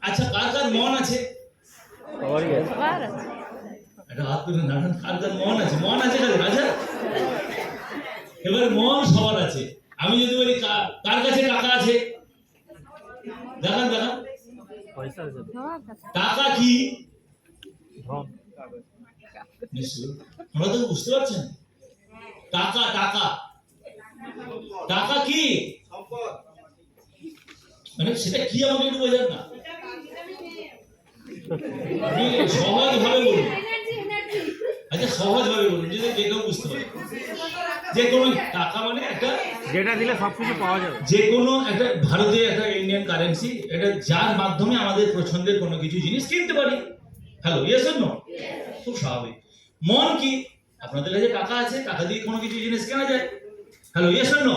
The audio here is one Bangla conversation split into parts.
আচ্ছা, কার কার মন আছে? সবার আছে। এটা হাত তুলে নাড়ান। কার কার মন আছে? মন আছে কার? আচ্ছা, এবার মন সবার আছে। আমি যদি বলি কার কাছে টাকা আছে, দেখান দেখান। সবার কাছে। টাকা কি? নিশ্চয়ই আমরা তো বুঝতে পারছেন। টাকা টাকা টাকা কি মানে সেটা কি আমাকে একটু বোঝান না। আপনি সহজ ভাবে বলুন। আচ্ছা, সহজ ভাবে বলুন যদি যে কেউ বুঝতে পারে। যে কোনো টাকা মানে একটা যেটা দিলে সবকিছু পাওয়া যাবে। যে কোনো একটা ভারতীয় একটা ইন্ডিয়ান কারেন্সি, এটা যার মাধ্যমে আমাদের পছন্দের কোনো কিছু জিনিস কিনতে পারি। Hello, yes or no? খুব স্বাভাবিক। মন কি? আপনাদের কাছে টাকা আছে, টাকা দিয়ে কোনো কিছু জিনিস কেনা যায়। Hello, yes or no?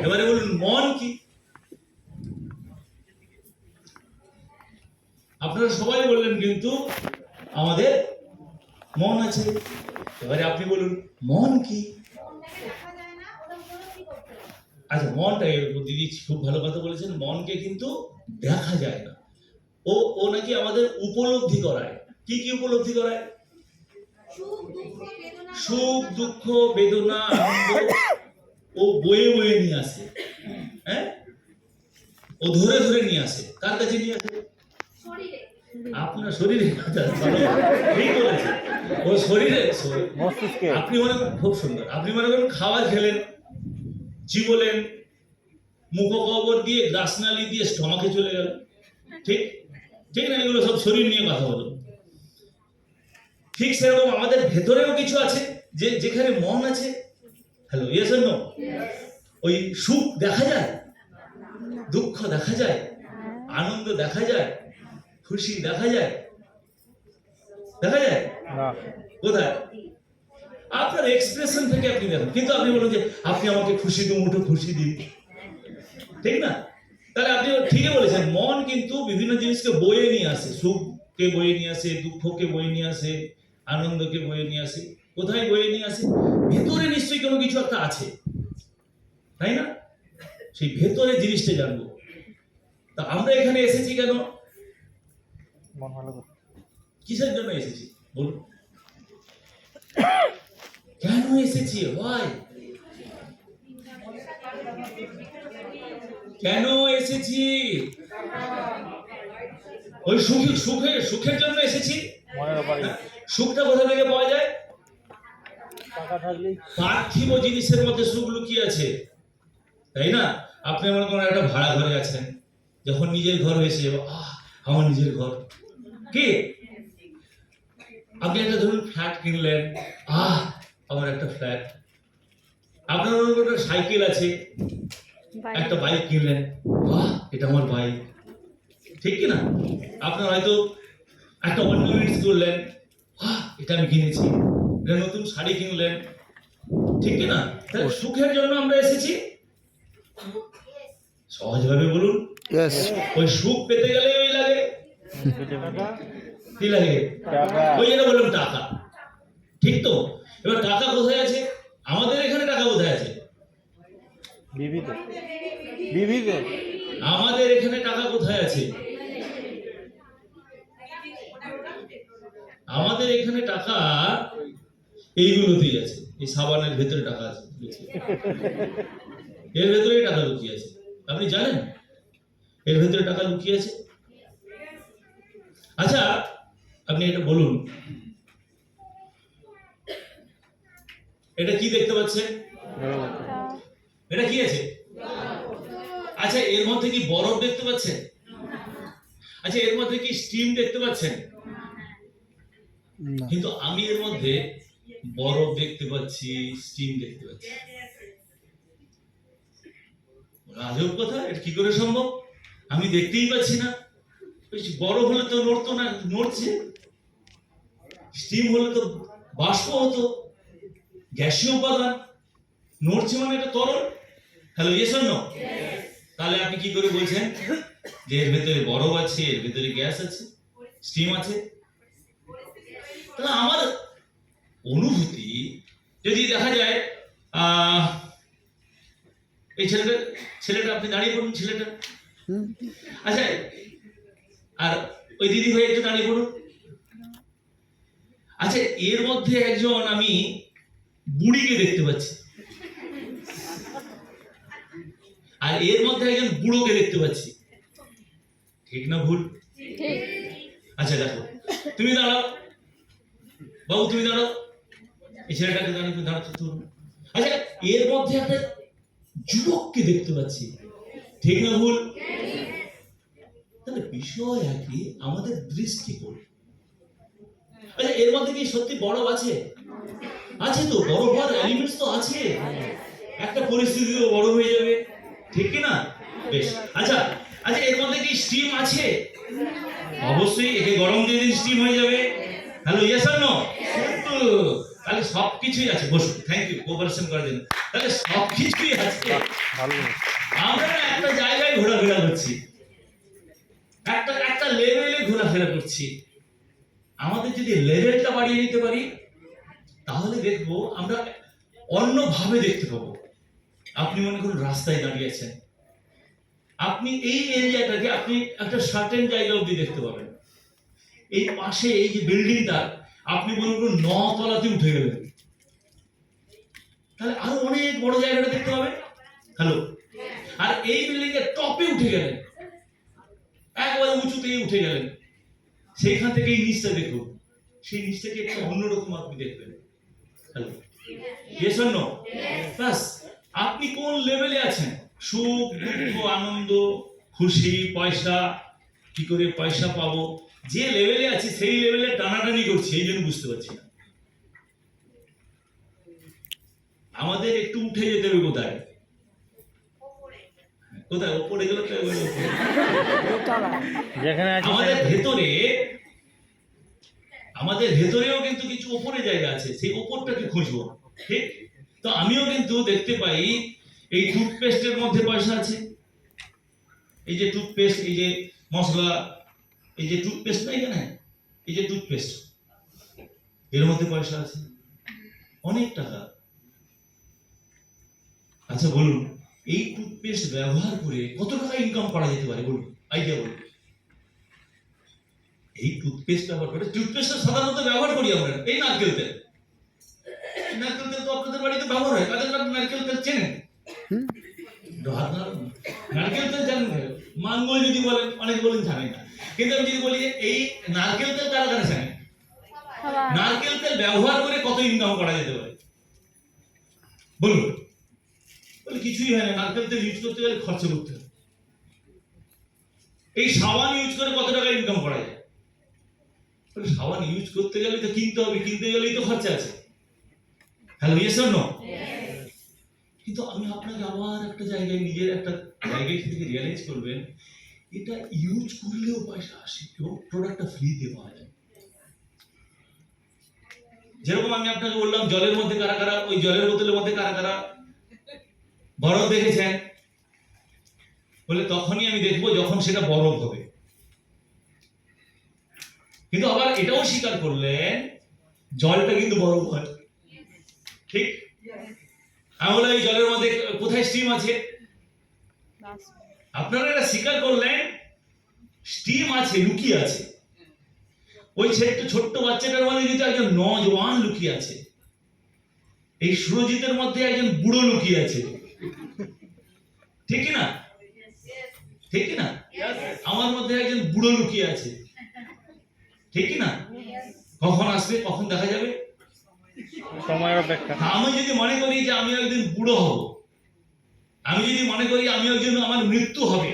এবারে বলুন মন কি? আপনারা সবাই বললেন কিন্তু আমাদের মন আছে। এবারে আপনি বলুন মন কি? আচ্ছা, মনটা দিদি খুব ভালো কথা বলেছেন। মনকে কিন্তু দেখা যায় না। ও নাকি আমাদের উপলব্ধি করায়। কি কি উপলব্ধি করায়? সুখ, দুঃখ, বেদনা, আনন্দ ও বয়ে বয়ে নিয়ে আসে। হ্যাঁ, ও ধরে ধরে নিয়ে আসে। কার কাছে নিয়ে আসে? আপনার শরীরে। ঠিক বলেছেন। ও শরীরে। মস্তিষ্কে। আপনি মনে করেন খুব সুন্দর। আপনি মনে করেন খাবার খেলেন, চিবোলেন, মুখকবর দিয়ে গ্রাসনালি দিয়ে স্টমাকে চলে গেল। ঠিক ঠিক না? এগুলো সব শরীর নিয়ে কথা হলো। ঠিক সেরকম আমাদের ভেতরেও কিছু আছে যে যেখানে মন আছে। Hello, yes or no? ওই সুখ দেখা যায়, দুঃখ দেখা যায়, আনন্দ দেখা যায়, খুশি দেখা যায়। দেখা যায় না। কোথায়? আপনার এক্সপ্রেশন থেকে আপনি দেখেন। কিন্তু আপনি বলুন যে আপনি আমাকে খুশি দু মুঠো খুশি দিন, ঠিক না? তাহলে আপনি ঠিকই বলেছেন। মন কিন্তু বিভিন্ন জিনিসকে বয়ে নিয়ে আসে। সুখকে বয়ে নিয়ে আসে, দুঃখকে বয়ে নিয়ে আসে, আনন্দকে বয়ে নিয়ে আসে। কোথায় বয়ে নিয়ে আসে? ভেতরে নিশ্চয়ই কোনো কিছু একটা আছে, তাই না? সেই ভেতরে জিনিসটা জানবো। তা আমরা এখানে এসেছি কেন? মন ভালো করতে। কিসের জন্য এসেছি বলুন? কেন এসেছি? হয় কেন এসেছি? ওই সুখের জন্য এসেছি। মনের ব্যাপারে সুখটা কোথা থেকে পাওয়া যায়? টাকা থাকলেই। পার্থিব জিনিসের মধ্যে সুখ লুকিয়ে আছে, তাই না? আপনি মনে করেন একটা ভাড়া ঘরে আছেন, যখন নিজের ঘর হয়েছে আমার নিজের ঘর। কি আপনি একটা ধরুন ফ্ল্যাট কিনলেন, আমার একটা ফ্ল্যাট। আপনার মনে করেন একটা সাইকেল আছে, একটা বাইক কিনলেন, এটা আমার বাইক। ঠিক কি না? আপনার হয়তো একটা অর্নামেন্টস করলেন, এটা আমি কিনেছি। এটা নতুন শাড়ি কিনলেন, ঠিক কি না? তাহলে সুখের জন্য আমরা এসেছি। সহজভাবে বলুন। ওই সুখ পেতে গেলে ওই লাগে কি লাগে? টাকা। ওই যেটা বললাম টাকা। ঠিক তো? এবার টাকা কোথায় আছে? আমাদের এখানে টাকা কোথায় আছে? বিবিতে। বিবিতে। আমাদের এখানে টাকা কোথায় আছে? আমাদের এখানে টাকা এইগুলোতেই আছে। এই সাবানের ভেতরে টাকা আছে, এর ভেতরে টাকা লুকিয়ে আছে। আপনি জানেন এর ভেতরে টাকা লুকিয়ে আছে? আচ্ছা, আপনি এটা বলুন, এটা কি দেখতে পাচ্ছেন? এটা কি আছে? আচ্ছা, এর মধ্যে কি বরফ দেখতে পাচ্ছেন? আচ্ছা, এর মধ্যে কি স্টিম দেখতে পাচ্ছেন? কিন্তু আমি এর মধ্যে বরফ দেখতে পাচ্ছি, স্টিম দেখতে পাচ্ছি। আজব কথা, এটা কি করে সম্ভব? আমি দেখতেই পাচ্ছি না। বরফ হলে তো নড়তো না, নড়ছে। স্টিম হলে তো বাষ্প হতো, গ্যাসীয় উপাদান। নড়ছে মানে এটা তরল। Hello, yes or no? তাহলে আপনি কি করে বলছেন যে এর ভেতরে বরফ আছে, এর ভেতরে গ্যাস আছে, স্টিম আছে? তাহলে আমার অনুভূতি যদি দেখা যায়, এই ছেলেটা আপনি দাঁড়িয়ে পড়ুন। ছেলেটা, আচ্ছা, আর ওই দিদি ভাই একটু দাঁড়িয়ে পড়ুন। আচ্ছা, এর মধ্যে একজন আমি বুড়িকে দেখতে পাচ্ছি, আর এর মধ্যে একজন বুড়োকে দেখতে পাচ্ছি, ঠিক না ভুল? ঠিক। আচ্ছা দেখো, তুমি দাঁড়াও বাবু, তুমি দাঁড়াও, এই ছেলেটাকে দাঁড়িয়ে দাঁড়াতে তো। আচ্ছা, এর মধ্যে একটা যুবককে দেখতে পাচ্ছি, ঠিক না ভুল? তাহলে বিষয় একই, আমাদের দৃষ্টিকোণ। আচ্ছা, এর মধ্যে কি সত্যি বড় আছে? আছে তো, বড় হওয়ার এলিমেন্টস তো আছে। একটা পরিস্থিতিও বড় হয়ে যাবে, ঠিক কি না? বেশ, আচ্ছা আচ্ছা, এর মধ্যে কি স্টিম আছে? অবশ্যই, একে গরম দিয়ে দিন স্টিম হয়ে যাবে। হ্যালো, ইয়েস আর নো? তাহলে সবকিছুই আছে। বসুন, থ্যাংক ইউ কোঅপারেশন করার জন্য। তাহলে সবকিছুই আছে। ভালো। আমরা না একটা জায়গায় ঘোরাফেরা করছি, একটা একটা লেভেলে ঘোরাফেরা করছি। আমাদের যদি লেভেলটা বাড়িয়ে নিতে পারি, তাহলে দেখবো আমরা অন্যভাবে দেখতে পাবো। আপনি মনে করুন রাস্তায় দাঁড়িয়ে আছেন, আপনি এই এরিয়াটাকে আপনি একটা সার্টেন জায়গা অব্দি দেখতে পাবেন। এই পাশে এই যে বিল্ডিংটা, আপনি মনে করুন 9 তলাতে উঠে গেলেন, তাহলে আরো অনেক বড় জায়গাটা দেখতে পাবেন। হ্যালো, আর এই বিল্ডিং এর টপে উঠে গেলেন, একবারে উঁচুতেই উঠে গেলেন, সেইখান থেকে এই নিচটা দেখুন, সেই নিচটাকে একটু অন্যরকম আপনি দেখবেন। Hello, yes or no? বাস, আপনি কোন লেভেলে আছেন? সুখ, দুঃখ, আনন্দ, খুশি, পয়সা, কি করে পয়সা পাবো, যে লেভেলে আছি সেই লেভেলে টানাটানি করছি, এই জন্য বুঝতে পারছি না। আমাদের একটু উঠে যেতে হবে। কোথায় কোথায়? ওপরে গেলে তো যেখানে আছে আমাদের ভেতরেও কিন্তু কিছু ওপরে জায়গা আছে, সেই ওপরটাকে খুঁজবো, ঠিক? তো আমিও কিন্তু দেখতে পাই এই টুথপেস্টের মধ্যে পয়সা আছে। এই যে টুথপেস্ট, এই যে মশলা, এই যে টুথপেস্ট না, এখানে এই যে টুথপেস্ট, এর মধ্যে পয়সা আছে, অনেক টাকা। আচ্ছা বলুন, এই টুথপেস্ট ব্যবহার করে কত টাকা ইনকাম করা যেতে পারে? বলুন, আইডিয়া বলুন। এই টুথপেস্ট ব্যবহার করে, টুথপেস্টটা সাধারণত ব্যবহার করি আমরা এই নারকেল তেল। নারকেল তেল তো আপনাদের বাড়িতে ব্যবহার হয়, তাদের নারকেল তেল চেনেন? নারকেল তেল জানেন? মাঙ্গল যদি বলেন, অনেকে বলেন জানেন না, কিন্তু আমি যদি বলি যে এই নারকেল তেল কারা কারা জানেন? নারকেল তেল ব্যবহার করে কত ইনকাম করা যেতে পারে বলুন? বলে কিছুই হয় না, নারকেল তেল ইউজ করতে গেলে খরচা করতে হবে। এই সাবান ইউজ করে কত টাকা ইনকাম করা যায়? বলে সাবান ইউজ করতে গেলে তো কিনতে হবে, কিনতে গেলেই তো খরচা আছে। Hello, yes or no? কিন্তু আমি আপনাকে আবার একটা জায়গায়, নিজের একটা জায়গায় থেকে রিয়ালাইজ করবেন, এটা ইউজ করলেও পয়সা আসে এবং প্রোডাক্টটা ফ্রিতে পাওয়া যায়। যেরকম আমি আপনাকে বললাম, জলের মধ্যে কারা কারা, ওই জলের বোতলের মধ্যে কারা কারা বরফ দেখেছেন? বলে তখনই আমি দেখবো যখন সেটা বরফ হবে। কিন্তু আবার এটাও স্বীকার করলেন, জলটা কিন্তু বরফ হয়, ঠিক? আমি বললাম এই জলের মধ্যে কোথায় স্টিম আছে? আপনারা এটা স্বীকার করলেন, স্টিম আছে, লুকিয়ে আছে। ওই ছোট্ট বাচ্চাটার মধ্যে কিন্তু একজন নজওয়ান লুকিয়ে আছে, এই সুরজিতের মধ্যে একজন বুড়ো লুকিয়ে আছে, ঠিক কি না? ঠিক কি না? আমার মধ্যে একজন বুড়ো লুকিয়ে আছে, ঠিক কি না? কখন আসবে, কখন দেখা যাবে? সময়ের অপেক্ষা। আমি যদি মনে করি যে আমি একদিন বুড়ো হব, আমি যদি মনে করি আমি একজন, আমার মৃত্যু হবে,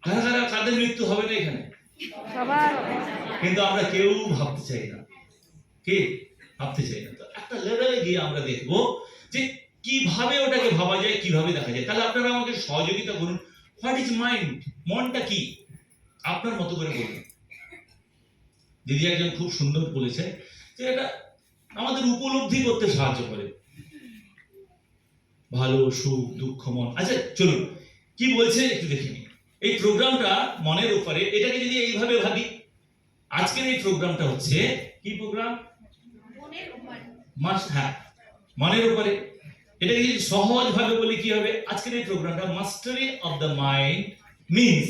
কারা কারা কাদের মৃত্যু হবে না এখানে? কিন্তু আমরা কেউ ভাবতে চাই না, কে ভাবতে চাই না। তো একটা লেভেলে গিয়ে আমরা দেখবো যে কিভাবে ওটাকে ভাবা যায়, কিভাবে দেখা যায়। তাহলে আপনারা আমাকে সহযোগিতা করুন। What is mind? মনটা কি? আপনার মতো করে বলুন। দিদি একজন খুব সুন্দর বলেছে যে এটা আমাদের উপলব্ধি করতে সাহায্য করে, ভালো, সুখ, দুঃখ, মন। আচ্ছা চলুন, কি বলছে একটু দেখে নিই। এই প্রোগ্রামটা মনের উপরে, এটাকে যদি এইভাবে ভাবি, আজকের এই প্রোগ্রামটা হচ্ছে কি প্রোগ্রাম? হ্যাঁ, মনের উপরে। এটাকে যদি সহজ ভাবে বলি কি হবে? আজকের এই প্রোগ্রামটা mastery of the mind means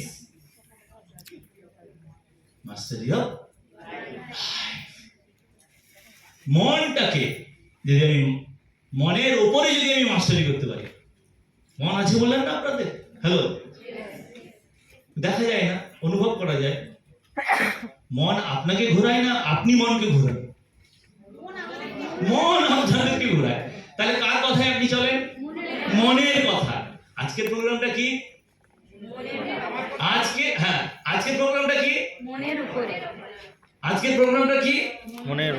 mastery of মনটাকে যদি আমি মনের উপরে যদি আমি মাস্টারি করতে পারি, মন আছে বললেন না আপনাদের, হ্যালো, দেখা যায় না, অনুভব করা যায়। মন আপনাকে ঘোরায় না, আপনি মনকে ঘোরান, মন আপনাদেরকে ঘোরায়। তাহলে কার কথায় আপনি চলেন? মনের কথা। আজকের প্রোগ্রামটা কি? আজকের প্রোগ্রামটা কি? মনের উপরে। আজকের প্রোগ্রামটা কি? মনের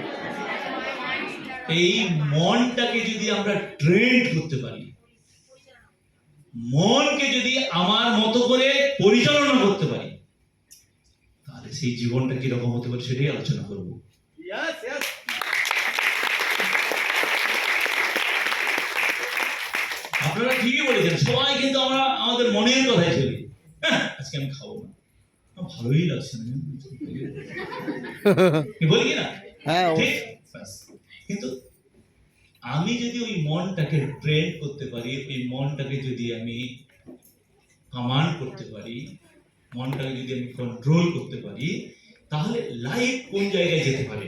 এই মনটাকে যদি আমরা ট্রেন্ড করতে পারি, মনকে যদি আমার মতো করে পরিচালনা করতে পারি, তাহলে সেই জীবনটা কিরকম হতে পারে সেটাই আলোচনা করব। আপনারা ঠিকই বলেছেন, সবাই কিন্তু আমরা আমাদের মনের কথাই চলি। আজকে আমি খাবো না, আমার ভালোই লাগছে না, কি বলি কি না? হ্যাঁ, ঠিক, ব্যাস। কিন্তু আমি যদি ওই মনটাকে ট্রেন করতে পারি, ওই মনটাকে যদি আমি কমান্ড করতে পারি, মনটাকে যদি আমি কন্ট্রোল করতে পারি, তাহলে লাইফ কোন জায়গায় যেতে পারে,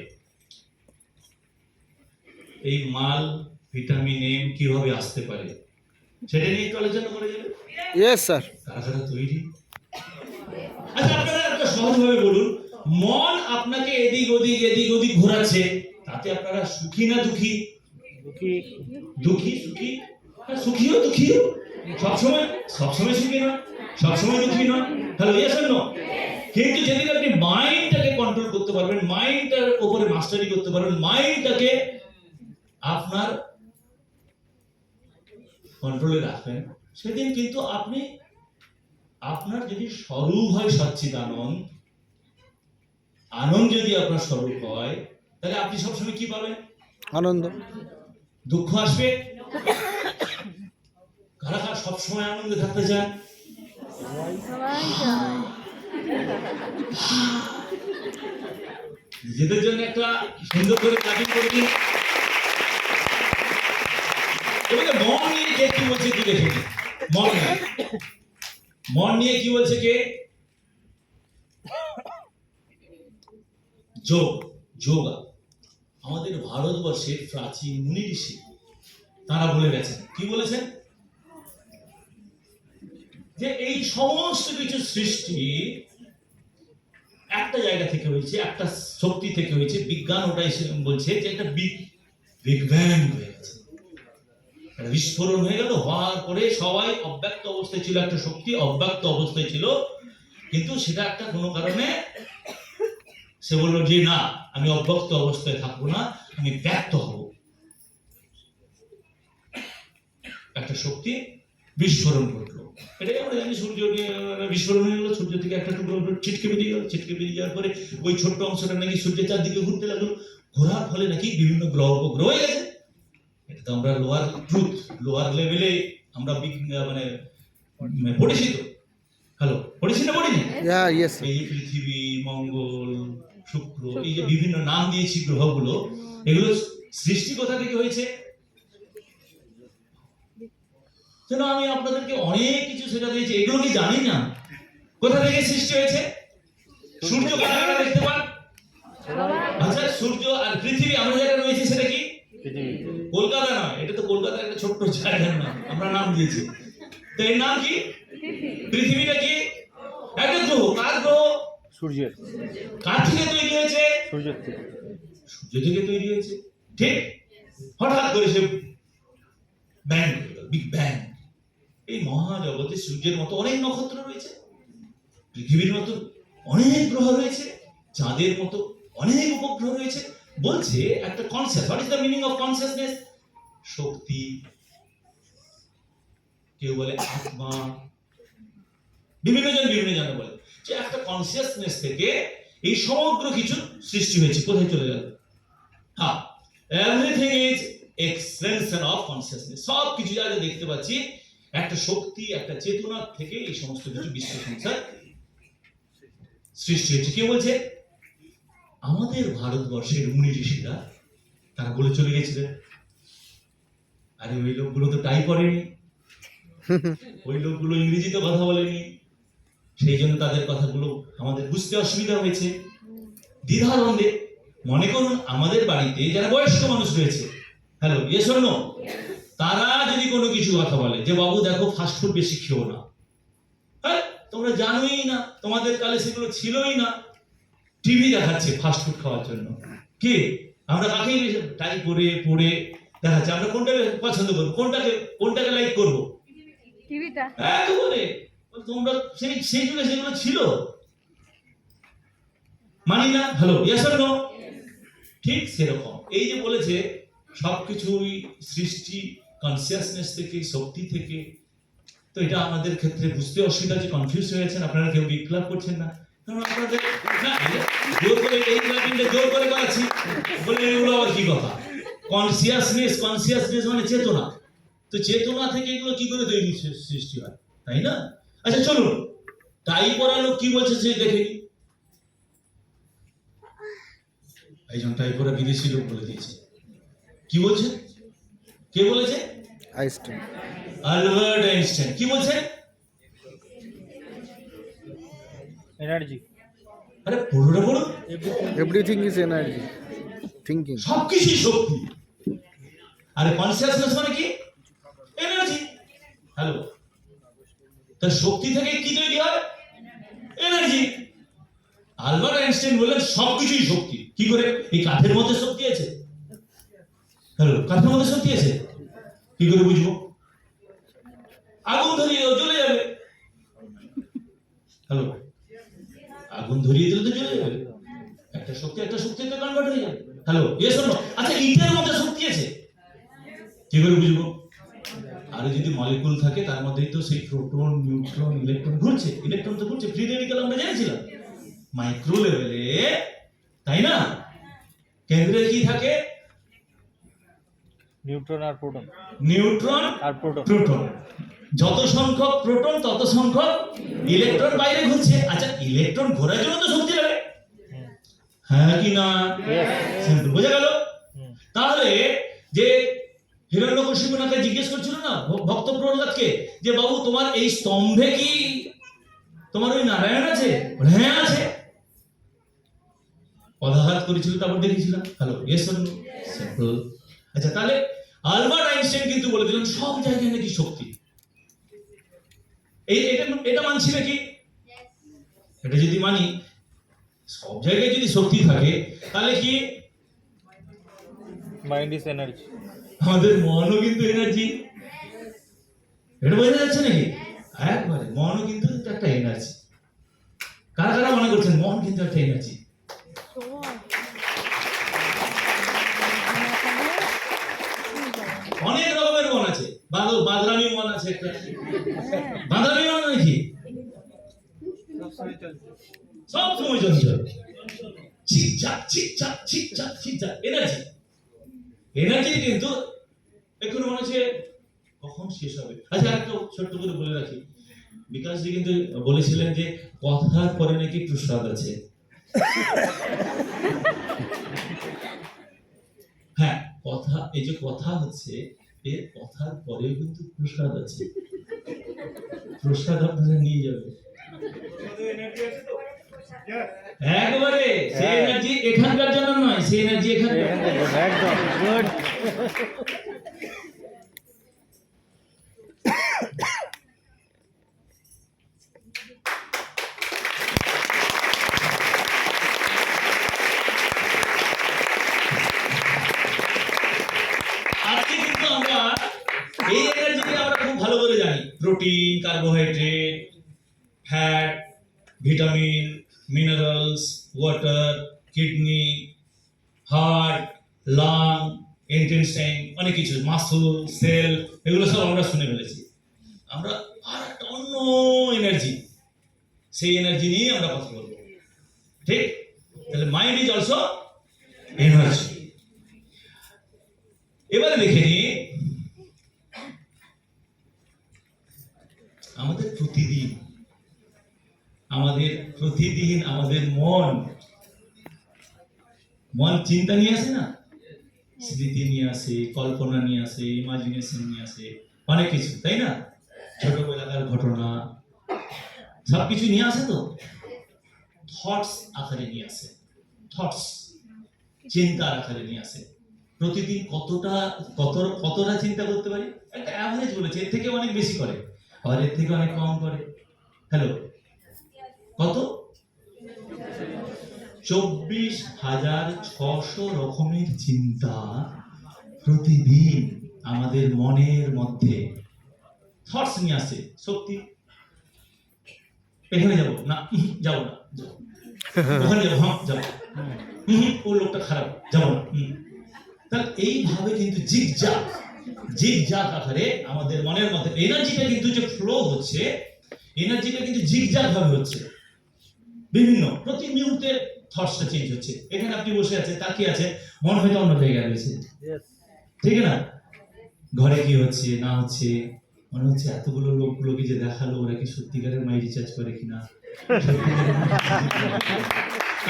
এই মাল ভিটামিন এম কিভাবে আসতে পারে, সেটা নিয়ে একটু আলোচনা করা যাবে। Yes sir. কারা কারা তৈরি? আচ্ছা, আপনারা একটা সহজভাবে বলুন, মন আপনাকে এদিক ওদিক ঘোরাচ্ছে, তাতে আপনারা সুখী না দুঃখী? দুঃখী, সুখী, সুখীও দুঃখীও, সবসময় সুখী না, সবসময় দুঃখী না। Hello, yes or no? কিন্তু যেদিন আপনি মাইন্ডটাকে কন্ট্রোল করতে পারবেন, মাইন্ডটার উপরে মাস্টারি করতে পারবেন, মাইন্ডটাকে আপনার কন্ট্রোলে রাখবেন, সেদিন কিন্তু আপনি, আপনার যদি স্বরূপ হয় সচ্চিদানন্দ, আনন্দ যদি আপনার স্বরূপ হয়, তাহলে আপনি সবসময় কি পাবেন? আনন্দ। দুঃখ আসবে? কারা কারা সবসময় আনন্দে থাকতে চান? সবাই যায়। নিজেদের জন্য একটা সুন্দর করে ক্লাপিং করে দিন। এবারে মন নিয়ে কে কি বলছে কি দেখে নিন। মন নিয়ে কি বলছে কে? যোগা। আমাদের ভারতবর্ষের প্রাচীন মুনি ঋষি তারা বলে গেছেন, কি বলেছেন? যে এই সমস্ত কিছু সৃষ্টি একটা জায়গা থেকে হয়েছে, একটা শক্তি থেকে হয়েছে। বিজ্ঞান ওটাই বলছে যে একটা বিগ ব্যাং হয়ে গেছে, বিস্ফোরণ হয়ে গেল, হওয়ার পরে সবাই অব্যক্ত অবস্থায় ছিল, একটা শক্তি অব্যক্ত অবস্থায় ছিল, কিন্তু সেটা একটা কোনো কারণে সে বললো যে না, আমি অব্যক্ত অবস্থায় থাকবো না, আমি ব্যক্ত হব। একটা শক্তি বিস্ফোরণ ঘটলো, এটাই আমরা জানি। সূর্য বিস্ফোরণ হয়ে গেলো, সূর্য থেকে একটা টুকরো ছিটকে বেরিয়ে গেল, ছিটকে বেরিয়ে যাওয়ার পরে ওই ছোট্ট অংশটা নাকি সূর্যের চারদিকে ঘুরতে লাগলো, ঘোরার ফলে নাকি বিভিন্ন গ্রহ উপগ্রহ হয়ে গেছে। এটা তো আমরা লোয়ার লেভেলে আমরা মানে পড়েছি তো। হ্যালো, পড়েছি না পড়িনি? ইয়েস। এই যে পৃথিবী, মঙ্গল, শুক্র, এই যে বিভিন্ন নাম দিয়েছি গ্রহগুলো, এগুলো সৃষ্টি কোথা থেকে হয়েছে? যেন আমি আপনাদেরকে অনেক কিছু সেটা দিয়েছি, এগুলো কি জানি না কোথা থেকে সৃষ্টি হয়েছে? সূর্য কারা দেখতে পান? আচ্ছা, সূর্য আর পৃথিবী আমরা যেটা রয়েছে সেটা কি? কলকাতা নয়, এটা তো কলকাতার একটা ছোট্ট জায়গার নাম, আমরা নাম দিয়েছি। তো এর নাম কি? পৃথিবীটা কি? একটা গ্রহ। কার গ্রহ? সূর্যের। কার থেকে তৈরি হয়েছে? সূর্যের থেকে। সূর্য থেকে তৈরি হয়েছে, ঠিক? হঠাৎ করে সে ব্যাং, বিগ ব্যাং। এই মহাজগতে সূর্যের মতো অনেক নক্ষত্র রয়েছে, পৃথিবীর মতো অনেক গ্রহ রয়েছে, চাঁদের মতো অনেক উপগ্রহ রয়েছে। বলছে একটা concept, what is the meaning of consciousness? শক্তি, কেউ বলে আত্মা, বিভিন্ন জন বলে যে একটা কনসিয়াসনেস থেকে এই সমগ্র কিছু সৃষ্টি হয়েছে। কোথায় চলে গেল? হ্যাঁ, everything is extension of consciousness. সব কিছু যা যা দেখতে পাচ্ছি একটা শক্তি, একটা চেতনা থেকে এই সমস্ত কিছু বিশ্ব সংসার সৃষ্টি হয়েছে। কে বলছে? আমাদের ভারতবর্ষের মুনি ঋষিরা তারা বলে চলে গেছিলেন, আরে ওই লোকগুলো তো টাই পড়েনি, ওই লোকগুলো ইংরেজিতে কথা বলেনি, সেই জন্য তাদের কথাগুলো আমাদের বুঝতে অসুবিধা হয়েছে। দ্বিধাদ্বন্দ্বে। মনে করুন আমাদের বাড়িতে যারা বয়স্ক মানুষ রয়েছে, হ্যালো ইয়েস অর নো, তারা যদি কোনো কিছু কথা বলে যে বাবু দেখো ফাস্ট ফুড বেশি খেও না, হ্যাঁ তোমরা জানোই না, তোমাদের কালে সেগুলো ছিলই না, টিভি দেখাচ্ছে ফাস্ট ফুড খাওয়ার জন্য, কি আমরা কাকেই টাই করে পড়ে দেখাচ্ছে, আমরা কোনটাকে পছন্দ করবো, কোনটাকে লাইক করবো? টিভিটা। একেবারে তোমরা সেই যুগে সেগুলো ছিল, মানি না, হ্যালো ইয়েস অর নো। ঠিক সেরকম এই যে বলেছে সবকিছুই সৃষ্টি কনসিয়াসনেস থেকে, শক্তি থেকে, তো এটা আমাদের ক্ষেত্রে বুঝতে অসুবিধা, যে কনফিউজ হয়েছেন আপনারা, কেউ বিপ্লব করছেন না, কারণ আপনাদের না জোর করে এই ক্লাসিংটা জোর করে করাচ্ছি বলে এগুলো আবার কি কথা? কনসিয়াসনেস মানে চেতনা, তো চেতনা থেকে এগুলো কি করে তৈরি সৃষ্টি হয়, তাই না? আচ্ছা চলুন টাই পরা লোক কি বলছে সে দেখে নি। একজন টাই পরা বিদেশি লোক বলে দিয়েছে, কি বলছে? কে বলেছে? আইনস্টাইন। Albert Einstein. কি বলছেন? এনার্জি। আরে পুরোটা পড়ুন। Everything is energy, thinking. সবকিছুই শক্তি। আরে কনসিয়াসনেস মানে কি? এনার্জি। হ্যালো, তা শক্তি থেকে কি তৈরি হয়? এনার্জি। আলবার্ট আইনস্টাইন বললেন সবকিছুই শক্তি। কি করে? এই কাঠের মধ্যে শক্তি আছে, হ্যালো কাঠের মধ্যে শক্তি আছে, কি করে বুঝবো? আগুন ধরিয়ে জ্বলে যাবে, হ্যালো আগুন ধরিয়ে দিলে তো জ্বলে যাবে, একটা শক্তিতে কনভার্ট হয়ে যাবে, হ্যালো ইয়েস অর নো। আচ্ছা ইটের মধ্যে শক্তি আছে, কি করে বুঝবো? আর যদি মলিকুল থাকে তার মধ্যেই তো সেই প্রোটন, নিউট্রন, ইলেকট্রন ঘুরছে, ইলেকট্রন তো ঘুরছে, ফ্রি রেডিক্যাল আমরা জেনেছিলাম মাইক্রো লেভেলে, তাই না? কেন্দ্রে কি থাকে? নিউট্রন আর প্রোটন। নিউট্রন আর প্রোটন। প্রোটন, যত সংখ্যক প্রোটন তত সংখ্যক ইলেকট্রন বাইরে ঘুরছে। আচ্ছা ইলেকট্রন ঘোরার জন্য তো শক্তি লাগে, হ্যাঁ কি না? সিম্পল, বোঝা গেল? তাহলে যে হিরণ্যকশিপুনাকে জিজ্ঞেস করছিল না ভক্ত প্রহ্লাদকে, যে বাবু তোমার এই স্তম্ভে কি তোমার ওই নারায়ণ আছে? হ্যাঁ আছে। পদাঘাত করেছিল, তারপর দেখেছিলাম, hello yes or no, simple. আচ্ছা তাহলে আলবার্ট আইনস্টাইন কিন্তু বলে দিলেন সব জায়গায় নাকি শক্তি। এটা মানছি নাকি? এটা যদি মানি, সব জায়গায় যদি শক্তি থাকে, তাহলে কি মাইন্ড ইজ এনার্জি। আমাদের মনও কিন্তু এনার্জি, এটা বোঝা যাচ্ছে নাকি? একবারে মনও কিন্তু একটা এনার্জি। কারা কারা মনে করছেন মন কিন্তু একটা এনার্জি? অনেক রকমের মন আছে, বাদরামি মন আছে একটা, বাদরামি মন নাকি সব সময় চঞ্চল, ছিকঝাক ছিকঝাক ছিকঝাক ছিকঝাক, এনার্জি। এনার্জি কিন্তু একটু মনে হচ্ছে কখন শেষ হবে। আচ্ছা একটা ছোট্ট করে বলে রাখি, বিকাশজি কিন্তু বলেছিলেন যে কথার পরে নাকি প্রসাদ আছে। হ্যাঁ কথা, এই যে কথা হচ্ছে, এর কথার পরেও কিন্তু প্রসাদ আছে, প্রসাদ আপনারা নিয়ে যাবে একবারে। সেই এনার্জি এখানকার জন্য নয়, সেই এনার্জি এখানকার। একদম গুড। আজকে কিন্তু আমরা এই এনার্জিকে আমরা খুব ভালো করে জানি, protein, carbohydrate, fat, vitamin, minerals, water, kidney, heart, lung, intestine, অনেক কিছু, মাসল, সেল, এগুলো সব আমরা শুনে ফেলেছি। আমরা আর একটা অন্য এনার্জি, সেই এনার্জি নিয়ে আমরা কথা বলবো, ঠিক? তাহলে মাইন্ড ইজ অলসো এনার্জি। এবারে দেখে নি আমাদের প্রতিদিন আমাদের মন চিন্তা নিয়ে আসে না, স্মৃতি নিয়ে আসে, কল্পনা নিয়ে আসে, ইমাজিনেশন নিয়ে আসে, অনেক কিছু, তাই না? ছোটবেলাকার ঘটনা সবকিছু নিয়ে আসে, তো থটস আকারে নিয়ে আসে, থটস, চিন্তার আকারে নিয়ে আসে। প্রতিদিন কতটা চিন্তা করতে পারি? একটা অ্যাভারেজ বলেছে, এর থেকে অনেক বেশি করে, আবার এর থেকে অনেক কম করে। হ্যালো, কত? 24,600 রকমের চিন্তা প্রতিদিন আমাদের মনের মধ্যে থটস নিয়ে আসে। শক্তি, এখানে যাবো না, যাবো না, যাবো। ওখানে যাবো, হ্যাঁ যাবো, ও লোকটা খারাপ, যাবো না। তাহলে এইভাবে কিন্তু জিগজাগ আকারে আমাদের মনের মধ্যে এনার্জিটা কিন্তু যে ফ্লো হচ্ছে, এনার্জিটা কিন্তু জিগজাগ ভাবে হচ্ছে। বিভিন্ন প্রতি মুহূর্তে থটসটা চেঞ্জ হচ্ছে। এখানে আপনি বসে আছেন, তাকিয়ে আছেন, মন হয়তো অন্য জায়গায় রয়েছে, ঠিক না? ঘরে কি হচ্ছে না হচ্ছে, মনে হচ্ছে এতগুলো লোকগুলোকে যে দেখালো, ওরা কি সত্যিকারের মাই রিচার্জ করে কিনা।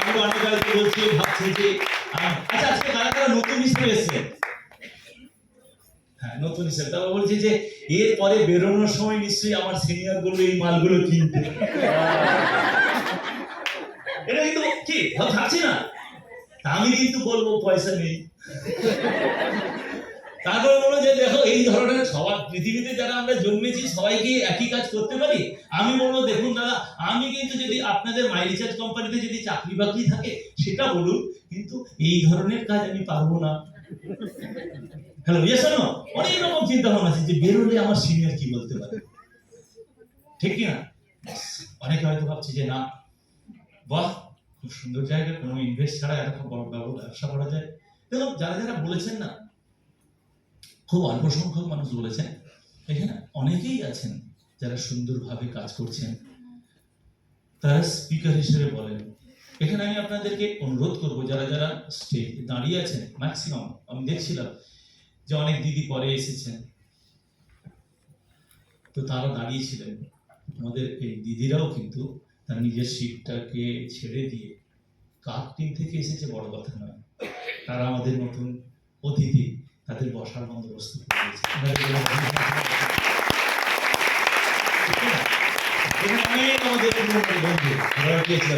আমি অনেক আগে বলছি, ভাবছি যে আচ্ছা আজকে কারা কারা নতুন হিসেবে এসছে? হ্যাঁ, নতুন হিসেবে। তারপর বলছি যে এর পরে বেরোনোর সময় নিশ্চয়ই আমার সিনিয়র গুলো এই মালগুলো কিনতে। এটা কিন্তু কি ভাবছি না, আমি কিন্তু বলবো পয়সা নেই। তারপর বলো যে দেখো, এই ধরনের সবার পৃথিবীতে যারা আমরা জন্মেছি সবাই কি একই কাজ করতে পারি? আমি বলবো দেখুন দাদা, আমি কিন্তু যদি আপনাদের মাই রিচার্জ কোম্পানিতে যদি চাকরি বাকরি থাকে সেটা বলুন, কিন্তু এই ধরনের কাজ আমি পারবো না। Hello, yes or no? অনেক রকম চিন্তা ভাবনা আছে যে বেরোলে আমার সিনিয়র কি বলতে পারে, ঠিক কি না? অনেকে হয়তো ভাবছে যে না, বাহ খুব সুন্দর জায়গা, কোনো ইনভেস্ট ছাড়া এত বড় ব্যবসা করা যায়। দেখুন, যারা যারা বলেছেন না, খুব অল্প সংখ্যক মানুষ বলেছেন, এখানে অনেকেই আছেন যারা সুন্দরভাবে কাজ করছেন, তারা স্পিকার হিসেবে বলেন। এখানে আমি আপনাদেরকে অনুরোধ করব, যারা যারা স্টেজ দাঁড়িয়ে আছেন, ম্যাক্সিমাম আমি দেখছিলাম যে অনেক দিদি পরে এসেছেন, তো তারা দাঁড়িয়েছিলেন। আমাদের এই দিদিরাও কিন্তু তার নিজের সিটটাকে ছেড়ে দিয়ে কার টিম থেকে এসেছে বড় কথা নয়, তারা আমাদের নতুন অতিথি, তাদের বসার বন্দোবস্ত করেছে। অনেক আমাদের বন্ধু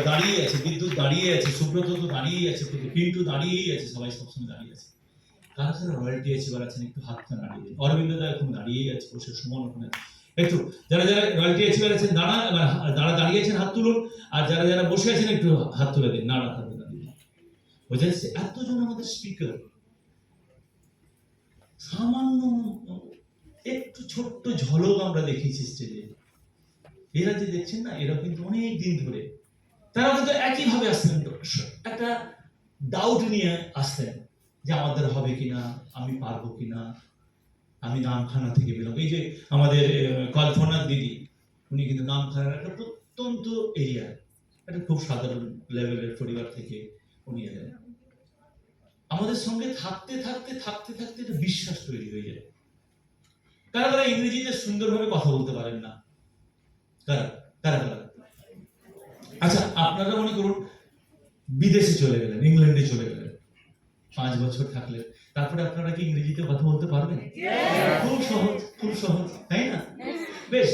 দাঁড়িয়ে আছে, বিদ্যুৎ দাঁড়িয়ে আছে, সুব্রত তো দাঁড়িয়ে আছে, পিন্টু দাঁড়িয়েই আছে, সবাই সবসময় দাঁড়িয়ে আছে। কারা কারা রয়্যালটি অ্যাচিভার আছেন একটু হাতটা নাড়িয়ে দিন। অরবিন্দ দা এখন দাঁড়িয়েই আছে, বসে সুমন ওখানে একটু, যারা যারা রয়্যালটি অ্যাচিভার আছেন দাঁড়িয়ে আছেন হাত তুলুন, আর যারা যারা বসে আছেন একটু হাত তুলে দিন, নাড়া হাত তুলে দিন। বোঝা যাচ্ছে এতজন আমাদের স্পিকার, সামান্য একটু ছোট্ট ঝলক আমরা দেখেছি স্টেজে। এরা যে দেখছেন না, এরা কিন্তু অনেক দিন ধরে, তারা কিন্তু একইভাবে আসতেন, একটা ডাউট নিয়ে আসতেন যে আমাদের হবে কিনা, আমি পারবো কিনা, আমি নামখানা থেকে বেরোব। এই যে আমাদের কল্পনা দিদি, উনি কিন্তু নামখানার একটা প্রত্যন্ত এরিয়া, একটা খুব সাধারণ লেভেলের পরিবার থেকে উনি এলেন। আমাদের সঙ্গে থাকতে থাকতে থাকতে থাকতে একটা বিশ্বাস তৈরি হয়ে যায়। কারা কারা ইংরেজিতে সুন্দরভাবে কথা বলতে পারেন না? কারা কারা কারা? আচ্ছা, আপনারা মনে করুন বিদেশে চলে গেলেন, ইংল্যান্ডে চলে গেলেন, 5 বছর থাকলেন, তারপরে আপনারা কি ইংরেজিতে কথা বলতে পারবেন? খুব সহজ, খুব সহজ, তাই না? বেশ,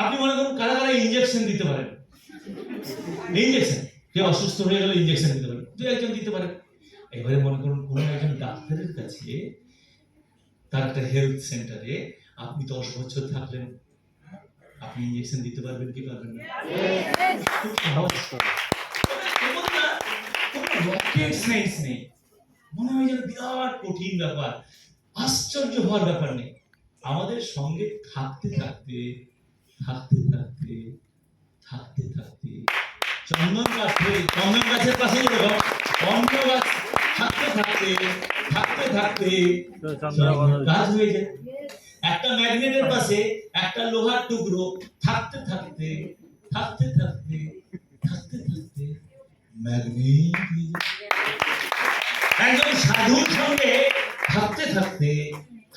আপনি মনে করুন কারা কারা ইনজেকশন দিতে পারেন? ইনজেকশন, কেউ অসুস্থ হয়ে গেলে ইনজেকশন দিতে পারেন, দু একজন দিতে পারেন। এবারে মনে করুন কোন একজন ডাক্তারের কাছে, তার একটা হেলথ সেন্টারে আপনি 10 বছর থাকলেন, আপনি ইনজেকশন দিতে পারবেন কি পারবেন না? খুব সহজ। রকেট সায়েন্স নেই, মনে হয় যেন বিরাট কঠিন ব্যাপার, আশ্চর্য হওয়ার ব্যাপার নেই। আমাদের সঙ্গে থাকতে থাকতে থাকতে থাকতে থাকতে থাকতে চন্দন গাছের পাশে অন্য গাছ থাকতে থাকতে থাকতে থাকতে গাছ হয়ে যায়। একটা ম্যাগনেটের পাশে একটা লোহার টুকরো থাকতে থাকতে থাকতে থাকতে থাকতে থাকতে ম্যাগনেট হয়ে যায়। একজন সাধুর সঙ্গে থাকতে থাকতে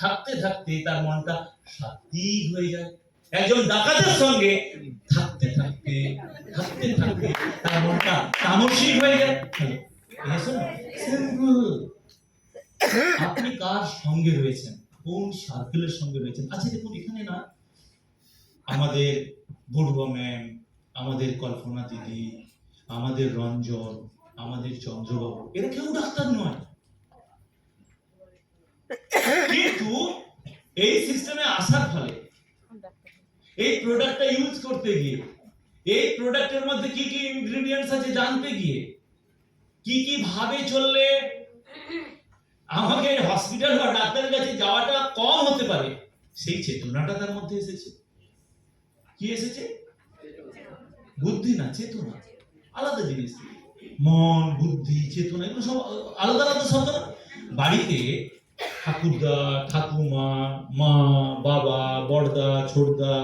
থাকতে থাকতে তার মনটা সাত্বিক হয়ে যায়। একজন ডাকাতের সঙ্গে থাকতে থাকতে থাকতে থাকতে তার মনটা তামসিক হয়ে যায়। সিম্পল। আপনি কার সঙ্গে রয়েছেন, কোন সার্কেলের সঙ্গে রয়েছেন? আচ্ছা দেখুন, এখানে না আমাদের বড়ুয়া ম্যাম, আমাদের কল্পনা দিদি, আমাদের রঞ্জন, আমাদের চন্দ্রবাবু, এরা কেউ ডাক্তার নয়, কিন্তু এই সিস্টেমে আসার ফলে এই প্রোডাক্টটা ইউজ করতে গিয়ে, এই প্রোডাক্টের মধ্যে কি কি ইনগ্রেডিয়েন্টস আছে জানতে গিয়ে, কি কি ভাবে চললে আমাকে হসপিটাল বা ডাক্তারের কাছে যাওয়াটা কম হতে পারে, সেই চেতনাটা তার মধ্যে এসেছে। কি এসেছে? বুদ্ধি না, চেতনা। আলাদা জিনিস। মন, বুদ্ধি, চেতনা, এগুলো সব আলাদা আলাদা শব্দ না। বাড়িতে ঠাকুরদা, ঠাকুমা, মা, বাবা, বড়দা, ছোটদা,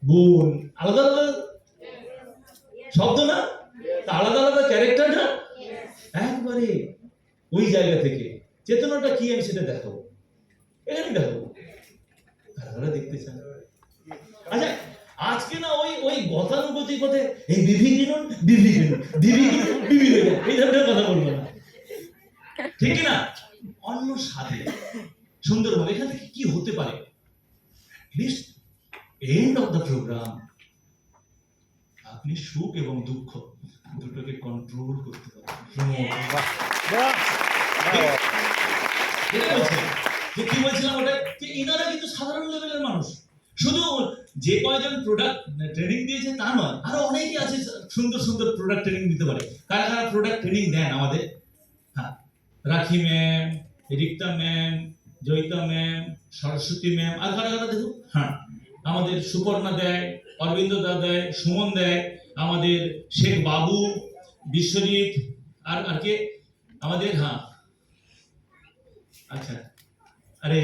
বোন, আলাদা আলাদা শব্দ না, আলাদা আলাদা ক্যারেক্টার না, একবারে ওই জায়গা থেকে চেতনাটা কি আমি সেটা দেখাবো, এখানে দেখাবো, তারা দেখতে চান। আচ্ছা, আজকে না ওই ওই গতানুগতিক কথা, এই বিভি কিনুন, বিভি কিনুন, বিভি কিনুন, বিভি হয়ে যায়, এই ধরনের কথা বলবো না, ঠিক না? অন্য সাথে সুন্দরভাবে এখান থেকে কি হতে পারে, list end of the program আপনি সুখ এবং দুঃখ দুটোকে কন্ট্রোল করতে পারবেন। কি বলছিলাম ওটা, যে ইনারা কিন্তু সাধারণ লেভেলের মানুষ, শুধু যে কয়জন প্রোডাক্ট ট্রেনিং দিয়েছে তা নয়, আরো অনেকেই আছে সুন্দর সুন্দর প্রোডাক্ট ট্রেনিং দিতে পারে। কারা কারা প্রোডাক্ট ট্রেনিং দেন আমাদের? হ্যাঁ, Rakhi ma'am, Rikta ma'am, Joyita ma'am, Saraswati ma'am, আর কারা কারা দেখুন। হ্যাঁ, আমাদের সুপর্ণা দেয়, অরবিন্দ দা দেয়, সুমন দেয়, আমাদের শেখ বাবু, বিশ্বজিৎ, আর আর কে আমাদের, হ্যাঁ আচ্ছা, আরে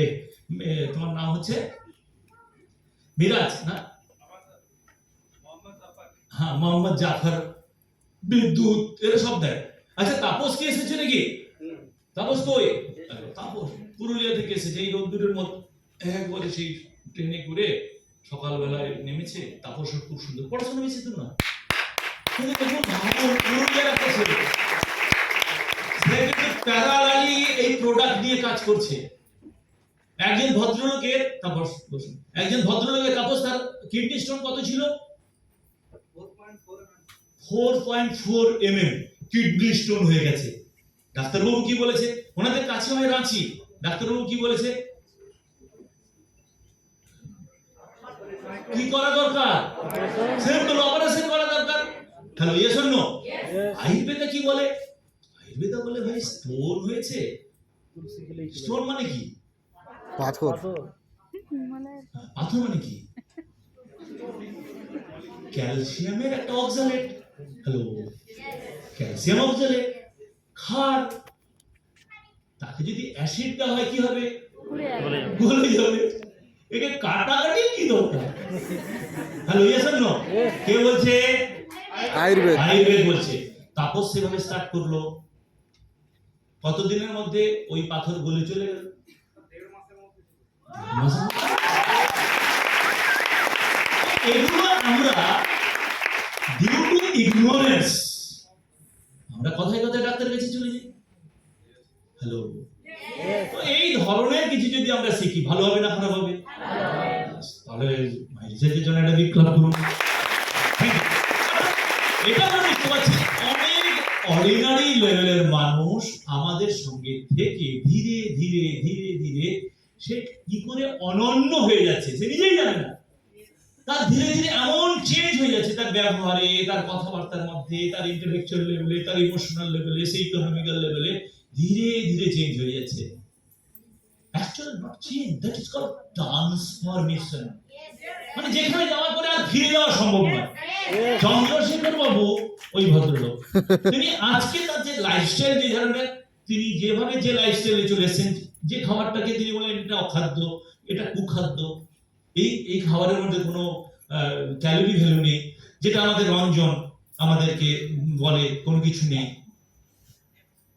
তোমার নাম হচ্ছে মিরাজ না? হ্যাঁ, মোহাম্মদ জাফর, বিদ্যুৎ, এরা সব দেয়। আচ্ছা, তাপস কি এসেছে নাকি? তাপস কই? তাপস পুরুলিয়া থেকে এসেছে, এই রোদ্দুরের মধ্যে একবারে সেই ট্রেনে করে সকালবেলায় নেমেছে। তাপস খুব সুন্দর পড়াশোনা বেশি তো না, কিন্তু দেখুন পুরুলিয়ার একটা ছেলে, সে কিন্তু প্যারালালি এই প্রোডাক্ট নিয়ে কাজ করছে। একজন ভদ্রলোকের, তাপস বসুন, একজন ভদ্রলোকের তাপস, তার কিডনি স্টোন কত ছিল? 4.4 mm কিডনি স্টোন হয়ে গেছে। ডাক্তারবাবু কি বলেছে? ওনাদের কাছে হয় রাঁচি। ডাক্তারবাবু কি বলেছে? কি করা দরকার? সিম্পল অপারেশন করা দরকার। Hello, yes or no? Ayurveda কি বলে? আয়ুর্বেদা বলে ভাই স্টোন হয়েছে। স্টোন মানে কি? পাথর। পাথর মানে কি? ক্যালসিয়ামের একটা অক্সালেট। হ্যালো, ক্যালসিয়াম অক্সালেট, ক্ষার। তাকে যদি অ্যাসিড দেওয়া হয় কি হবে? গলে যাবে। একে কাটাকাটি কি দরকার? Hello, yes or no? কে বলছে? আয়ুর্বেদ। আয়ুর্বেদ বলছে। তাপস সেভাবে স্টার্ট করলো, কতদিনের মধ্যে ওই পাথর গলে চলে গেল? এগুলো আমরা ডিউ টু ইগনোরেন্স আমরা কথায় কথায় ডাক্তারের কাছে চলে যাই। হ্যালো, তো এই ধরনের কিছু যদি আমরা শিখি, ভালো হবে না খারাপ হবে? তাহলে রিসার্চের জন্য একটা বিপ্লব করুন। এটা আমরা বুঝতে পারছি, অনেক অর্ডিনারি লেভেলের মানুষ আমাদের সঙ্গে থেকে ধীরে ধীরে ধীরে ধীরে সে কি করে অনন্য হয়ে যাচ্ছে সে নিজেই জানে না। তার ধীরে ধীরে এমন চেঞ্জ হয়ে যাচ্ছে, তার ব্যবহারে, তার কথাবার্তার মধ্যে, তার ইন্টেলেকচুয়াল লেভেলে, তার ইমোশনাল লেভেলে, সেই ইকোনমিক্যাল লেভেলে ধীরে ধীরে চেঞ্জ হয়ে যাচ্ছে। Actually not change, that is called transformation. মানে যেখানে যাওয়ার পরে আর ফিরে যাওয়া সম্ভব নয়। চন্দ্রশেখর বাবু ওই ভদ্রলোক, তিনি আজকে তার যে লাইফস্টাইল, যে ধরনের তিনি যেভাবে যে লাইফস্টাইলে চলে এসেছেন, যে খাবারটাকে তিনি বলেন এটা অখাদ্য, এটা কুখাদ্য, এই খাবারের মধ্যে কোনো ক্যালোরি ভ্যালু নেই, যেটা আমাদের রঞ্জন আমাদেরকে বলে কোনো কিছু নেই,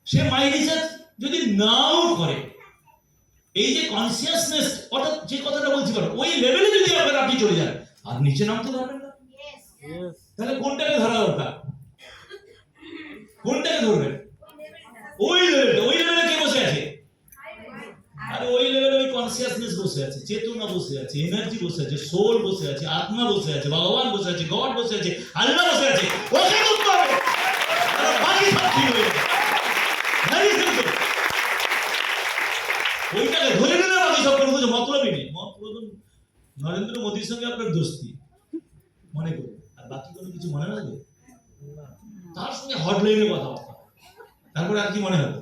সে মাই রিসার্চ যদি নাও করে, এই যে কনসিয়াসনেস, অর্থাৎ যে কথাটা বলছি ওই লেভেলে যদি আপনি চলে যান, আর নিচে নামতে পারবেন না। তাহলে কোনটাকে ধরা দরকার? কোনটাকে ধরবেন? ওই লেভেলে কে বসে আছে? আর ওই লেভেলে ওই কনসিয়াসনেস বসে আছে, চেতনা বসে আছে, এনার্জি বসে আছে, সোল বসে আছে, আত্মা বসে আছে, ভগবান বসে আছে, গড বসে আছে, আল্লাহ বসে আছে। ওকে করতে হবে। বাকি সব ঠিক হয়ে যাবে। Very simple. ওইটাকে ধরে নিলে বাকি সব কোনো কিছু মতলবই নেই। মতলব নরেন্দ্র মোদীর সঙ্গে আপনার দোস্তি মনে করুন, আর বাকি কোনো কিছু মনে রাখবে? তার সঙ্গে হটলাইনে কথাবার্তা, তারপরে আর কি মনে হবে?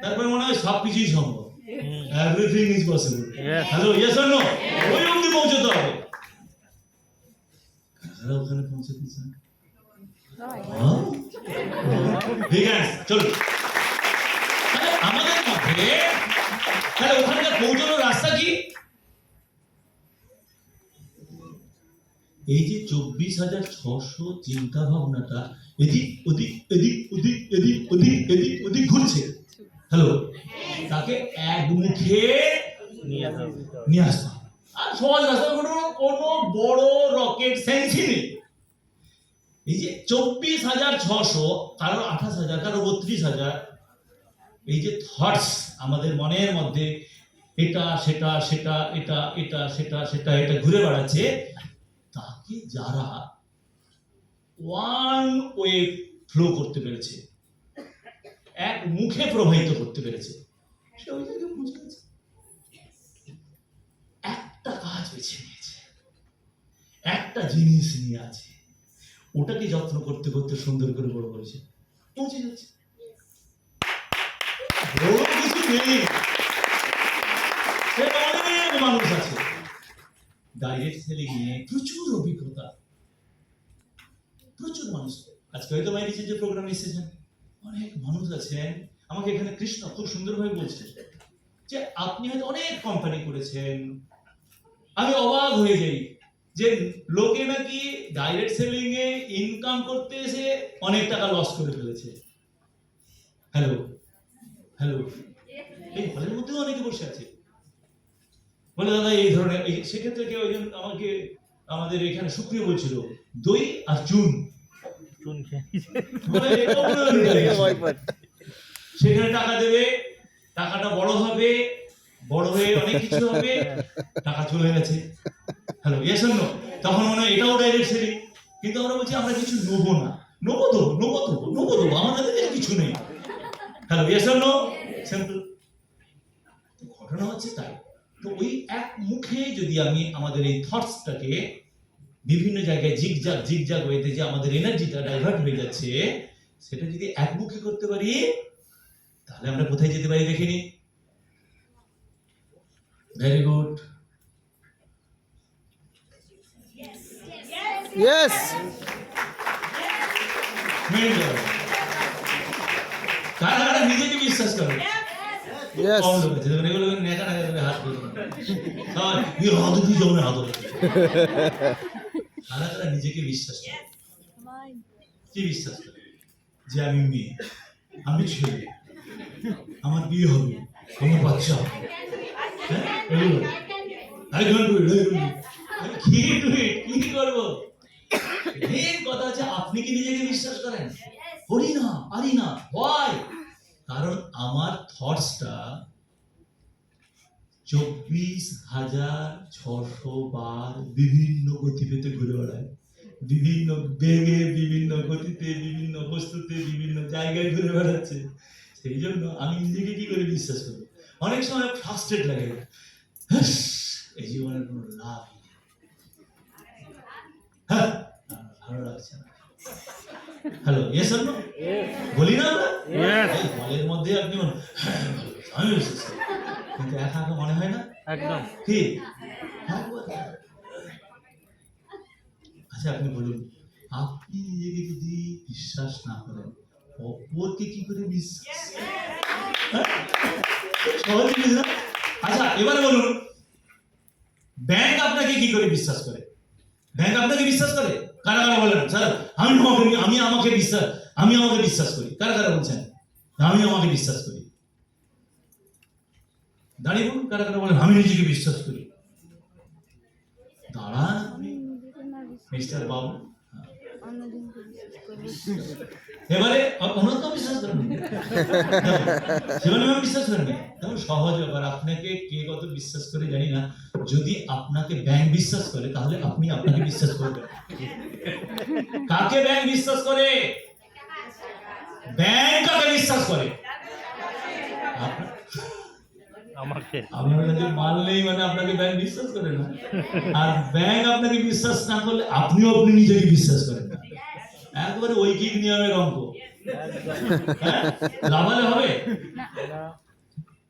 তারপরে মনে হয় সব কিছুই সম্ভব। Everything is possible. Yes. Hello, yes or no? ওই অবধি পৌঁছতে হবে। কারা ওখানে পৌঁছতে চান? হ্যাঁ? ঠিক আছে, চলুন। তাহলে আমাদের মধ্যে তাহলে ওখানকার পৌঁছানোর রাস্তা কি? এই যে 24,600 চিন্তা ভাবনাটা এদিক ওদিক এদিক ওদিক এদিক ওদিক এদিক ওদিক ঘুরছে, হ্যালো, তাকে এক মুখে নিয়ে আসা হবে। নিয়ে আসতে হবে। আর সহজ রাস্তা, কোনো বড় রকেট সায়েন্সই নেই। এই যে 24,600, কারো 28,000, কারো 32,000, এই যে থটস আমাদের মনের মধ্যে এটা সেটা সেটা এটা এটা সেটা সেটা এটা ঘুরে বেড়াচ্ছে, তাকে যারা ওয়ান ওয়ে ফ্লো করতে পেরেছে, এক মুখে প্রবাহিত করতে পেরেছে, সে ওই জায়গায় পৌঁছে গেছে। একটা কাজ বেছে নিয়েছে, একটা জিনিস নিয়ে আছে, ওটাকে যত্ন করতে করতে সুন্দর করে বড় করেছে, পৌঁছে যাচ্ছে। বড় কিছু নেই, সে অনেক মানুষ আছে ডাইরেক্ট সেলিং নিয়ে প্রচুর অভিজ্ঞতা, প্রচুর মানুষ। আজকে হয়তো মাই যে প্রোগ্রামে এসেছেন, অনেক মানুষ আছেন। আমাকে এখানে কৃষ্ণ খুব সুন্দরভাবে বলছেন যে আপনি হয়তো অনেক কোম্পানি করেছেন। আমি অবাক হয়ে যাই যে লোকে নাকি ডাইরেক্ট সেলিং এ ইনকাম করতে এসে অনেক টাকা লস করে ফেলেছে। হ্যালো হ্যালো, এই হলের মধ্যেও অনেকে বসে আছে, বলে দাদা এই ধরনের। সেক্ষেত্রে কেউ একজন আমাকে আমাদের এখানে সুপ্রিয় বলছিল দই আর চুন, চুন খেয়ে বলে এটাও মনে হয় নিতে সেখানে টাকা দেবে, টাকাটা বড় হবে, বড় হয়ে অনেক কিছু হবে, টাকা চলে গেছে। Hello, yes or no? তখন মনে হয় এটাও ডাইরেক্ট সেলিং। কিন্তু আমরা বলছি আমরা কিছু নেবো না, নেবো দেবো, আমাদের কাছে কিছু নেই। Hello, yes or no? Simple. ঘটনা হচ্ছে তাই। তো ওই এক মুখে যদি আমি আমাদের এই থটসটাকে বিভিন্ন জায়গায় জিগজাগ ওয়েতে যে আমাদের এনার্জিটা ডাইভার্ট হয়ে যাচ্ছে, সেটা যদি একমুখী করতে পারি, তাহলে আমরা কোথায় যেতে পারি দেখিনি? Very good. ইয়েস। কারা নিজেকে বিশ্বাস করে? ইয়েস। কম লোক আছে, এগুলো নেকা নেকা করে হাত ধরে হাত উঠি জমে হাত ধরে। কারা নিজেকে বিশ্বাস করে? কি বিশ্বাস করে? যে আমি মেয়ে, আমি ছেলে, আমার বিয়ে হবে, আমার বাচ্চা হবে। কি করবো? মেন কথা আছে, আপনি কি নিজেকে বিশ্বাস করেন? করি না, পারি না। Why? কারণ আমার থটসটা 24,600 বার বিভিন্ন গতিপথে ঘুরে বেড়ায়, বিভিন্ন বেগে, বিভিন্ন গতিতে, বিভিন্ন বস্তুতে, বিভিন্ন জায়গায় ঘুরে বেড়াচ্ছে। সেই জন্য আমি নিজেকে কি করে বিশ্বাস করবো? অনেক সময় ফ্রাস্ট্রেট লাগে, এই জীবনের কোনো লাভ নেই, হ্যাঁ ভালো লাগছে না। Hello, yes or no? বলি না আমরা? এই বলের মধ্যে আপনি আমি বিশ্বাস করি, কিন্তু একা একা মনে হয় না? একদম কি? আচ্ছা আপনি বলুন, আপনি নিজেকে যদি বিশ্বাস না করেন, অপরকে কি করে বিশ্বাস? সহজ জিনিস না? আচ্ছা এবারে বলুন, ব্যাংক আপনাকে কি করে বিশ্বাস করে? ব্যাংক আপনাকে বিশ্বাস করে? কারা কারা বলেন স্যার আমি আমাকে বিশ্বাস করি? কারা কারা বলছেন আমি আমাকে বিশ্বাস করি? দাঁড়িয়ে বলুন কারা কারা বলেন আমি নিজেকে বিশ্বাস করি? দাঁড়ান মিস্টার বাবু, এবারে অনন্ত বিশ্বাস করেন, জীবনে বিশ্বাস করেন না, তেমন সহজ ব্যাপার। আপনাকে কে কত বিশ্বাস করে জানি না, যদি আপনাকে ব্যাংক বিশ্বাস করে তাহলে আপনি আপনাকে বিশ্বাস করবেন। কাকে ব্যাংক বিশ্বাস করে? ব্যাংক কাকে বিশ্বাস করে? আমাকে আপনারা যদি মানলেই মানে আপনাকে ব্যাংক বিশ্বাস করে না, আর ব্যাংক আপনাকে বিশ্বাস না করলে আপনিও আপনি নিজেকে বিশ্বাস করেন না। একবারে ঐকিক নিয়মের অঙ্ক। হ্যাঁ? লাভালে হবে?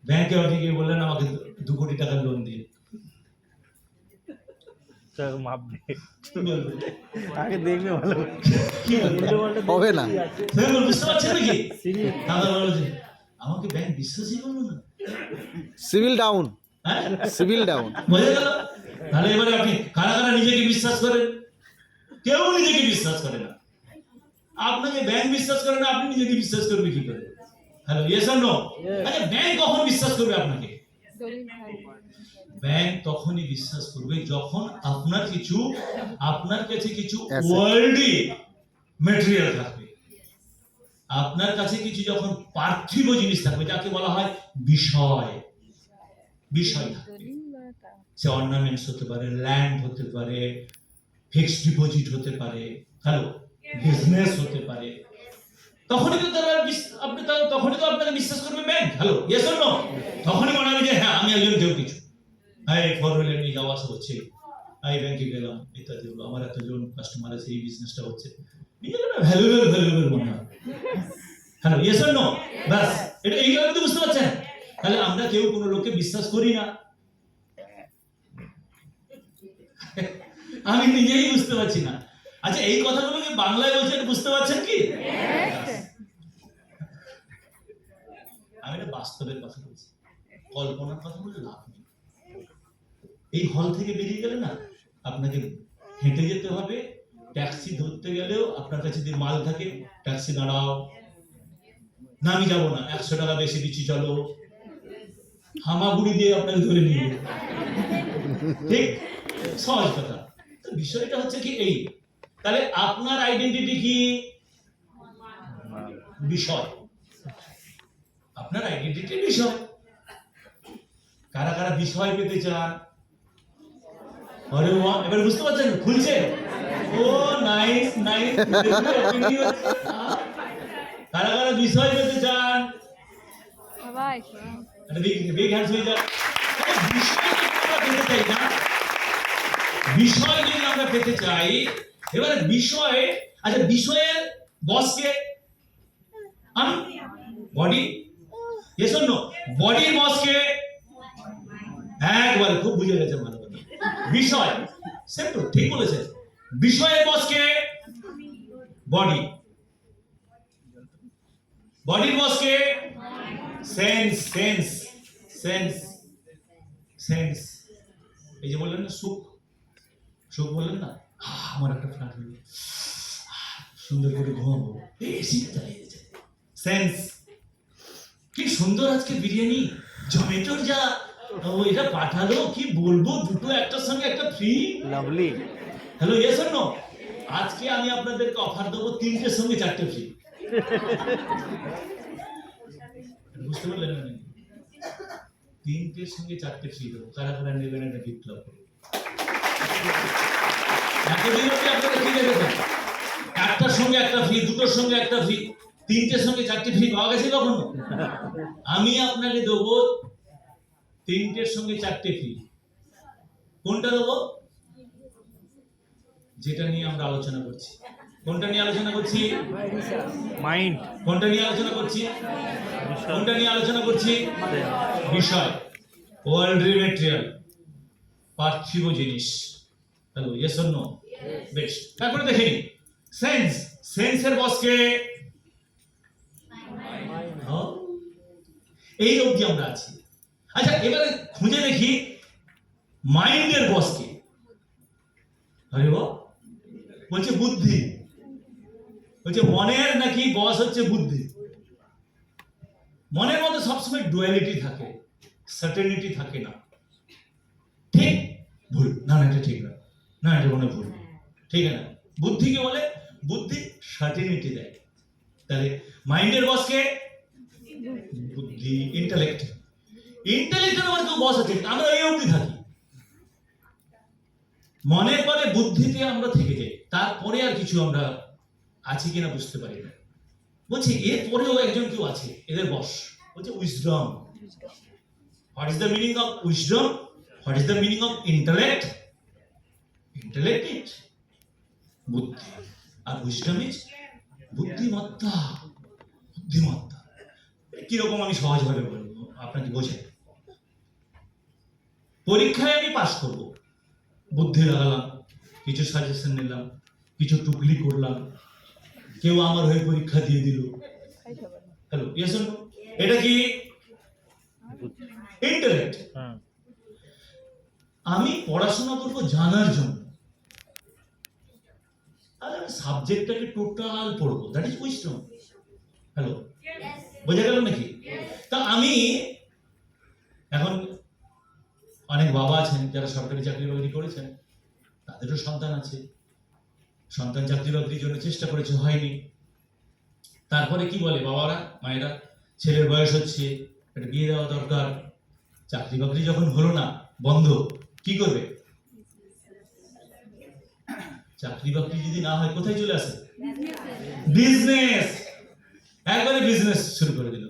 ব্যাংকে আপনি গিয়ে বললেন আমাকে 2 কোটি টাকার লোন দিন, তো মাপবে কি বলবেন? আগে দেখলে ভালো কি বলবেন? হবে না। ব্যাংক বলবে, বুঝতে পারছেন নাকি? দাদা বলল যে আমাকে ব্যাংক বিশ্বাসই করলো না। সিভিল ডাউন, হ্যাঁ, সিভিল ডাউন। বোঝা গেল? তাহলে এবারে আপনি কারা কারা নিজেকে বিশ্বাস করেন? কেউ নিজেকে বিশ্বাস করে না। আপনাকে ব্যাংক বিশ্বাস করে না, আপনি নিজেকে বিশ্বাস করবে কি করে? Hello, yes or no? আচ্ছা, ব্যাংক কখন বিশ্বাস করবে আপনাকে? দলিল ভাই। ব্যাংক তখনই বিশ্বাস করবে যখন আপনার কাছে কিছু Asset. ওয়ার্ল্ডলি ম্যাটেরিয়াল থাকবে, আপনার কাছে কিছু যখন পার্থিব জিনিস থাকবে, যাকে বলা হয় বিষয় থাকবে। দলিল বা তা। সে অর্নামেন্টস হতে পারে, ল্যান্ড হতে পারে, ফিক্সড ডিপোজিট হতে পারে, হ্যালো, বিজনেস হতে পারে। তখনই তো তখনই তো আপনাকে বিশ্বাস করবে bank. Hello, yes or no? তখনই মনে হবে যে হ্যাঁ, আমি একজন কেউ কিছু, এই ফরওয়ার্ড নিয়ে যাওয়া আসা হচ্ছে, এই ব্যাংকে গেলাম, ইত্যাদি হলো, আমার এতজন কাস্টমার আছে, এই বিজনেসটা হচ্ছে, নিজেকে না ভ্যালুয়েবল মনে হয়। Hello, yes or no? বাস, এটা এইভাবে তো বুঝতে পারছেন? তাহলে আমরা কেউ কোনো লোককে বিশ্বাস করি না। আমি নিজেই বুঝতে পারছি না। আচ্ছা, এই কথাগুলো কি বাংলায় বলছেন, বুঝতে পারছেন কি? আমি একটা বাস্তবের কথা বলছি, কল্পনার কথা বলে লাভ নেই। এই হল থেকে বেরিয়ে গেলে না, আপনাকে হেঁটে যেতে হবে। ট্যাক্সি ধরতে গেলেও আপনার কাছে যদি মাল থাকে, ট্যাক্সি দাঁড়াও, না আমি যাবো না, 100 টাকা বেশি দিচ্ছি চলো, হামাগুড়ি দিয়ে আপনাকে ধরে নিয়ে যাবে। ঠিক, সহজ কথা। তো বিষয়টা হচ্ছে কি এই, তাহলে আপনার আইডেন্টিটি কি? বিষয়। আপনার আইডেন্টিটি বিষয়। কারা কারা বিষয় পেতে চান? আরে বাহ, এবার বুঝতে পারছেন? খুলছে? ও নাইস নাইস। কারা কারা বিষয় পেতে চান? সবাই। একটা বিগ হ্যান্ডস হয়ে যাক। বিষয় যদি আমরা পেতে চাই না, বিষয় যদি আমরা পেতে চাই, এবারে বিষয়ে, আচ্ছা বিষয়ের বসকে আমি, বডি, ইয়েস অর নো? বডির বসকে, একবারে খুব বুঝে গেছে, ভালো কথা। বিষয় সিম্পল, ঠিক বলেছেন। বিষয়ের বসকে বডি, বডির বসকে সেন্স। সেন্স সেন্স সেন্স এই যে বললেন না সুখ, সুখ বললেন না, আমার একটা ফ্ল্যাট হলো, সুন্দর করে ঘুমাবো, এসিটা চালিয়ে দিয়েছে। সেন্স। কি সুন্দর আজকে বিরিয়ানি, জমেটোর যা এটা পাঠালো, কি বলবো, দুটো একটার সঙ্গে একটা free. Lovely. Hello, yes or no? আজকে আমি আপনাদেরকে অফার দেবো 3টের সঙ্গে 4টে ফ্রি। বুঝতে পারলেন না? 3টের সঙ্গে 4টে ফ্রি দেবো। কারা কারা নেবেন একটা বিপ্লব করবো। এতদিন অব্দি আপনারা কি দেখেছেন? একটার সঙ্গে একটা ফ্রি, দুটোর সঙ্গে একটা ফ্রি, 3টের সঙ্গে 4টে ফ্রি পাওয়া গেছে কখনো? আমি আপনাকে দেবো 3টের সঙ্গে 4টে ফ্রি। কোনটা দেবো? যেটা নিয়ে আমরা আলোচনা করছি। কোনটা নিয়ে আলোচনা করছি? মাইন্ড। কোনটা নিয়ে আলোচনা করছি? কোনটা নিয়ে আলোচনা করছি? বিষয়, ওয়ার্ল্ডলি ম্যাটেরিয়াল, পার্থিব জিনিস। Hello, yes or no? বেশ, তারপরে দেখে নিন সেন্স। সেন্সের বসকে, এই অবধি আমরা আছি। আচ্ছা, এবারে খুঁজে দেখি মাইন্ডের বসকে। আরে বাহ, বলছে বুদ্ধি। বলছে মনের নাকি বস হচ্ছে বুদ্ধি। মনের মধ্যে সবসময় ডুয়ালিটি থাকে, সার্টেনিটি থাকে না। ঠিক, ভুল, না না এটা ঠিক না, না এটা মনে ভুল, ঠিক না। বুদ্ধিকে বলে, বুদ্ধি সার্টেনিটি দেয়। তাহলে মাইন্ডের বসকে বুদ্ধি, ইন্টেলেক্ট। ইন্টেলেক্টের আবার কেউ বস আছে? আমরা এই অবধি থাকি, মনের পরে বুদ্ধিতে আমরা থেকে যাই, তারপরে আর কিছু আমরা আছি কিনা বুঝতে পারি না। বলছে এর পরেও একজন কেউ আছে এদের বস, বলছে wisdom. What is the meaning of wisdom? What is the meaning of intellect? Intellect is বুদ্ধি, আর উইজডম ইজ বুদ্ধিমত্তা। বুদ্ধিমত্তা কিরকম আমি সহজভাবে বলবো আপনাকে বোঝে। পরীক্ষায় আমি পাস করব, বুদ্ধি লাগালাম, কিছু সাজেশন নিলাম, কিছু টুকলি করলাম, কেউ আমার হয়ে পরীক্ষা দিয়ে দিল। Hello, yes or no? এটা কি ইন্টারেক্ট? হ্যাঁ আমি পড়াশোনা করব জানার জন্য, আর আমি সাবজেক্টটাকে টোটাল পড়বো, দ্যাট ইজ উইজডম। হ্যালো, বোঝা গেল নাকি? তা আমি এখন অনেক বাবা আছেন যারা সরকারি চাকরি বাকরি করেছেন, তাদেরও সন্তান আছে, সন্তান চাকরি বাকরির জন্য চেষ্টা করেছে, হয়নি। তারপরে কি বলে বাবারা মায়েরা, ছেলের বয়স হচ্ছে, একটা বিয়ে দেওয়া দরকার। চাকরি বাকরি যখন হলো না, বন্ধ, কি করবে? চাকরি বাকরি যদি না হয় কোথায় চলে আসে? বিজনেস। একবারে বিজনেস শুরু করে দিল।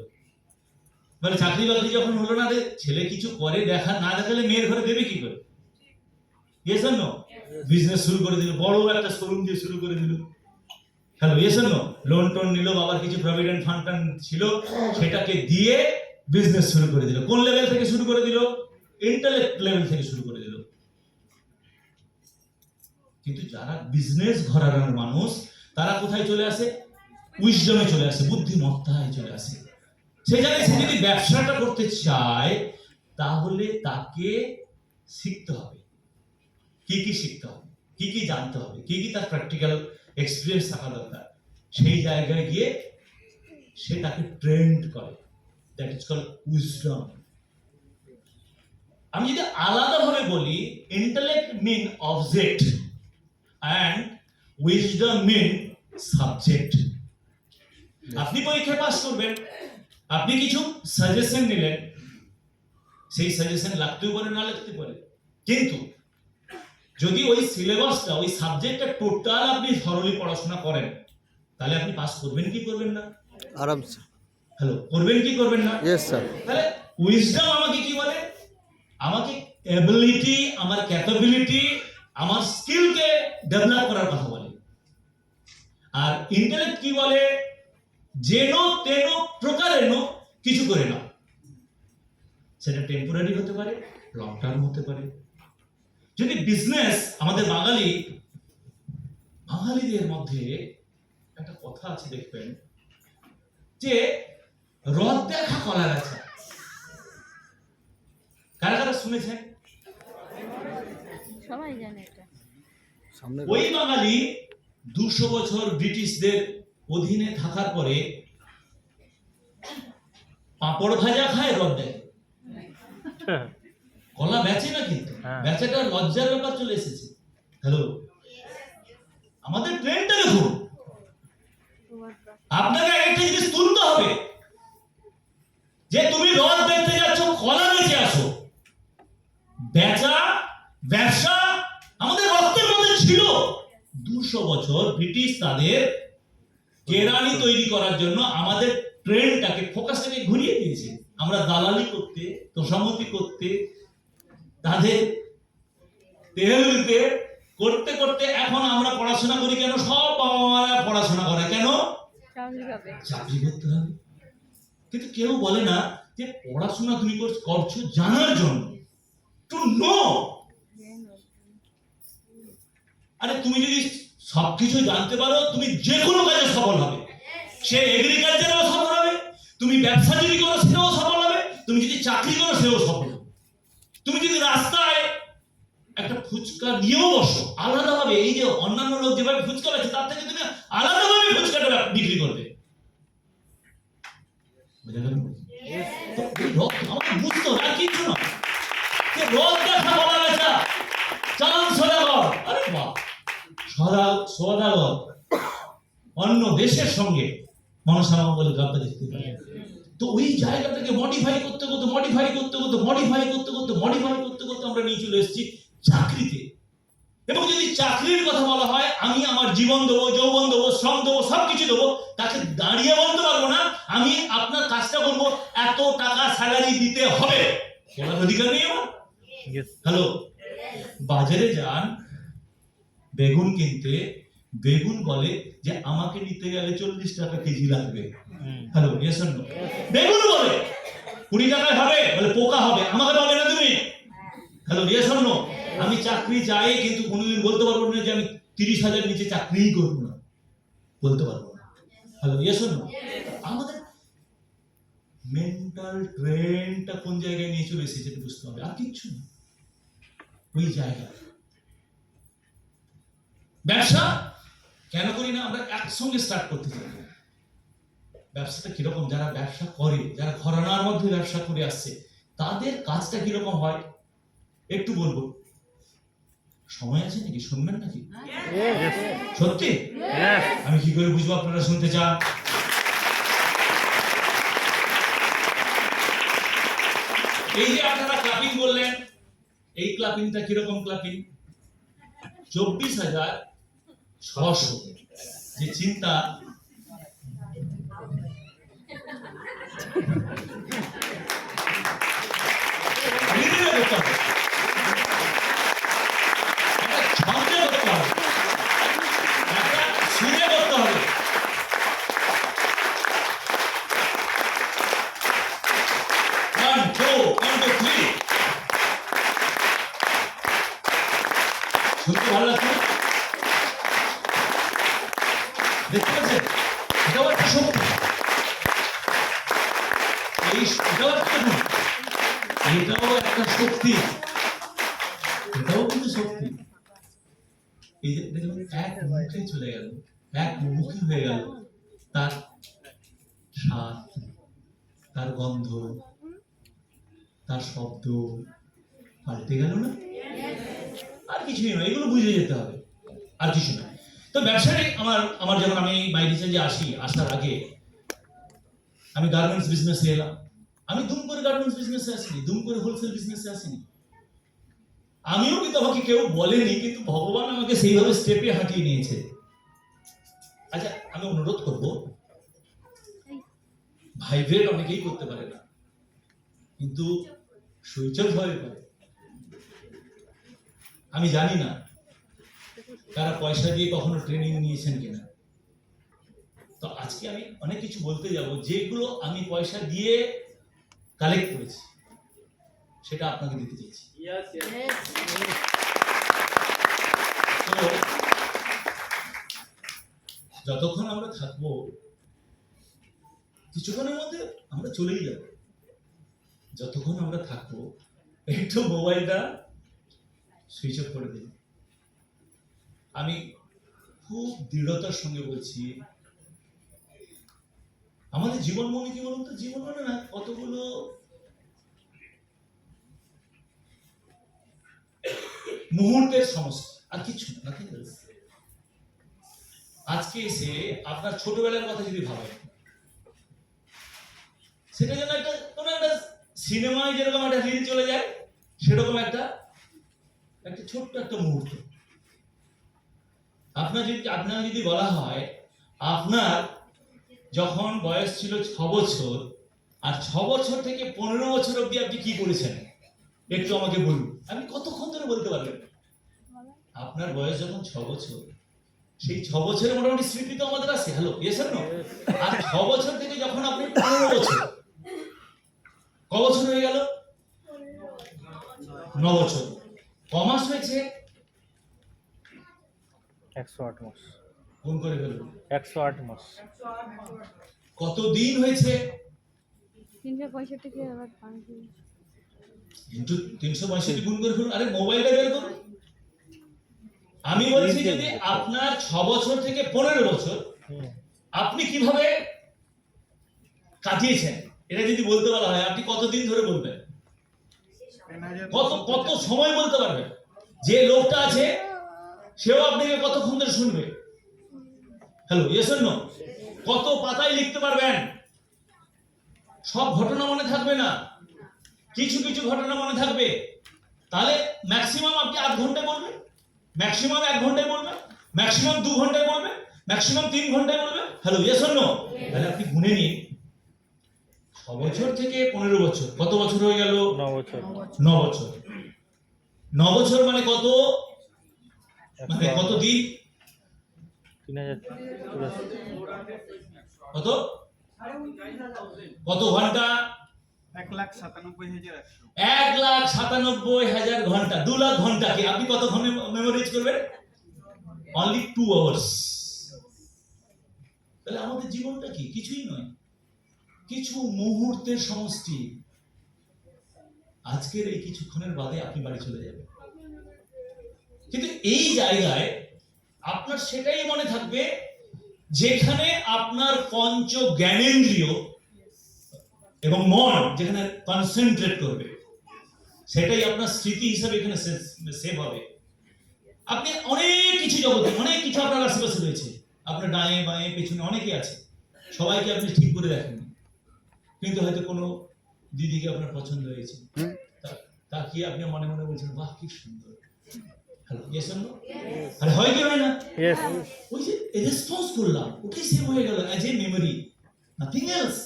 মানে চাকরি বাকরি যখন হলো না, ছেলে কিছু করে দেখা না দেখালে মেয়ের ঘরে দেবে কি করে? Yes or no? বিজনেস শুরু করে দিল, বড় একটা শোরুম দিয়ে শুরু করে দিল। Hello, yes or no? Loan টোন নিল, বাবার কিছু প্রভিডেন্ট ফান্ড ছিল, সেটাকে দিয়ে বিজনেস শুরু করে দিল। কোন লেভেল থেকে শুরু করে দিল? ইন্টেলেক্ট লেভেল থেকে শুরু করে দিল। কিন্তু যারা বিজনেস ঘরানার মানুষ, তারা কোথায় চলে আসে? উইজডমে চলে আসে, বুদ্ধিমত্তায় চলে আসে। সে জানে সে যদি ব্যবসাটা করতে চায়, তাহলে তাকে শিখতে হবে। কি কি শিখতে হবে, কি কি জানতে হবে, কি কি তার প্র্যাকটিক্যাল এক্সপিরিয়েন্স থাকা দরকার, সেই জায়গায় গিয়ে সে তাকে ট্রেন্ড করে। That is called wisdom. আমি যদি আলাদাভাবে বলি, intellect mean object and wisdom mean subject. আপনি পরীক্ষায় পাস করবেন, আপনি কিছু সাজেশন নিলেন, সেই সাজেশন লাগতেও পারে না লাগতে পারে, কিন্তু যদি ওই সিলেবাসটা, ওই সাবজেক্টটা টোটাল আপনি থরলি পড়াশোনা করেন, তাহলে আপনি পাস করবেন কি করবেন না? আরামসে। হ্যালো, করবেন কি করবেন না? Yes sir. তাহলে উইজডম আমাকে কি বলে? আমাকে এবিলিটি, আমার ক্যাপাবিলিটি, আমার স্কিলকে ডেভেলপ করার কথা বলে। আর ইন্টেলেক্ট কি বলে? যেন তেন প্রকারেণ কিছু করে না। সেটা টেম্পোরারি হতে পারে, লং টার্ম হতে পারে। যদি বিজনেস, আমাদের বাঙালিদের মধ্যে একটা কথা আছে দেখবেন, যে রথ দেখা কলা গাছা। কারা কারা শুনেছেন? সবাই জানে এটা। সামনে ওই বাঙালি 200 বছর ব্রিটিশদের অধীনে থাকার পরে পাঁপড় ভাজা খায়, রথ দেখে। কলা বেচে না, কিন্তু হ্যাঁ। বেচাটা লজ্জার ব্যাপার চলে এসেছে। হ্যালো, আমাদের ট্রেনটা দেখুন। আপনাকে একটা জিনিস তুলতে হবে, যে তুমি রথ দেখতে যাচ্ছ, কলা বেচে আসো। বেচা, ব্যবসা আমাদের রক্তের মধ্যে ছিল। 200 বছর ব্রিটিশ তাদের কেরানি তৈরি করার জন্য আমাদের ট্রেনটাকে, ফোকাসটাকে ঘুরিয়ে দিয়েছে। আমরা দালালি করতে, তোষামতি করতে, তাদের তেল দিতে, করতে করতে এখন আমরা পড়াশোনা করি কেন? সব বাবা মারা পড়াশোনা করে কেন? চাকরি করতে হবে। কিন্তু কেউ বলে না যে পড়াশোনা তুমি করছো জানার জন্য, টু নো। আরে তুমি যদি সবকিছু জানতে পারো, তুমি যে কোনো কাজে সফল হবে। সে এগ্রিকালচারেও সফল হবে, তুমি ব্যবসা যদি করো সেটাও সফল হবে, তুমি যদি চাকরি করো সেও সফল হবে। তুমি যদি রাস্তায় একটা ফুচকা নিয়েও বসো আলাদাভাবে, এই যে অন্যান্য লোক যেভাবে ফুচকা বেচে, তার থেকে তুমি আলাদাভাবে ফুচকাটা বিক্রি করবে। বুঝা গেল? আমাকে বুঝতে হবে, আর কিছু না। রোজ দেখা বলা গেছে চালান সদাগর। আরে বাহ, সদাগর অন্য দেশের সঙ্গে মনসামঙ্গল গাপ্পা দেখতে পারে। তো ওই জায়গাটাকে মডিফাই করতে আমরা নিয়ে চলে এসেছি চাকরিতে। এবং যদি চাকরির কথা বলা হয়, আমি আমার জীবন দেবো, যৌবন দেবো, শ্রম দেবো, সবকিছু দেবো, তাকে দাঁড়িয়ে বলতে পারবো না আমি আপনার কাজটা করবো, এত টাকা স্যালারি দিতে হবে, বলার অধিকার নেই আমার। Yes. হ্যালো, বাজারে যান বেগুন কিনতে, বেগুন বলে যে আমাকে নিতে গেলে 40 টাকা কেজি লাগবে। Hello, yes or no? বেগুন বলে 20 টাকায় হবে, বলে পোকা হবে, আমাকে পাবে না তুমি। Hello, yes or no? আমি চাকরি চাই, কিন্তু কোনোদিন বলতে পারবো না যে আমি 30,000 নিচে চাকরিই করবো না, বলতে পারবো না। Hello, yes or no? আমাদের মেন্টাল ট্রেনটা কোন জায়গায় নিয়ে চলে এসেছে বুঝতে হবে, আর কিচ্ছু না। ওই জায়গা ব্যবসা কেন করি না আমরা একসঙ্গে স্টার্ট করতে চাই। ব্যবসাটা কিরকম, যারা ব্যবসা করে, যারা ঘরানার মধ্যে ব্যবসা করে আসছে, তাদের কাজটা কিরকম হয় একটু বলবো। সময় আছে নাকি, শুনবেন নাকি? Yes. সত্যি? Yes. আমি কি করে বুঝবো আপনারা শুনতে চান? এই যে আপনারা ক্লাপিং বললেন, এই ক্লাপিংটা কিরকম ক্লাপিং? 24,600 যে চিন্তা, নিজেরা করতে হবে, একটা ছন্দে করতে হবে, একটা সুরে করতে হবে। One, two, 3 শুনতে ভালো লাগছে না? দেখতে পাচ্ছেন, এটাও একটা শক্তি, এটাও একটা গুণ, এটাও একটা শক্তি, এটাও কিন্তু শক্তি। এই যে দেখুন, এক মুখে চলে গেল, এক মুখে হয়ে গেল, তার স্বাদ, তার গন্ধ, তার শব্দ পাল্টে গেল না? আর কিছুই নয়, এগুলো বুঝে যেতে হবে, আর কিছু না। তো ব্যবসায় আমার যখন আমি বাইরে যে আসার আগে আমি গার্মেন্টস বিজনেসে এলাম। আমি দুম করে গার্মেন্টস বিজনেসে আসিনি, দুম করে হোলসেল বিজনেসে আসিনি। আমিও কিন্তু আমাকে কেউ বলেনি, কিন্তু ভগবান আমাকে সেইভাবে স্টেপে হাঁটিয়ে নিয়েছে। আচ্ছা, আমি অনুরোধ করব, ভাইব্রেট অনেকেই করতে পারে না, কিন্তু সুইচ অফ হয়ে পারে। আমি জানি না তারা পয়সা দিয়ে কখনো ট্রেনিং নিয়েছেন কিনা। তো আজকে আমি অনেক কিছু বলতে যাব, যেগুলো আমি পয়সা দিয়ে কালেক্ট করেছি, সেটা আপনাকে দিতে চাইছি। তো যতক্ষণ আমরা থাকবো, কিছুক্ষণের মধ্যে আমরা চলেই যাব। যতক্ষণ আমরা থাকবো, একটু মোবাইলটা সুইচ অফ করে দিন। আমি খুব দৃঢ়তার সঙ্গে বলছি, আমাদের জীবন মনে কি বলুন তো? জীবন মানে না কতগুলো মুহূর্তের সমস্যা, আর কিছু না। আজকে এসে আপনার ছোটবেলার কথা যদি ভাবেন, সেটা যেন কোনো একটা সিনেমায় যেরকম একটা রিল চলে যায়, সেরকম একটা ছোট্ট একটা মুহূর্ত। আপনার যদি বলা হয় আপনার যখন বয়স ছিল 6 বছর, আর 6 বছর থেকে 15 বছর অবধি আপনি কি করেছেন একটু আমাকে বলুন, আপনি কতক্ষণ ধরে বলতে পারবেন? আপনার বয়স যখন 6 বছর, সেই 6 বছরের মোটামুটি স্মৃতি তো আমাদের আছে। Hello, yes or no? আর 6 বছর থেকে যখন আপনি 15 বছর, ক বছর হয়ে গেল? 9 বছর। ক মাস হয়েছে? 108 মাস। গুণ করে ফেলুন। 108 মাস। কত দিন হয়েছে? 365 কে আবার 5 ইনটু 365 গুণ করে ফেলুন। আরে মোবাইলটা বের করুন। আমি বলছি, যদি আপনার 6 বছর থেকে 15 বছর আপনি কিভাবে কাটিয়েছেন, এটা যদি বলতে বলা হয়, আপনি কতদিন ধরে বলবেন? কত সময় বলতে পারবেন? যে লোকটা আছে সেও আপনাকে কতক্ষণ ধরে শুনবে? Hello, yes or no? কত পাতায় লিখতে পারবেন? সব ঘটনা মনে থাকবে না, কিছু কিছু ঘটনা মনে থাকবে। তাহলে ম্যাক্সিমাম আপনি 8 ঘন্টা বলবেন। ম্যাক্সিমাম 1 ঘন্টায় বলবেন, ম্যাক্সিমাম 2 ঘন্টায় বলবেন, ম্যাক্সিমাম 3 ঘন্টায় বলবেন। Hello, yes or no? তাহলে আপনি গুনে নিন 6 বছর থেকে 15 বছর, কত বছর হয়ে গেল? 9 বছর 9 বছর। 9 বছর মানে কত? মানে কত দিন? 3084 কত কত ঘন্টা? 1,97,100 ঘন্টা। 2 লাখ ঘন্টাকে আপনি কতক্ষণে মেমোরাইজ করবেন? Only 2 hours. তাহলে আমাদের জীবনটা কি? কিছুই নয়, কিছু মুহূর্তের সমষ্টি। আজকের এই কিছুক্ষণের বাদে আপনি বাড়ি চলে যাবেন, কিন্তু এই জায়গায় আপনার সেটাই মনে থাকবে যেখানে আপনার পঞ্চ জ্ঞানেন্দ্রিয় এবং মন যেখানে কনসেন্ট্রেট করবে, সেটাই আপনার স্মৃতি হিসাবে এখানে সেভ হবে। আপনি অনেক কিছু জগতে, অনেক কিছু আপনার আশেপাশে রয়েছে, আপনার ডায়ে বাঁয়ে পেছনে অনেকে আছে, সবাইকে আপনি ঠিক করে দেখেন, কিন্তু হয়তো কোনো দিদিকে আপনার পছন্দ হয়েছে, তাকিয়ে আপনি মনে মনে বলছেন বাহ কি সুন্দর। Hello, yes or no? আরে হয় কি হয় না? ইয়েস ওই যে রেসপন্স করলাম, ওটাই সেভ হয়ে গেল as a memory, nothing else.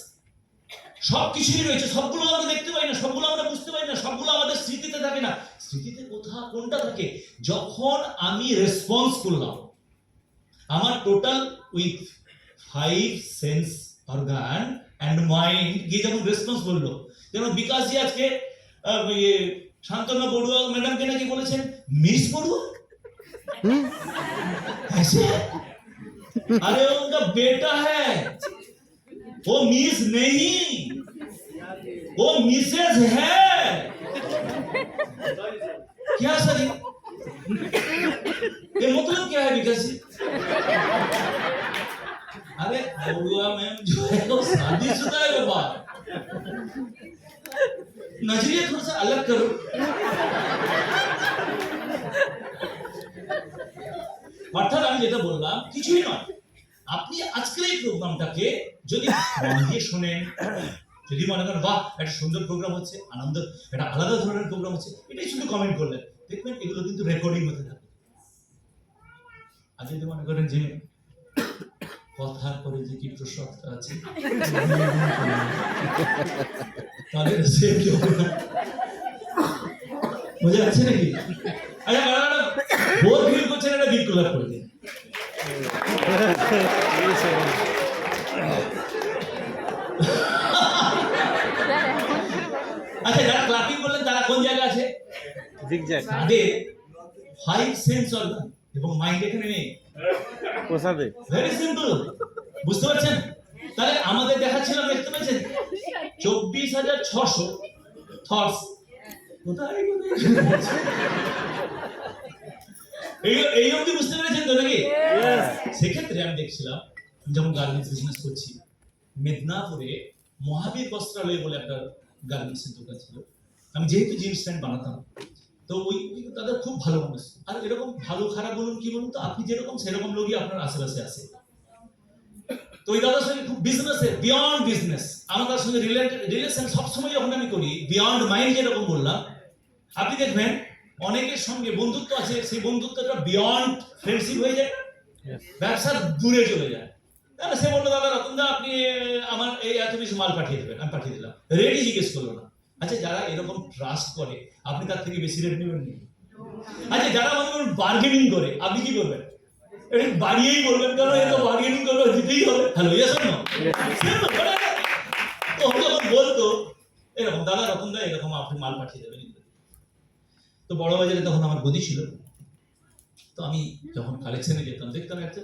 সব কিছুই রয়েছে, সবগুলো আমরা দেখতে পাই না, সবগুলো আমরা বুঝতে পারি না, সবগুলো আমাদের স্মৃতিতে থাকে না। স্মৃতিতে কোনটা থাকে? যখন আমি রেসপন্স করলাম। আমার total with 5 sense organ and mind গিয়ে যখন রেসপন্স করলো, যেমন বিকাশজি আজকে শান্তনা বড়ুয়া ম্যাডামকে নাকি বলেছেন মিস বড়ুয়া। ऐसे? अरे उनका बेटा है, वो मिस नहीं, वो मिसेज है। क्या सर ये मतलब क्या है विकास जी? अरे बड़ुआ मैम जो है वो शादीशुदा है बाबा, नजरिया थोड़ा सा अलग करो। অর্থাৎ আমি যেটা বললাম কিছুই নয়, আপনি আজকের এই প্রোগ্রামটাকে যদি মন দিয়ে শোনেন, যদি মনে করেন বাহ একটা সুন্দর প্রোগ্রাম হচ্ছে, আনন্দ, একটা আলাদা ধরনের প্রোগ্রাম হচ্ছে, এটাই শুধু কমেন্ট করলেন, দেখবেন এগুলো কিন্তু রেকর্ডিং হতে থাকে। আর যদি মনে করেন যে কথার পরে যে কি প্রসবটা আছে তাহলে সে কি হবে না, বুঝে যাচ্ছে নাকি? আচ্ছা বাড়াটা বোর ফিল করছেন, একটা বিট কলার করে দিন। আচ্ছা যারা ক্লাপিং করলেন তারা কোন জায়গা আছে? জিগজ্যাগ তাদের 5 সেন্স অর্গান এবং মাইন্ড এখানে নেই। কোসাবে ভেরি সিম্পল, বুঝতে পারছেন? তাহলে আমাদের দেখাচ্ছিলাম, দেখতে পাচ্ছেন 24,600 থটস কোথায় কোথায় এই অবধি বুঝতে পেরেছেন তো নাকি? সেক্ষেত্রে আমি দেখছিলাম, যেমন গার্মেন্টস বিজনেস করছি, মেদিনীপুরে মহাবীর বস্ত্রালয় বলে একটা গার্মেন্টসের দোকান ছিল। আমি যেহেতু জিন্স প্যান্ট বানাতাম, তো ওই তাদের খুব ভালো মানুষ। আর এরকম ভালো খারাপ বলুন কি বলুন তো, আপনি যেরকম সেরকম লোকই আপনার আশেপাশে আছে। তো ওই দাদার সঙ্গে খুব বিজনেসে বিয়ন্ড বিজনেস, আমার তার সঙ্গে রিলেশন সবসময় যখন আমি করি বিয়ন্ড মাইন্ড যেরকম বললাম, আপনি দেখবেন অনেকের সঙ্গে বন্ধুত্ব আছে, সেই বন্ধুত্বটা বিয়ন্ড ফ্রেন্ডশিপ হয়ে যায়, ব্যবসার দূরে চলে যায়। তাহলে সে বললো দাদা রতনদা আপনি আমার এই এত বেশি মাল পাঠিয়ে দেবেন, আমি পাঠিয়ে দিলাম, রেটই জিজ্ঞেস করলো না। আচ্ছা যারা এরকম ট্রাস্ট করে আপনি তার থেকে বেশি রেট নেবেন না। আচ্ছা যারা মনে বার্গেনিং করে আপনি কি করবেন? এটা বাড়িয়েই বলবেন, কারণ এত বার্গেনিং করলে দিতেই হবে। Hello yes or no? তো যখন বলতো এরকম দাদা রতনদা এরকম আপনি মাল পাঠিয়ে দেবেন, তো বড় বাজারে তখন আমার গদি ছিল, তো আমি যখন কালেকশনে যেতাম দেখতাম একটা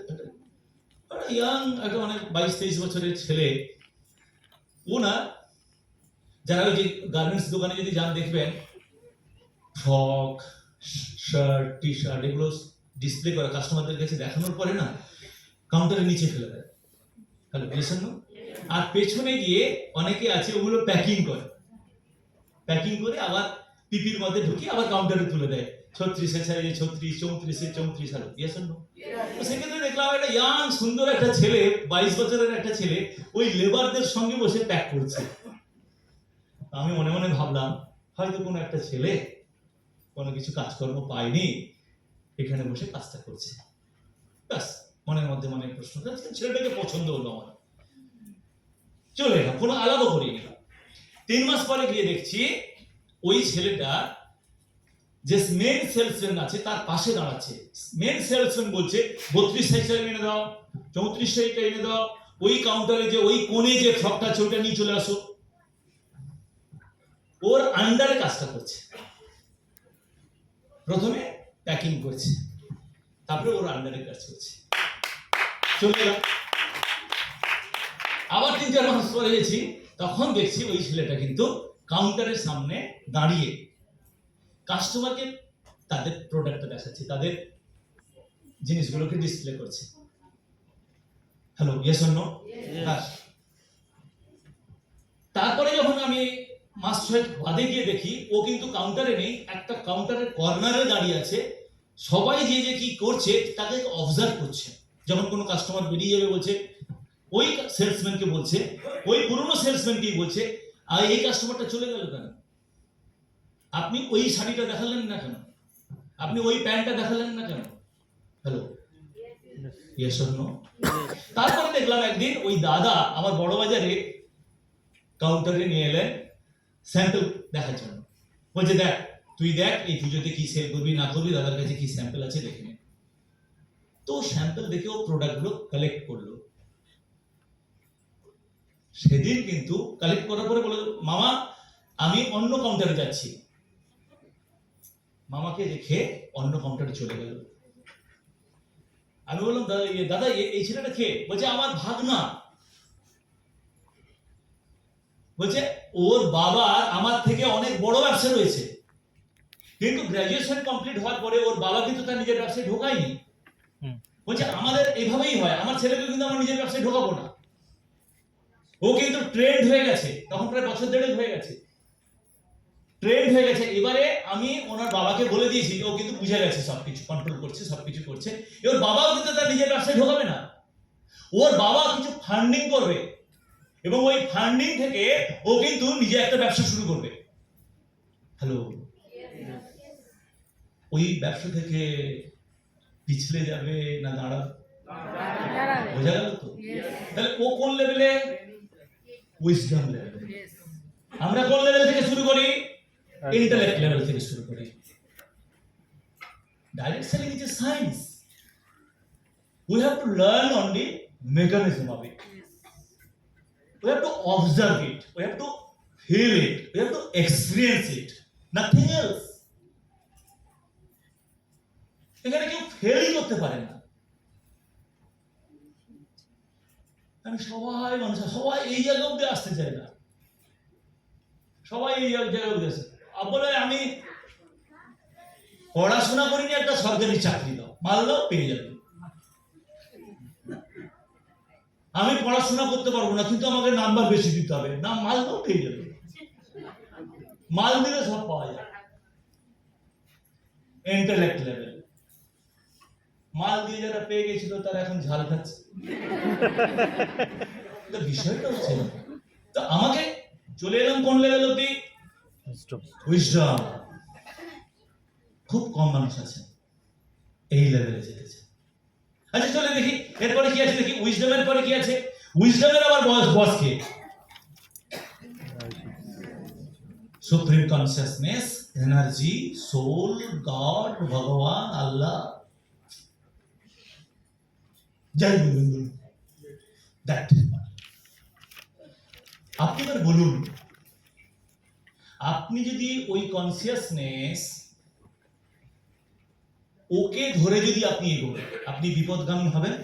ইয়াং একটা মানে 22-23 বছরের ছেলে, ও না, যারা ওই যে গার্মেন্টস দোকানে যদি যান দেখবেন ফ্রক শার্ট টি শার্ট এগুলো ডিসপ্লে করা কাস্টমারদের কাছে দেখানোর পরে না কাউন্টারের নিচে ফেলে দেয়। হ্যালো বুঝেছেন না? আর পেছনে গিয়ে অনেকে আছে ওগুলো প্যাকিং করে, প্যাকিং করে আবার পিপির মধ্যে ঢুকিয়ে আবার কাউন্টারে তুলে দেয়, 36-এর সাইজে 36, 34-এর 34। Hello yes or no? তো সেক্ষেত্রে দেখলাম একটা ইয়াং সুন্দর একটা ছেলে, 22 বছরের একটা ছেলে ওই লেবারদের সঙ্গে বসে প্যাক করছে। আমি মনে মনে ভাবলাম হয়তো কোনো একটা ছেলে কোনো কিছু কাজকর্ম পায়নি, এখানে বসে কাজটা করছে। ব্যাস, মনের মধ্যে মনে প্রশ্ন, ছেলেটাকে পছন্দ হলো আমার, চলে এলাম, কোনো আলাদা করিনি। 3 মাস পরে গিয়ে দেখছি ওই ছেলেটা যে মেন সেলসম্যান আছে তার পাশে দাঁড়াচ্ছে। মেন সেলসম্যান বলছে 32 সাইজটা এনে দাও, 34 সাইজটা এনে দাও, ওই কাউন্টারে যে ওই কোণে যে ফ্রকটা আছে ওটা নিয়ে চলে আসো। ওর আন্ডারে কাজটা করছে, প্রথমে প্যাকিং করছে, তারপরে ওর আন্ডারে কাজ করছে। চলে এলাম, আবার 3-4 মাস পরে গেছি, তখন দেখছি ওই ছেলেটা কিন্তু কাউন্টারের সামনে দাঁড়িয়ে কাস্টমারকে তাদের প্রোডাক্টটা দেখাচ্ছে, তাদের জিনিসগুলোকে ডিসপ্লে করছে। Hello, yes or no? তারপরে যখন আমি মাস 6 বাদে গিয়ে দেখি ও কিন্তু কাউন্টারে নেই, একটা কাউন্টারের কর্নারে দাঁড়িয়ে আছে, সবাই যে যে কি করছে তাকে অবজার্ভ করছে। যখন কোনো কাস্টমার বেরিয়ে যাবে বলছে, ওই সেলসম্যানকে বলছে, ওই পুরনো সেলসম্যানকেই বলছে, আর এই কাস্টমারটা চলে গেল কেন? আপনি ওই শাড়িটা দেখালেন না কেন? আপনি ওই প্যান্টটা দেখালেন না কেন? Hello, yes or no? তারপরে দেখলাম একদিন ওই দাদা আমার বড় বাজারে কাউন্টারে নিয়ে এলেন স্যাম্পল দেখার জন্য। বলছে, দেখ তুই দেখ এই পুজোতে কি সেল করবি না করবি, দাদার কাছে কি স্যাম্পল আছে দেখে নে। তো স্যাম্পল দেখে ও প্রোডাক্টগুলো কালেক্ট করলো। সেদিন কিন্তু কালেক্ট করার পরে বলে, মামা আমি অন্য কাউন্টারে যাচ্ছি। মামাকে দেখে অন্য কাউন্টারে চলে গেল। আমি বললাম, দাদা এই ছেলেটা কে? বলছে, আমার ভাগনা। বলছে, ওর বাবার আমার থেকে অনেক বড় ব্যবসা রয়েছে, কিন্তু গ্রাজুয়েশন কমপ্লিট হওয়ার পরে ওর বাবা কিন্তু তার নিজের ব্যবসায় ঢোকায়নি। বলছে, আমাদের এইভাবেই হয়, আমার ছেলেকে কিন্তু আমার নিজের ব্যবসায় ঢোকাবো না। ও কিন্তু ট্রেন্ড হয়ে গেছে, তখন প্রায় বছর 1.5 হয়ে গেছে, ট্রেন্ড হয়ে গেছে। এবারে আমি ওনার বাবাকে বলে দিয়েছি, ও কিন্তু বুঝে গেছে সবকিছু কন্ট্রোল করছে, সবকিছু করছে। এবার বাবাও কিন্তু তার নিজের ব্যবসায় ঢোকাবে না, ওর বাবা কিছু ফান্ডিং করবে, এবং ওই ফান্ডিং থেকে ও কিন্তু নিজে একটা ব্যবসা শুরু করবে। হ্যালো, ওই ব্যবসা থেকে পিছলে যাবে না দাঁড়াবে? বোঝা গেল তো? তাহলে ও কোন লেভেলে? উইজডম লেভেলে। আমরা কোন লেভেল থেকে শুরু করি? ইন্টেলেক্ট লেভেল থেকে শুরু করি। Direct selling is a science. We have to learn only mechanism of it. We have to observe it. We have to feel it. We have to experience it. Nothing else. এখানে কেউ ফেলই করতে পারে না। আমি সবাই মানুষ, সবাই এই জায়গা অব্দি আসতে চায় না, সবাই এই জায়গা অব্দি আসে। বলে আমি পড়াশোনা করিনি, একটা সরকারি চাকরি দাও, মারলেও পেয়ে যাবে। আমি পড়াশোনা করতে পারবো না, কিন্তু আমাকে নাম্বার বেশি দিতে হবে, না মারলেও পেয়ে যাবে। মাল দিলে সব পাওয়া যায়। Intellect level. মাল দিয়ে যারা পেয়ে গেছিল তারা এখন ঝাল খাচ্ছে। বিষয়টা হচ্ছে না। তো আমাকে চলে এলাম কোন লেভেল অব্দি? উইজডম। খুব কম মানুষ আছে এই লেভেলে যেতেছে। আচ্ছা চলে দেখি এরপরে কি আছে, দেখি উইজডমের পরে কি আছে। উইজডমের আবার বস কে? Supreme consciousness, energy, soul, god, ভগবান, আল্লাহ, যাই বলুন। দ্যাট আপনি এবার বলুন, আপনি যদি ওই কনসিয়াসনেস ওকে ধরে যদি আপনি এগোন, আপনি বিপদগামী হবেন,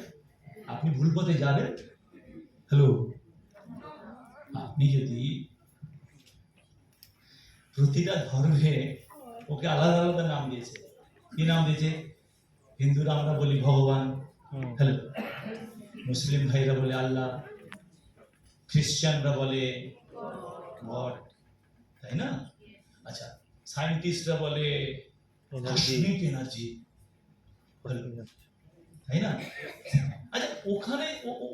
আপনি ভুল পথে যাবেন। হ্যালো, আপনি যদি প্রতিটা ধর্মে ওকে আলাদা আলাদা নাম দিয়েছে, কি নাম দিয়েছে? হিন্দুরা আমরা বলি ভগবান, হ্যালো, মুসলিম ভাইরা বলে আল্লাহ, খ্রিস্টানরা বলে গড, তাই না? আচ্ছা, সায়েন্টিস্টরা বলে কসমিক এনার্জি, তাই না? আচ্ছা, ওখানে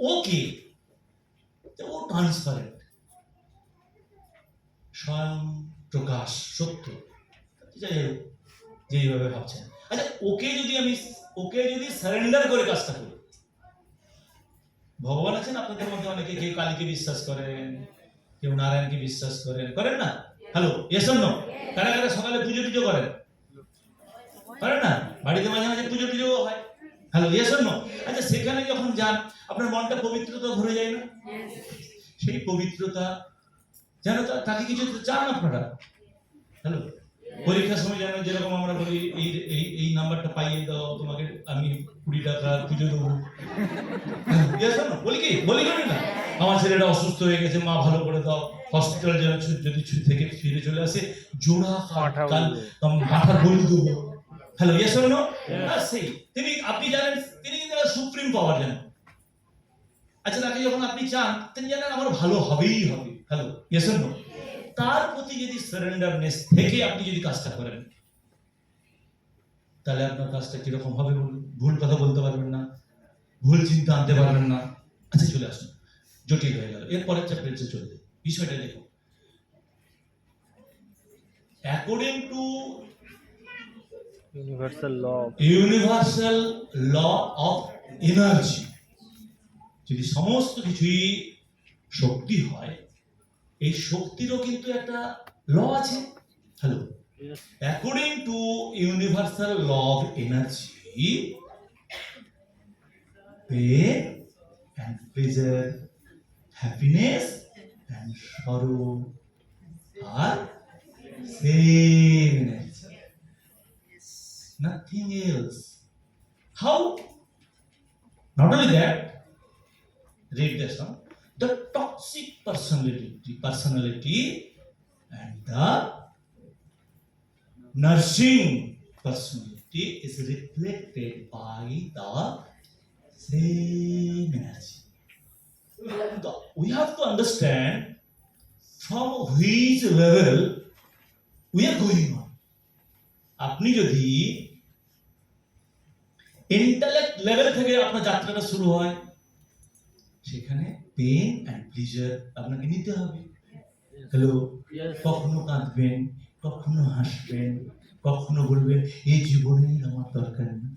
ও কি? ও ট্রান্সপারেন্ট, স্বয়ং প্রকাশ, সত্য, যাই হোক যেইভাবে ভাবছেন। আচ্ছা ওকে যদি সারেন্ডার করে কাজটা করি, ভগবান আছেন আপনাদের মধ্যে অনেকে, কেউ কালীকে বিশ্বাস করেন, কেউ নারায়ণকে বিশ্বাস করেন না? Hello, yes or no? কারা কারা সকালে পুজো করেন? করেন না? বাড়িতে মাঝে মাঝে পুজো হয়। Hello, yes or no? আচ্ছা, সেখানে যখন যান আপনার মনটা পবিত্রতা ভরে যায় না? সেই পবিত্রতা যেন তাকে কিছু চান আপনারা। হ্যালো, পরীক্ষার সময় যেন যেরকম আমরা বলি এই নাম্বারটা পাইয়ে দাও, তোমাকে আমি 20 টাকা পুজো দেবো। বলি না, আমার ছেলেটা অসুস্থ হয়ে গেছে, মা ভালো করে দাও, হসপিটাল যেন যদি থেকে ফিরে চলে আসে জোড়া মাথার বলি দেবো। Hello, yes or no? সেই আপনি জানেন তিনি কিন্তু সুপ্রিম পাওয়ার জানেন। আচ্ছা, তাকে যখন আপনি চান তিনি জানেন আমার ভালো হবেই হবে। Hello, yes or no? তার প্রতি যদি সারেন্ডারনেস থেকে আপনি যদি কাজটা করেন, তাহলে আপনার কাজটা কিরকম হবে বলুন? ভুল কথা বলতে পারবেন না, ভুল চিন্তা আনতে পারবেন না। আচ্ছা, চলে আসুন, জটিল হয়ে গেল, এরপরের চ্যাপ্টারে চলে যাই। বিষয়টা দেখুন, according to universal law of energy, যদি সমস্ত কিছুই শক্তি হয়, এই শক্তিরও কিন্তু একটা ল আছে। Hello, according to universal law of energy, pain and pleasure, happiness and sorrow are same in nature, nothing else. How? Not only that, read this one. The toxic personality and the nourishing personality is reflected by the same energy. We have to understand from which level we are going on. আপনি যদি ইন্টেলেক্ট লেভেল থেকে আপনার যাত্রাটা শুরু হয়, সেখানে পেন অ্যান্ড প্লেজার আপনাকে নিতে হবে। হ্যালো, কখনো কাঁদবেন, কখনো হাসবেন, কখনো বলবেন এই জীবনে আমার দরকার নেই,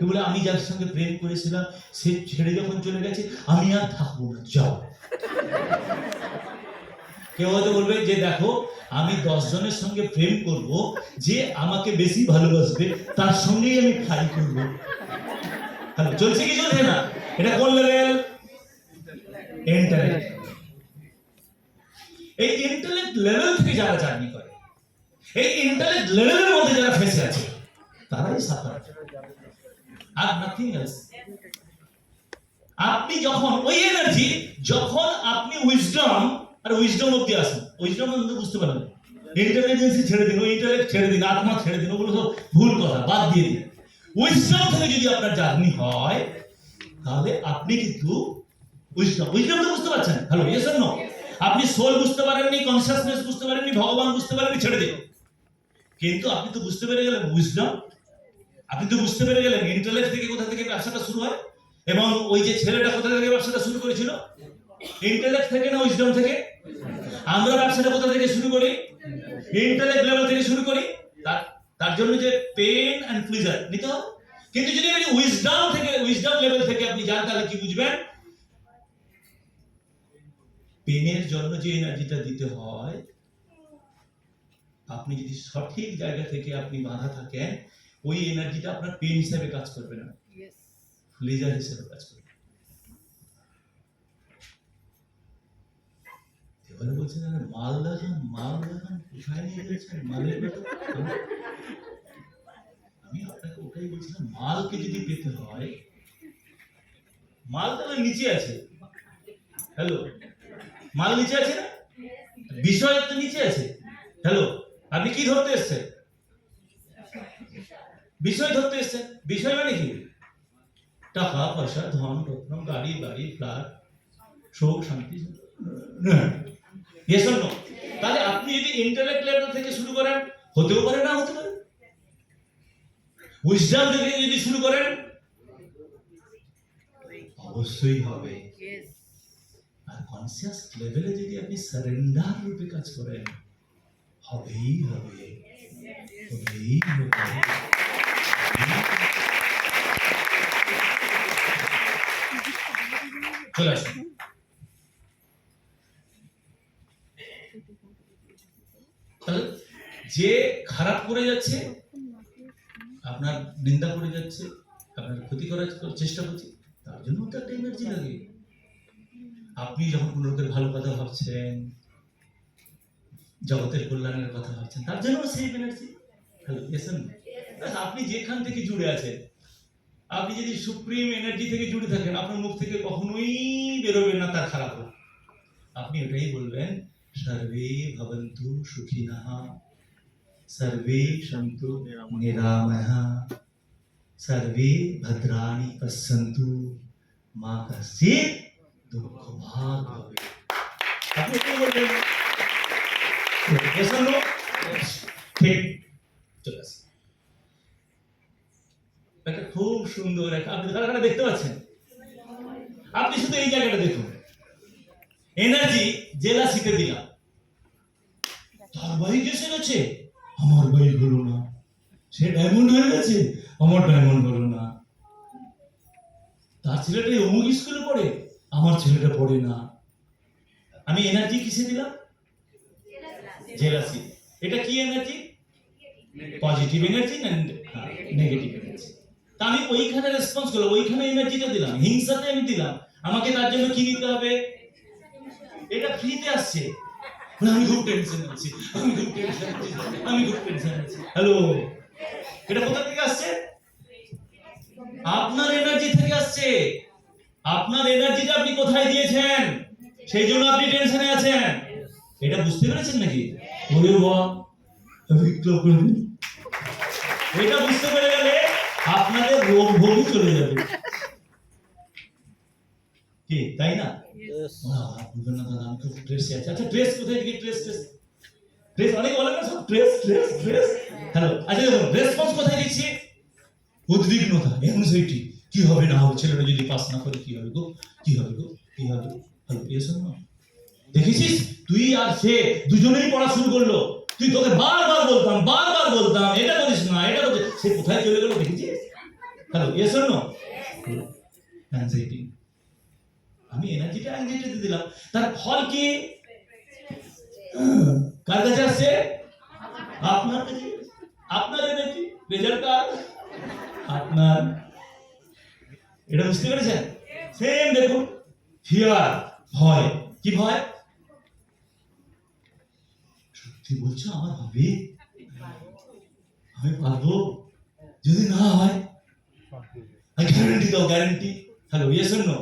বলে আমি যার সঙ্গে প্রেম করেছিলাম সে ছেড়ে যখন চলে গেছে আমি আর থাকবো না, যাও। কেউ হয়তো বলবে যে দেখো আমি 10 জনের সঙ্গে প্রেম করব, যে আমাকে বেশি ভালোবাসবে তার সঙ্গেই আমি খাই করব। হ্যালো, চলছে কি চলছে না? এটা কোন লেভেল? ইন্টেলেক্ট। এই ইন্টেলেক্ট লেভেল থেকে যারা জার্নি করে, এই ইন্টেলেক্ট লেভেলের মধ্যে যারা ফেসে আছে, তারাই সাফার, আর নাথিং এলস। আপনি যখন ওই এনার্জি, যখন আপনি উইজডম অব্দি আসেন, উইজডম মধ্যে বুঝতে পারবেন, ইন্টেলিজেন্স ছেড়ে দিন, ওই ইন্টেলেক্ট ছেড়ে দিন, আত্মা ছেড়ে দিন, ওগুলো সব ভুল কথা, বাদ দিয়ে দিন। উইজডম থেকে যদি আপনার জার্নি হয়, তাহলে আপনি কিন্তু উইজডম তো বুঝতে পারছেন। Hello, yes or no? আপনি সোল বুঝতে পারেননি, কনসিয়াসনেস বুঝতে পারেননি, ভগবান বুঝতে পারেননি, ছেড়ে দিন। কিন্তু আপনি তো বুঝতে পেরে গেলেন উইজডম, আপনি তো বুঝতে পেরে গেলেন ইন্টেলেক্ট থেকে কোথা থেকে ব্যবসাটা শুরু হয়, এবং ওই যে ছেলেটা কোথা থেকে ব্যবসাটা শুরু করেছিল, ইন্টেলেক্ট থেকে না উইজডম থেকে? আমরা ব্যবসাটা কোথা থেকে শুরু করি? ইন্টেলেক্ট লেভেল থেকে শুরু করি। তার জন্য যে পেন এন্ড প্লেজার নিতে হবে। কিন্তু যদি আপনি উইজডম লেভেল থেকে আপনি যান, তাহলে কি বুঝবেন? পেনের জন্য যে এনার্জিটা দিতে হয়, আপনি যদি সঠিক জায়গা থেকে আপনি বাঁধা থাকেন, ওই এনার্জিটা আপনার পেন হিসেবে কাজ করবে না, প্লেজার হিসেবে কাজ করবে। এবারে বলছেন মাল দেখান কোথায় নিয়ে যাচ্ছেন, মালের ব্যাপার। আমি আপনাকে ওটাই বলছিলাম, মালকে যদি পেতে হয়, মাল তাহলে নিচে আছে। হ্যালো, মাল নিচে আছে না? বিষয় তো নিচে আছে। হ্যালো, আপনি কি ধরতে এসছেন? বিষয় ধরতে এসছেন। বিষয় মানে কি? টাকা পয়সা, ধন রত্ন, গাড়ি ফ্ল্যাট, সুখ শান্তি। Yes or no? তাহলে আপনি যদি ইন্টেলেক্ট লেভেল থেকে শুরু করেন, হতেও পারে না হতে পারে। উইজডম থেকে যদি শুরু করেন, অবশ্যই হবে। আর কনসিয়াস লেভেলে যদি আপনি সারেন্ডার রূপে কাজ করেন, হবেই হবে। চলে আসুন। তাহলে যে খারাপ করে যাচ্ছে, আপনার নিন্দা করে যাচ্ছে, আপনার ক্ষতি করার চেষ্টা করছে, তার জন্য তো একটা এনার্জি লাগে। আপনি যখন কোনো লোকের ভালো কথা ভাবছেন, জগতের কল্যাণের কথা ভাবছেন, তার জন্য সেই এনার্জি। হ্যালো, এসেন। আপনি যেখান থেকে জুড়ে আছেন, আপনি যদি সুপ্রিম এনার্জি থেকে জুড়ে থাকেন, আপনার মুখ থেকে কখনোই বেরোবে না তার খারাপ হোক। আপনি ওটাই বলবেন, সর্বে ভবন্তু সুখিনঃ, সর্বে সন্তু নিরাময়ঃ, সর্বে ভদ্রাণি পশ্যন্তু, মা কশ্চিৎ দুঃখভাগ ভবেৎ। আপনি কি বলবেন? এসব লোক ঠিক চলে আসে। একটা খুব সুন্দর একটা, আপনি কারা দেখতে পাচ্ছেন? আপনি শুধু এই জায়গাটা দেখুন, এনার্জি জেলাসিতে দিলাম, তার বাইক এসে গেছে, আমার বাইক হলো না। সে ডায়মন্ড হয়ে গেছে, আমার ডায়মন্ড হলো না। তার ছেলেটা অমুক স্কুলে পড়ে, আমার ছেলেটা পড়ে না। আমি এনার্জি কিসে দিলাম? জেলাসি। এটা কি এনার্জি? পজিটিভ এনার্জি না নেগেটিভ এনার্জি? তা আমি ওইখানে রেসপন্স করলাম, ওইখানে এনার্জিটা দিলাম, হিংসাতে আমি দিলাম। আমাকে তার জন্য কি দিতে হবে? এটা ফ্রিতে আসছে। আমি খুব টেনশন আছি, আমি খুব টেনশন আছি, আমি খুব টেনশন আছি। হ্যালো, এটা কোথা থেকে আসছে? আপনার এনার্জি থেকে আসছে। আপনার এনার্জিটা আপনি কোথায় দিয়েছেন, সেই জন্য আপনি টেনশনে আছেন। এটা বুঝতে পেরেছেন নাকি? ওরে বাবা, এটা বুঝতে পেরে গেলে আপনাদের রোগ ভোগই চলে যাবে, কি তাই না? আমি খুব স্ট্রেসে আছি। আচ্ছা, স্ট্রেস কোথায় থেকে? স্ট্রেস অনেকে বলে না, সব স্ট্রেস। হ্যালো, আচ্ছা দেখুন, রেসপন্স কোথায় দিচ্ছি? উদ্বিগ্নতা, অ্যাংজাইটি, কি হবে না হবে, ছেলেটা যদি পাস না করে কি হবে গো, কি হবে গো, কি হবে? হ্যালো, এসব না দেখেছিস, তুই আর সে দুজনেই পড়া শুরু করলো, তুই তোকে বারবার বলতাম এটা করিস না, এটা করিস, সে কোথায় চলে গেল দেখেছিস? হ্যালো, এসব না অ্যাংজাইটি। আমি এনার্জিটা অ্যাংজাইটিতে দিলাম, তার ফল কি? কার কাছে আসছে? আপনার কাছে। আপনার এনার্জি রেজাল্ট কার? আপনার। এটা বুঝতে পেরেছেন? সেম দেখুন, ফিয়ার, ভয়। কি ভয়? সত্যি বলছো আমার হবে? আমি পারবো? যদি না হয়? গ্যারান্টি দাও, guarantee. Hello, yes or no?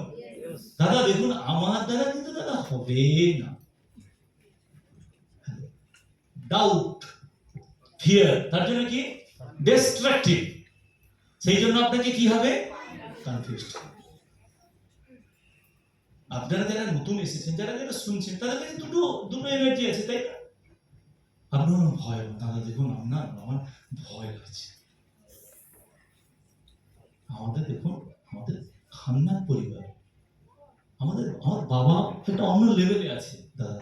দাদা দেখুন, আমার দ্বারা কিন্তু দাদা হবে না। ডাউট, ফিয়ার, তার জন্য কি? ডিস্ট্রাকটিভ। সেই জন্য আপনাকে কি হবে? কনফিউজড। আপনারা যারা নতুন এসেছেন, যারা শুনছেন, তাদের কাছে দুটো এনার্জি আছে, তাই না? আপনার ভয়, দাদা দেখুন, আমার ভয় লাগছে। আমাদের দেখুন, আমাদের খান্নার পরিবার, আমার বাবা একটা অন্য লেভেলে আছে। দাদা,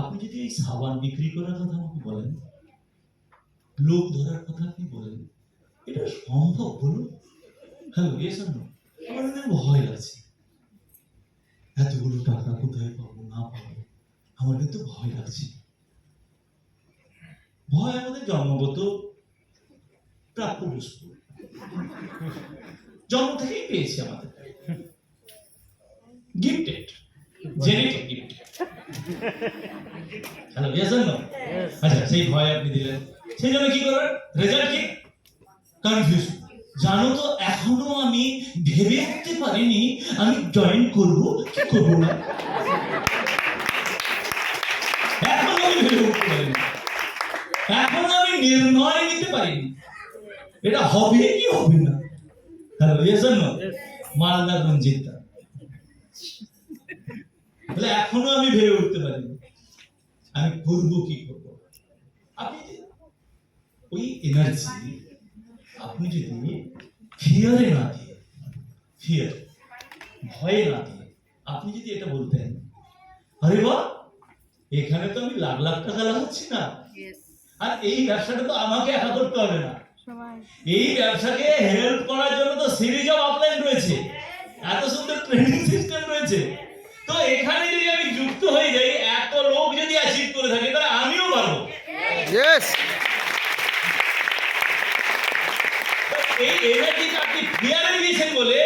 আপনি যদি এই সাবান বিক্রি করার কথা আমাকে বলেন, লোক ধরার কথা আপনি বলেন, এটা সম্ভব বলুন? হ্যালো, এসব না, আমার ভয় লাগছে, এতগুলো টাকা কোথায় পাবো না পাবো, আমার কিন্তু ভয় লাগছে। ভয় আমাদের জন্মগত প্রাপ্যবস্তু, জন্ম থেকেই পেয়েছি, আমাদের gifted, genetic gift. Hello, yes or no? আচ্ছা, সেই ভয় আপনি দিলেন, সেই জন্য কি করবেন? রেজাল্ট কি? কনফিউজ। জানো তো, এখনো আমি ভেবে উঠতে পারিনি আমি জয়েন করবো কি করবো না। এখনো আমি ভেবে উঠতে পারিনি, এখনো আমি নির্ণয় নিতে পারিনি এটা হবে কি হবে না। Hello, yes or no? Malda Ranjit বলে, এখনো আমি ভেবে উঠতে পারিনি আমি করবো কি করবো। আপনি ওই এনার্জি আপনি যদি ফিয়ারে না দিয়ে, ফিয়ার, ভয়ে না দিয়ে, আপনি যদি এটা বলতেন, আরে বাহ, এখানে তো আমি লাখ লাখ টাকা লাগাচ্ছি না, আর এই ব্যবসাটা তো আমাকে একা করতে হবে না, এই ব্যবসাকে হেল্প করার জন্য তো সিরিজ অফ আপলাইন রয়েছে, এত সুন্দর ট্রেনিং সিস্টেম রয়েছে। তো এখানে যদি আমি যুক্ত হয়ে যাই, এত লোক যদি অ্যাচিভ করে থাকে, তাহলে আমিও পারবো। ইয়েস এই এনার্জিটা আপনি ক্লিয়ারে দিয়েছেন বলে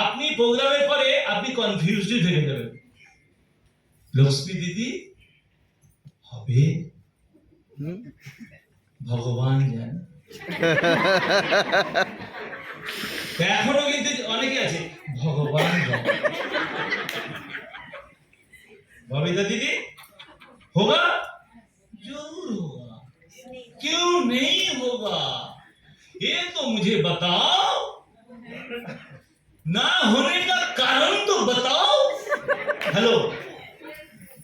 আপনি প্রোগ্রামের পরে আপনি কনফিউজড থেকে যাবেন। লক্ষ্মী দিদি হবে, ভগবান জান। এখনো কিন্তু অনেকে আছে ভগবান জান। बबीता दीदी होगा, जरूर होगा, क्यों नहीं होगा, ये तो मुझे बताओ, ना होने का कारण तो बताओ। हेलो,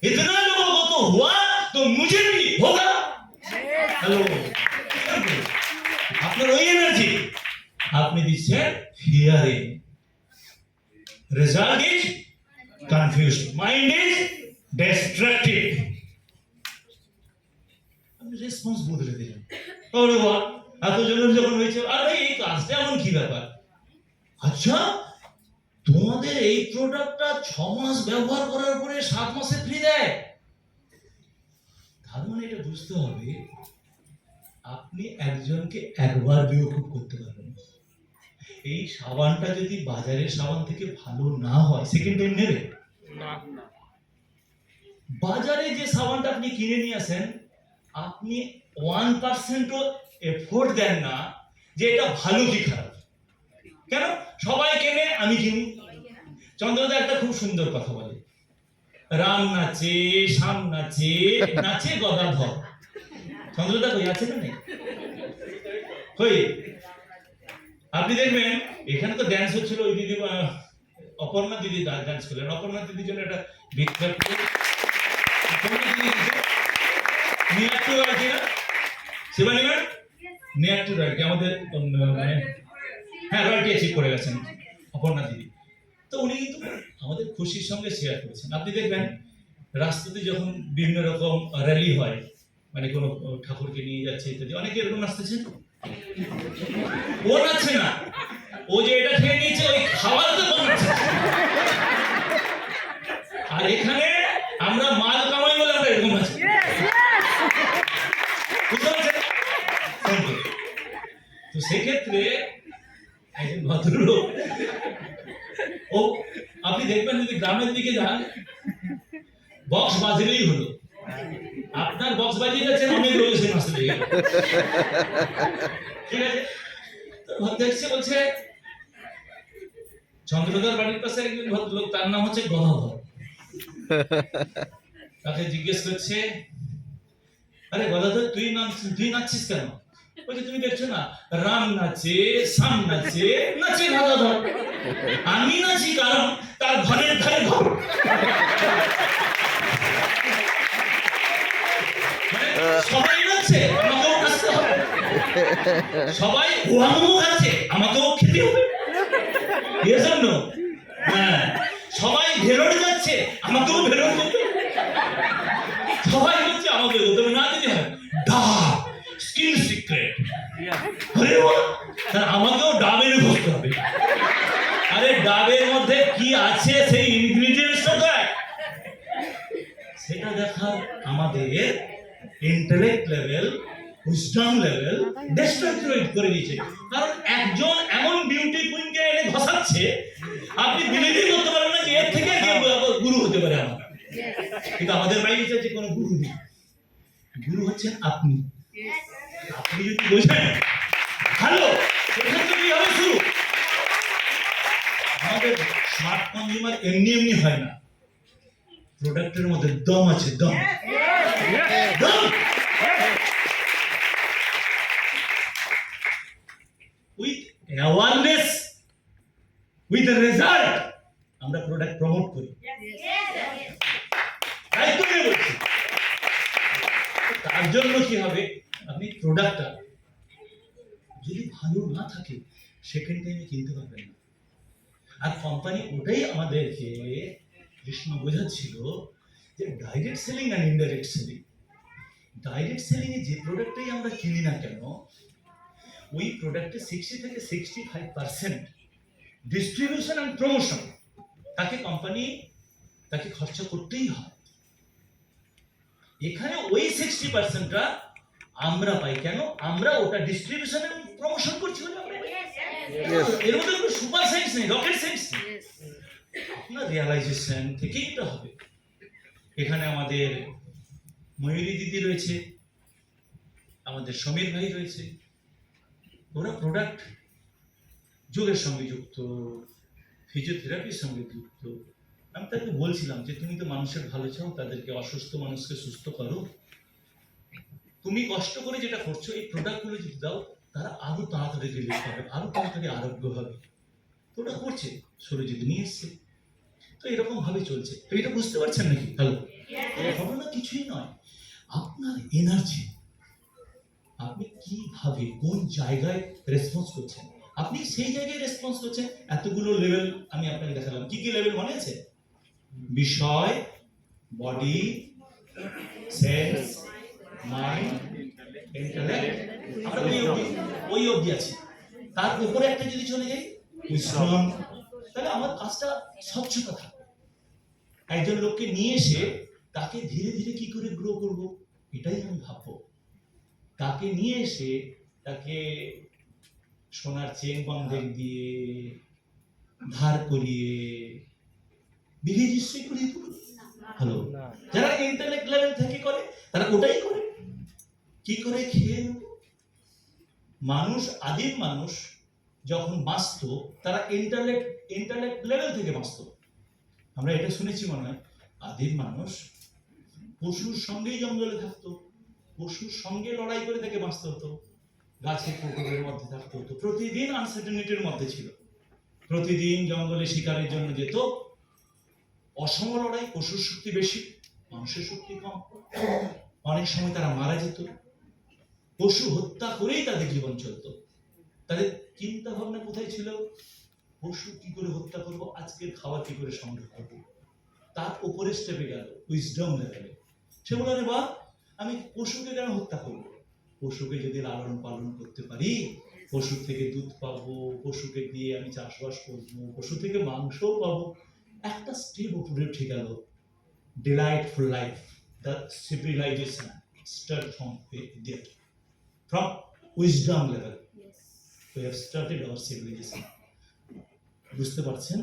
इतना लोगों को तो हुआ, तो मुझे भी होगा। हेलो, আপনার ওই এনার্জি আপনি দিচ্ছেন ফিয়ারে, result is confused, mind is distracted. আপনি রেসপন্স বদলে দিলেন। ওরে বাহ, এত জনের যখন হয়েছে, আরে এই কাজটা এমন কি ব্যাপার? আচ্ছা, তোমাদের এই প্রোডাক্টটা 6 মাস ব্যবহার করার পরে 7 মাসে ফ্রি দেয়। তার মানে এটা বুঝতে হবে আপনি একজনকে একবার বেওকুফ করতে পারবেন। এই সাবানটা যদি বাজারের সাবান থেকে ভালো না হয়, সেকেন্ড টাইম নেবে না। বাজারে যে সাবানটা আপনি কিনে নিয়ে আসেন, আপনি 1%ও এফোর্ট দেন না যে এটা ভালো কি খারাপ। কেন? সবাই কেনে, আমি কিনি। চন্দ্রদা একটা খুব সুন্দর কথা বলে, রাম নাচে, শাম নাচে, নাচে গদাধর। চন্দ্রদা কই আছে না? নেই কই? আপনি দেখবেন এখানে তো ড্যান্স হচ্ছিল, ওই দিদি অপর্ণা দিদি ডান্স করলেন। অপর্ণা দিদির জন্য একটা বিখ্যাত শিবানী ম্যাম নেয়ার টু রয়্যালটি আমাদের মানে রয়্যালটি অ্যাচিভ করে গেছেন অপর্ণা দিদি। তো উনি কিন্তু আমাদের খুশির সঙ্গে শেয়ার করেছেন। আপনি দেখবেন রাস্তাতে যখন বিভিন্ন রকম র্যালি হয়, মানে কোনো ঠাকুরকে নিয়ে যাচ্ছে ইত্যাদি, অনেকে এরকম নাচতেছে। ও নাচছে না, ও যে এটা খেয়ে নিয়েছে ওই খাবার তো বানাচ্ছে। আর এখানে আমরা মাল কামাই বলে আমরা এরকম নাচি। বুঝতে পারছেন? তো সেক্ষেত্রে একজন ভদ্রলোক, ও আপনি দেখবেন যদি গ্রামের দিকে যান, বক্স বাজলেই হলো, আপনার বক্স বাজিয়ে যাচ্ছেন, অনেক লোক এসে নাচতে লেগে গেল। ঠিক আছে? তো দেখছে, বলছে চন্দ্রদার বাড়ির পাশে একজন ভদ্রলোক, তার নাম হচ্ছে গদাধর। তাকে জিজ্ঞেস করছে, আরে গদাধর তুই নাচছিস কেন? বলছে তুমি দেখছো না, রাম নাচে, শাম নাচে, নাচে গদাধর। আমি নাচি কারণ তার ঘরের ধারে ঘর। সবাই নাচছে, আমাকেও নাচতে হবে। সবাই ওয়ামো খাচ্ছে, আমাকেও খেতে হবে। এজন্য সবাই ভেলোর যাচ্ছে, আমাকেও ভেলোর করতে হবে। সবাই হচ্ছে, আমাকে করতে হবে। না দিতে হয় ডাব, স্কিন সিক্রেট। আরে বাহ, আমাকেও ডাবের করতে হবে। আরে ডাবের মধ্যে কি আছে সেই ইনগ্রিডিয়েন্টসটা দেখ, সেটা দেখার আমাদের intellect level, wisdom level distract করে দিয়েছে। কারণ একজন এমন বিউটি কুইনকে এনে ঘষাচ্ছে, আপনি বিলিভই করতে পারবেন না যে এর থেকে গুরু হতে পারে আমার। কিন্তু আমাদের মাইন্ড চাইছে কোনো গুরু নেই, গুরু হচ্ছেন আপনি। আপনি যদি বোঝেন ভালো, সেখান থেকেই হবে শুরু। আমাদের স্মার্ট কনজিউমার এমনি এমনি হয় না, প্রোডাক্টের মধ্যে দম আছে, দম। উইথ অ্যাওয়ারনেস, উইথ রেজাল্ট আমরা প্রোডাক্ট প্রমোট করি। তাই তো আমি বলছি, তার জন্য কি হবে, আপনি প্রোডাক্টটা যদি ভালো না থাকে, সেকেন্ড টাইমে কিনতে পারবেন না। আর কোম্পানি ওটাই আমাদেরকে কৃষ্ণ বোঝাচ্ছিল যে ডাইরেক্ট সেলিং আর ইনডাইরেক্ট সেলিং। ডাইরেক্ট সেলিং এ যে প্রোডাক্টটাই আমরা কিনি না কেন, ওই প্রোডাক্টে 60 থেকে 65% ডিস্ট্রিবিউশন এন্ড প্রমোশন তাকে কোম্পানি তাকে খরচা করতেই হয়। এখানে ওই 60%টা আমরা পাই। কেন? আমরা ওটা ডিস্ট্রিবিউশন এন্ড প্রমোশন করছি বলে আমরা পাই। এর মধ্যে কোনো সুপার সায়েন্স নেই, রকেট সায়েন্স নেই, আপনার রিয়ালাইজেশন থেকেই এটা হবে। এখানে আমাদের ময়ূরী দিদি রয়েছে, আমাদের সমীর ভাই রয়েছে, ওরা প্রোডাক্ট যোগের সঙ্গে যুক্ত, ফিজিওথেরাপির সঙ্গে যুক্ত। আমি তাকে বলছিলাম যে তুমি তো মানুষের ভালো চাও, তাদেরকে অসুস্থ মানুষকে সুস্থ করো, তুমি কষ্ট করে যেটা করছো এই প্রোডাক্টগুলো যদি দাও তারা আরো তাড়াতাড়ি রিলিজ পাবে, আরো তাড়াতাড়ি আরোগ্য হবে। তো ওটা করছে, সুরজিৎ নিয়ে এসছে, তো এরকম ভাবে চলছে। তো এটা বুঝতে পারছেন নাকি? হ্যালো, ঘটনা কিছুই নয়, আপনার এনার্জি, আপনি কিভাবে কোন জায়গায় রেসপন্স করছেন, আপনি সেই জায়গায় রেসপন্স করছেন। এতগুলো লেভেল আমি আপনাকে দেখালাম, কি কি লেভেল মনে আছে? বিষয়, বডি, সেন্স, মাইন্ড, ইন্টেলেক্ট, আমরা ওই অবধি আছি। তার উপরে একটা যদি চলে যাই উইজডম, তাহলে আমার কাজটা স্বচ্ছতা থাকবে। একজন লোককে নিয়ে এসে তাকে ধীরে ধীরে কি করে গ্রো করব, এটাই আমি ভাববো। তাকে নিয়ে এসে তাকে সোনার চেন বন্ধক দিয়ে, ধার করিয়ে, বিয়ে নিশ্চয়ই করিয়ে দেবো। হ্যালো, যারা ইন্টারনেট লেভেল থেকে করে তারা ওটাই করে। কি করে খেয়ে নেব? মানুষ, আদিম মানুষ যখন বাঁচত তারা ইন্টারনেট লেভেল থেকে বাঁচত। আমরা এটা শুনেছি মনে হয়, আদিম মানুষ পশুর সঙ্গেই জঙ্গলে থাকতো, পশুর সঙ্গে লড়াই করে তাকে বাঁচতে হতো, গাছে পুকুরের মধ্যে থাকতে হতো, প্রতিদিন আনসার্টেনিটির মধ্যে ছিল, প্রতিদিন জঙ্গলে শিকারের জন্য যেত। অসম লড়াই, পশুর শক্তি বেশি, মানুষের শক্তি কম, অনেক সময় তারা মারা যেত, পশু হত্যা করেই তাদের জীবন চলতো। তাদের চিন্তা ভাবনা কোথায় ছিল? পশু কি করে হত্যা করব, আজকের খাবার কি করে সংগ্রহ করবো। তার উপরে স্টেপে গেল উইজডম লেভেলে। সে বলে, বা আমি পশুকে কেন হত্যা করবো? পশুকে যদি লালন পালন করতে পারি, পশু থেকে দুধ পাবো, পশুকে দিয়ে আমি চাষবাস করবো, পশু থেকে মাংসও পাবো। একটা স্টেপ উপরে উঠে গেল, delightful life, the civilization start from wisdom level. We have started our civilization. বুঝতে পারছেন?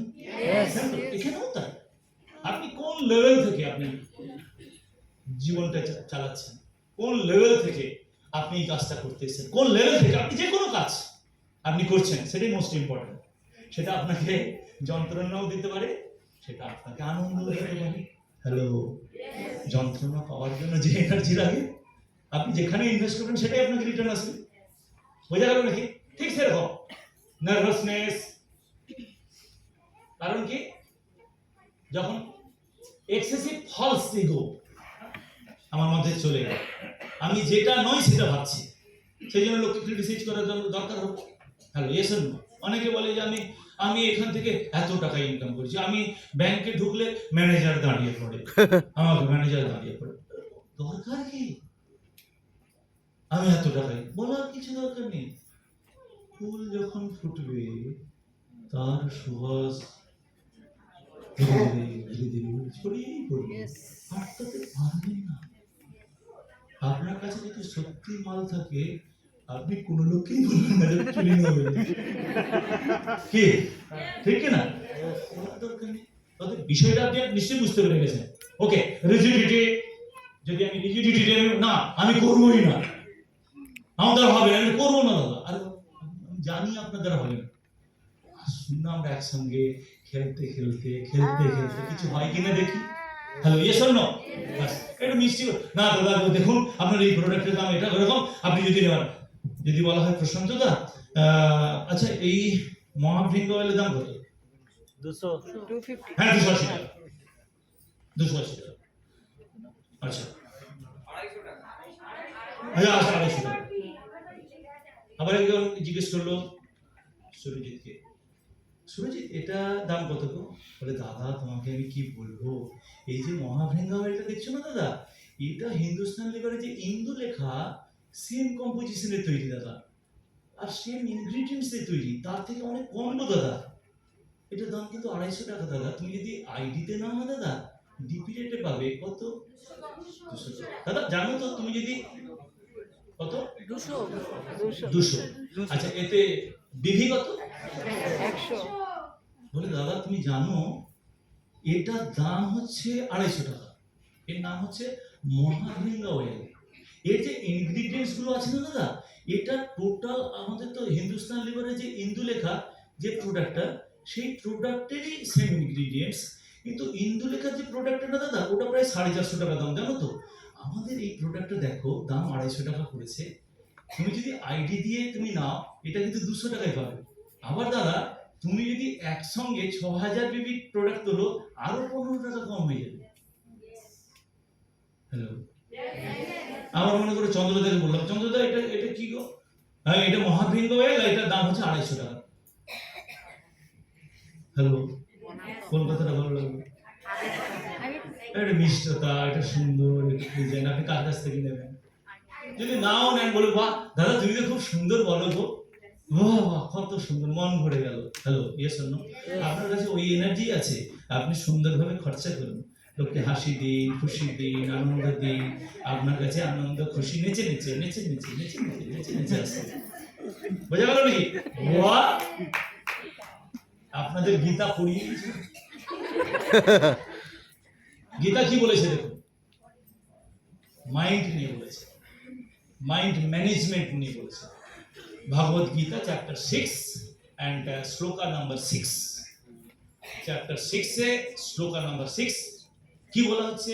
এখানেও তাই। আপনি কোন লেভেল থেকে আপনি জীবনটা চালাচ্ছেন, কোন লেভেল থেকে আপনি এই কাজটা করতেছেন, কোন লেভেল থেকে আপনি যে কোনো কাজ আপনি করছেন, সেটাই মোস্ট ইম্পর্টেন্ট। সেটা আপনাকে যন্ত্রণাও দিতে পারে, সেটা আপনাকে আনন্দ দিতে পারে। হ্যালো, যন্ত্রণা পাওয়ার জন্য যে এনার্জি লাগে, আপনি যেখানে ইনভেস্ট করবেন সেটাই আপনাকে রিটার্ন আসবে। বোঝা গেল নাকি? ঠিক সেরকম নার্ভাসনেস, কারণ কি? যখন এক্সেসিভ ফলস ইগো আমার মধ্যে চলে গেল, আমি যেটা নয় সেটা ভাবছি, সেই জন্য লোককে ক্রিটিসাইজ করার জন্য দরকার হবে। হ্যালো, এসন অনেকে বলে যে আমি এখান থেকে এত টাকা ইনকাম করছি, আমি ব্যাংকে ঢুকলে ম্যানেজার দাঁড়িয়ে পড়ে, আমাকে ম্যানেজার দাঁড়িয়ে পড়ে। দরকার কি? আমি এত টাকাই, বলার কিছু দরকার নেই। ফুল যখন ফুটবে তার সুবাস ধীরে ধীরে ধীরে ধীরে ছড়িয়েই পড়বে, আটকাতে পারবেন না। আপনার কাছে যদি সত্যি মাল থাকে, আপনি কোনো লোককেই বলবেন না যে চুরি নেবেন, কি ঠিক না? দরকার নেই। তবে বিষয়টা আপনি নিশ্চয়ই বুঝতে পেরে গেছেন। ওকে, রিজিডিটি, যদি আমি রিজিডিটি না, আমি করবোই না, আমার দ্বারা হবে, আমি করবো না দাদা। আরে আমি জানি আপনার দ্বারা হবে না। আসুন না আমরা একসঙ্গে খেলতে খেলতে কিছু হয় কিনা দেখি। Hello, yes or no? এটা মিষ্টি না দাদা, দেখুন আপনার এই প্রোডাক্টের দাম এটা এরকম, আপনি যদি নেবেন। যদি বলা হয় প্রশান্ত দা, আচ্ছা এই মহাভৃঙ্গ অয়েলের দাম কত? 200 হ্যাঁ 280 টাকা, 280 টাকা। আচ্ছা, আচ্ছা 250 টাকা। আবার একজন জিজ্ঞেস করলো সুরজিৎকে, সুরজিৎ এটা দাম কত গো? বলে দাদা তোমাকে আমি কি বলবো, এই যে মহাভৃঙ্গা অয়েলটা দেখছো না দাদা, এটা হিন্দুস্তান লিভারে যে ইন্দু লেখা সেম কম্পোজিশনের তৈরি দাদা। আর সেম ইনগ্রিডিয়েন্টস দিয়ে তৈরি, তার থেকে অনেক কম গো দাদা। এটার দাম কিন্তু 250 টাকা দাদা। তুমি যদি আইডিতে নাও না দাদা, ডিপি রেটে পাবে কত? 200 টাকা। দাদা জানো তো তুমি যদি কত? 200। আচ্ছা এতে বিভি কত? 100 বলে দাদা তুমি জানো এটার দাম হচ্ছে 250 টাকা। এর নাম হচ্ছে মহাভৃঙ্গা অয়েল। এর যে ইনগ্রিডিয়েন্টস গুলো আছে না দাদা, এটা টোটাল আমাদের তো হিন্দুস্তান লিভারের যে ইন্দুলেখা যে প্রোডাক্টটা, সেই প্রোডাক্টেরই সেম ইনগ্রিডিয়েন্টস, কিন্তু ইন্দুলেখার যে প্রোডাক্টটা না দাদা, ওটা প্রায় 450 টাকা দাম, জানো তো? আমাদের এই প্রোডাক্টটা দেখো দাম 250 টাকা করেছে। তুমি যদি আইডি দিয়ে তুমি নাও, এটা কিন্তু 200 টাকায় পাবে। আবার দাদা তুমি যদি একসঙ্গে 6000 বিবি প্রোডাক্ট তোলো, আরো 15 টাকা কম হয়ে যাবে। হ্যালো, আমার মনে করে চন্দ্রদাকে বললাম, চন্দ্রদা এটা এটা কি গো? হ্যাঁ এটা মহাভৃঙ্গ অয়েল, এটার দাম হচ্ছে 250 টাকা। হ্যালো, কোন কথাটা ভালো লাগবে? এটা মিষ্টতা, এটা সুন্দর, এটা ডিজাইন, আপনি কার কাছ থেকে নেবেন? যদি নাও নেন বলে বাহ দাদা তুমি তো খুব সুন্দর বলো গো, বাহ বাহ কত সুন্দর, মন ভরে গেল। Hello, yes or no? আপনার কাছে ওই এনার্জি আছে, আপনি সুন্দরভাবে খরচা করুন, লোককে হাসি দিন, খুশি দিন, আনন্দ দিন। আপনার কাছে আনন্দ খুশি নেচে নেচে নেচে নেচে নেচে নেচে নেচে নেচে আসছে। বোঝা গেল নাকি? বাহ, আপনাদের গীতা পড়িয়ে দিয়েছে। গীতা কি বলেছে দেখুন, মাইন্ড নিয়ে বলেছে, মাইন্ড ম্যানেজমেন্ট নিয়ে বলেছে। Bhagavad Gita chapter 6 and shloka number 6। Chapter 6 এ শ্লোকা নাম্বার 6 কি বলা হচ্ছে?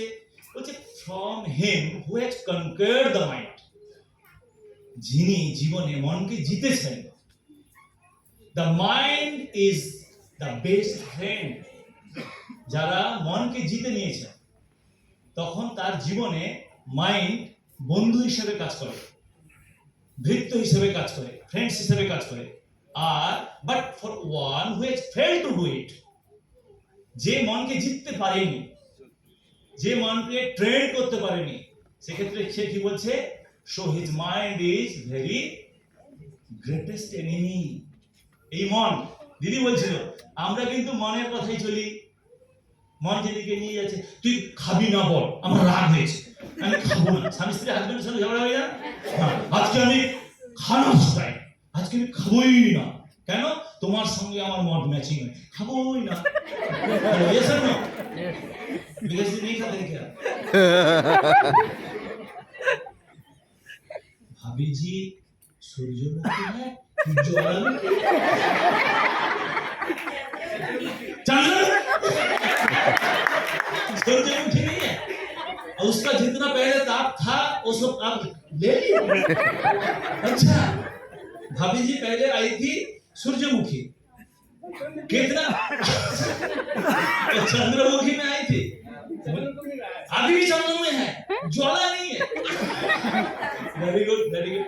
বলছে from him who has conquered the mind, যিনি জীবনে মনকে জিতেছেন। The mind is the best friend. যারা মনকে জিতে নিয়েছেন, তখন তার জীবনে মাইন্ড বন্ধু হিসেবে কাজ করে, ভৃত্য হিসেবে কাজ করে, ফ্রেন্ডস হিসেবে কাজ করে। আর but for one who has failed to do it, যে মনকে জিততে পারেনি, যে মনকে ট্রেন করতে পারেনি, সেক্ষেত্রে সে কি বলছে? So his mind is very greatest enemy. এই মন, দিদি বলছিল আমরা কিন্তু মনের কথাই চলি। মন যেদিকে নিয়ে যাচ্ছে, তুই খাবি না বল, আমার রাগ হয়েছে, আমি খাবো না। স্বামী স্ত্রী হাজবেন্ডের সঙ্গে ঝগড়া হয়ে যায়, হ্যাঁ আজকে আমি খানা চাই, আজকে আমি খাবোই না। কেন? তোমার সঙ্গে আমার মন ম্যাচিং হয়, খাবোই না। Yes or no? Because you नहीं खाते क्या? भाभी जी सूर्यमुखी है कि ज्वालामुखी? चंद्र सूर्यमुखी नहीं है, और उसका जितना पहले ताप था वो सब आप ले लिए। अच्छा, भाभी जी पहले आई थी सूर्यमुखी, कितना चंद्रमुखी में आई थी, अभी भी चंद्र में है, ज्वाला नहीं है। Very good, very good.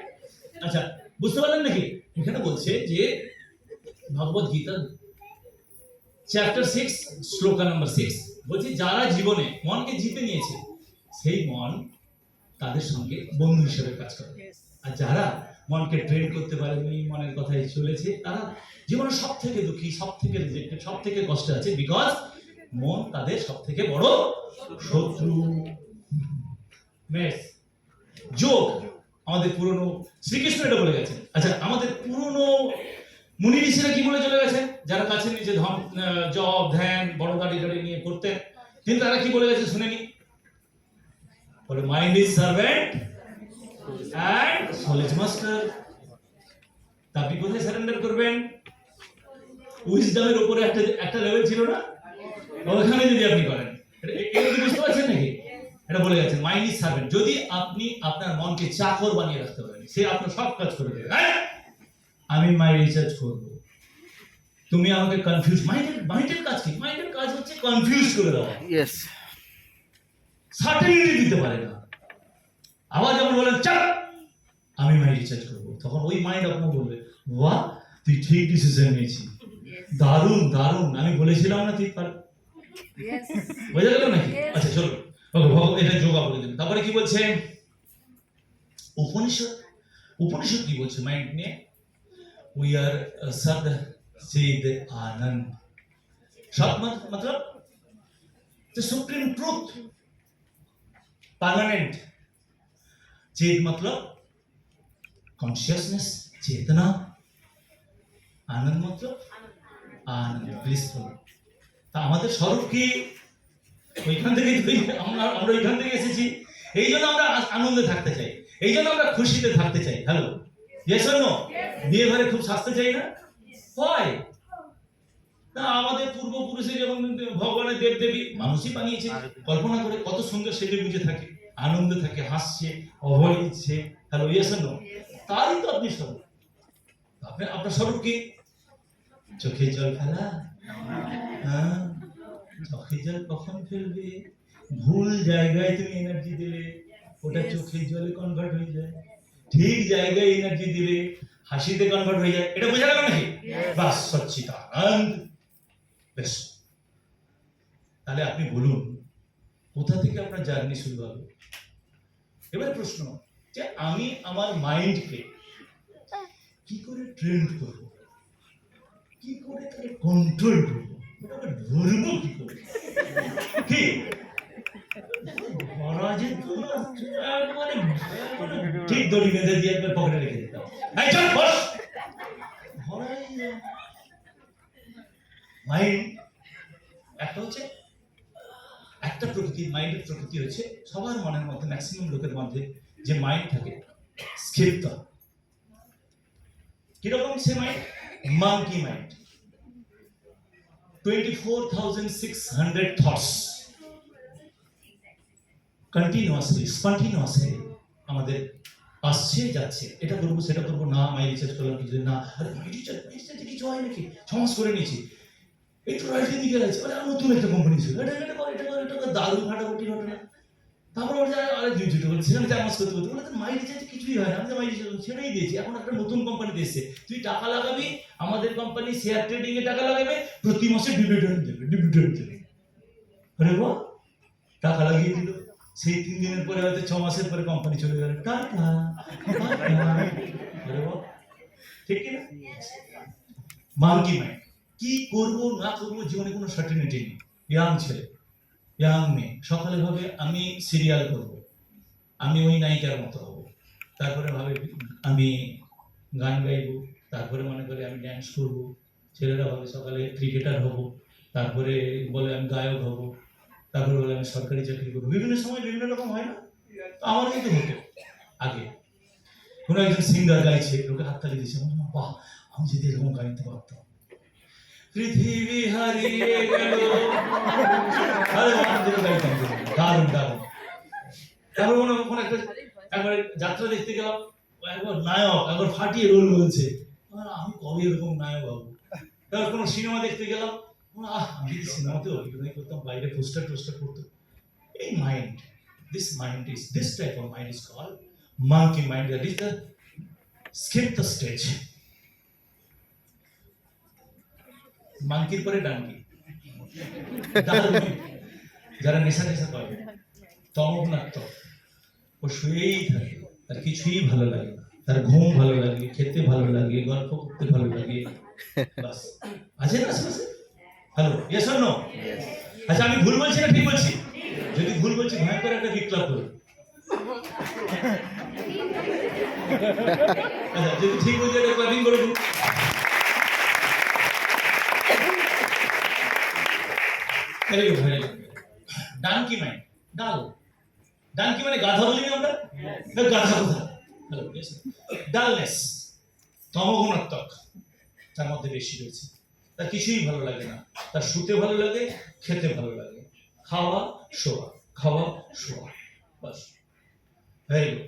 আচ্ছা বুঝতে পারলেন নাকি? এখানে বলছে যে ভগবত গীতা চ্যাপ্টার 6 শ্লোকা নাম্বার 6 বলছে যারা জীবনে মনকে জিতে নিয়েছে, সেই মন তাদের সঙ্গে বন্ধু হিসেবে কাজ করে। আর যারা মনকে ট্রেন করতে পারেনি, মনের কথাই চলেছে, তারা জীবনে সব থেকে দুঃখী, সব থেকে রিজেক্টেড, সব থেকে কষ্টে আছে, বিকজ মন তাদের সব থেকে বড় শত্রু। মেস যোগ আমাদের পুরনো শ্রীকৃষ্ণ এটা বলে গেছেন। আচ্ছা আমাদের পুরনো মুনি ঋষিরা কি বলে চলে গেছেন? যারা কাছে নিজে জব ধ্যান বড় গাড়ি গাড়ি নিয়ে করতেন, কিন্তু তারা কি বলে গেছে শুনেনি? বলে mind is servant and soul is master। আপনি কোথায় সারেন্ডার করবেন? উইজডমের উপরে একটা লেভেল ছিল না, ওখানে যদি আপনি করেন, এটা কি বুঝতে পারছেন নাকি? এটা বলে গেছেন মাইন্ড ইজ সার্ভেন্ট। যদি আপনি আপনার মনকে চাকর বানিয়ে রাখতে পারেন, সে আপনার সব কাজ করে দেবে। আমি মাই রিসার্চ করব, তুমি আমাকে কনফিউজ, মাইন্ডের কাজ কি? মাইন্ডের কাজ হচ্ছে কনফিউজ করে দেওয়া, ইয়েস, সার্টেনিটি দিতে পারে না। আবার যখন বলেন চাপ আমি মাই রিসার্চ করবো, তখন ওই মাইন্ড আপনাকে বলবে বাহ তুই ঠিক ডিসিশন নিয়েছিস, দারুণ দারুণ, আমি বলেছিলাম না তুই পারবি। বোঝা গেল নাকি? আচ্ছা চলো, এটা যোগা বলে দেবেন। তারপরে কি বলছে উপনিষদ? উপনিষদ কি বলছে মাইন্ড নিয়ে? we are Sad Chid Anand. Sat matlab the supreme truth, permanent. Chid matlab consciousness, chetana. Anand matlab Ananda, blissful. তা আমাদের স্বরূপ কি ওইখান থেকে আমরা ওইখান থেকে এসেছি, এই জন্য আমরা আনন্দে থাকতে চাই, এই জন্য আমরা খুশিতে থাকতে চাই। Hello, yes or no? বিয়ে ঘরে খুব সাজতে চাই না? হয় না? আমাদের পূর্বপুরুষে যখন ভগবানের দেবদেবী মানুষই বানিয়েছে, কল্পনা করে কত সুন্দর সেজে বুঝে থাকে, আনন্দে থাকে, হাসছে, অভয় দিচ্ছে। Hello, yes or no? তারই তো আপনি স্বরূপ। আপনার স্বরূপ কি? চোখে জল ফেলা? হ্যাঁ, চোখে জল কখন ফেলবে? ভুল জায়গায় তুমি এনার্জি দিলে ওটা চোখের জলে কনভার্ট হয়ে যায়, ঠিক জায়গায় এনার্জি দিলে হাসিতে কনভার্ট হয়ে যায়। এটা বোঝা গেল নাকি? বাস, সচ্চিদানন্দ। বেশ, তাহলে আপনি বলুন কোথা থেকে আপনার জার্নি শুরু হবে? এবার প্রশ্ন যে আমি আমার মাইন্ডকে কি করে ট্রেন করবো, কি করে তাকে কন্ট্রোল করবো, ওটাকে ধরবো কি করে? কি মহারাজের তো একবারে ঠিক দড়ি বেঁধে দিয়ে একবার পকেটে রেখে দিতাম। এই চল বস। মাইন্ড একটা হচ্ছে, একটা প্রকৃতি, মাইন্ডের প্রকৃতি হচ্ছে সবার মনের মধ্যে, ম্যাক্সিমাম লোকের মধ্যে যে মাইন্ড থাকে স্থিরত। কিরকম সে mind? Monkey mind. 24,600 thoughts continuously, spontaneously আমাদের আসছে যাচ্ছে। এটা করবো, সেটা করবো, না মাই রিসার্চ করলাম কিছু না, আরে মাই রিসার্চ কিছু হয় নাকি, 6 মাস করে নিয়েছি, একটু রয়্যালটি দিকে যাচ্ছে, আরে নতুন একটা কোম্পানি ছিল, এটা করে দারুণ ফাটাফাটি ঘটনা। তারপর ওর যায় আরে দুটো সেখানে 4 মাস করতে করতে বলে মাই রিচার্জ কিছুই হয় না, আমি মাই রিচার্জ ছেড়েই দিয়েছি। এখন একটা নতুন কোম্পানি দিয়েছে, তুই টাকা লাগাবি, আমাদের কোম্পানি শেয়ার ট্রেডিং এ টাকা লাগাবে, প্রতি মাসে ডিভিডেন্ড দেবে। আরে বাহ, টাকা লাগিয়ে দিল, সেই 3 দিনের পরে হয়তো 6 মাসের পরে কোম্পানি চলে গেল, টাটা। আরে বাহ, ঠিক কি না? Monkey mind. কি করবো না করবো জীবনে কোনো সার্টেনিটি নেই। ইয়াং ছেলে, ইয়াং মেয়ে সকালে ভাবে আমি সিরিয়াল করব, আমি ওই নায়িকার মতো হব, তারপরে ভাবে আমি গান গাইবো, তারপরে মনে করে আমি ড্যান্স করব। ছেলেরা ভাবে সকালে ক্রিকেটার হব, তারপরে বলে আমি গায়ক হব, তারপরে বলে আমি সরকারি চাকরি করবো। বিভিন্ন সময় বিভিন্ন রকম হয় না? তো আমার কিন্তু হতো আগে, কোনো একজন সিঙ্গার গাইছে, লোকে হাততালি দিয়েছে, বাহ আমি যদি এরকম গাইতে পারতাম। পৃথিবী হারিয়ে গেল, দারুণ দারুণ। তারপর মনে কোনো একটা একবার যাত্রা দেখতে গেলাম, একবার নায়ক একবার ফাটিয়ে রোল বলছে, আমি কবে এরকম নায়ক হবো। তারপর কোনো সিনেমা দেখতে গেলাম, আমি যদি সিনেমাতে অভিনয় করতাম, বাইরে পোস্টার টোস্টার করতাম। এই mind, this type of mind is called monkey mind. That is the skip the stage. মাংকির পরে ডাঙ্কি। যারা নেশা করে, তমগ্নাত্মক, ও শুয়েই থাকে, তার কিছুই ভালো লাগে না, তার ঘুম ভালো লাগে, খেতে ভালো লাগে, গল্প করতে ভালো লাগে, বাস। আছে না আশেপাশে? Hello, yes or no? আচ্ছা আমি ভুল বলছি না ঠিক বলছি? যদি ভুল বলছি ভয়ঙ্কর একটা বিপ্লব করো। আচ্ছা যদি ঠিক বলছি একটা ক্লাপিং করে দিন। ডানকি মাইন্ড, ডানকি মানে গাধা বলি না আমরা, গাধা কথা। ডালনেস, তমগুণাত্মক তার মধ্যে বেশি রয়েছে। তার কিছুই ভালো লাগে না, তার শুতে ভালো লাগে, খেতে ভালো লাগে, খাওয়া শোয়া, বাস হয়ে গেল।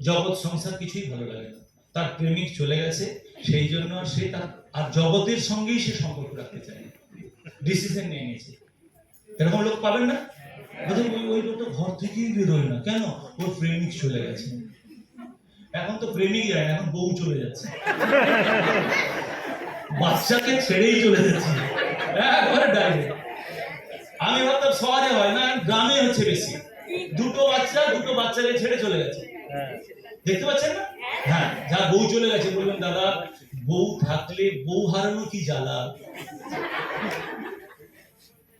জগৎ সংসার কিছুই ভালো লাগে না, তার প্রেমিক চলে গেছে, সেই জন্য সে তার আর জগতের সঙ্গেই সে সম্পর্ক রাখতে চায়, ডিসিশন নিয়ে নিয়েছে। এরকম লোক পাবেন না? ওই লোকটা ঘর থেকেই বেরোয় না, কেন? ওর প্রেমিক চলে গেছে। এখন তো প্রেমিক যায় না, এখন বউ চলে যাচ্ছে, বাচ্চাকে ছেড়েই চলে যাচ্ছে, একবারে ডাইরেক্ট। আমি ভাবতাম শহরে হয় না, গ্রামে হচ্ছে বেশি। দুটো বাচ্চাকে ছেড়ে চলে গেছে, দেখতে পাচ্ছেন না? হ্যাঁ, যার বউ চলে গেছে বলবেন দাদা বউ থাকলে বউ হারানো কি জ্বালা,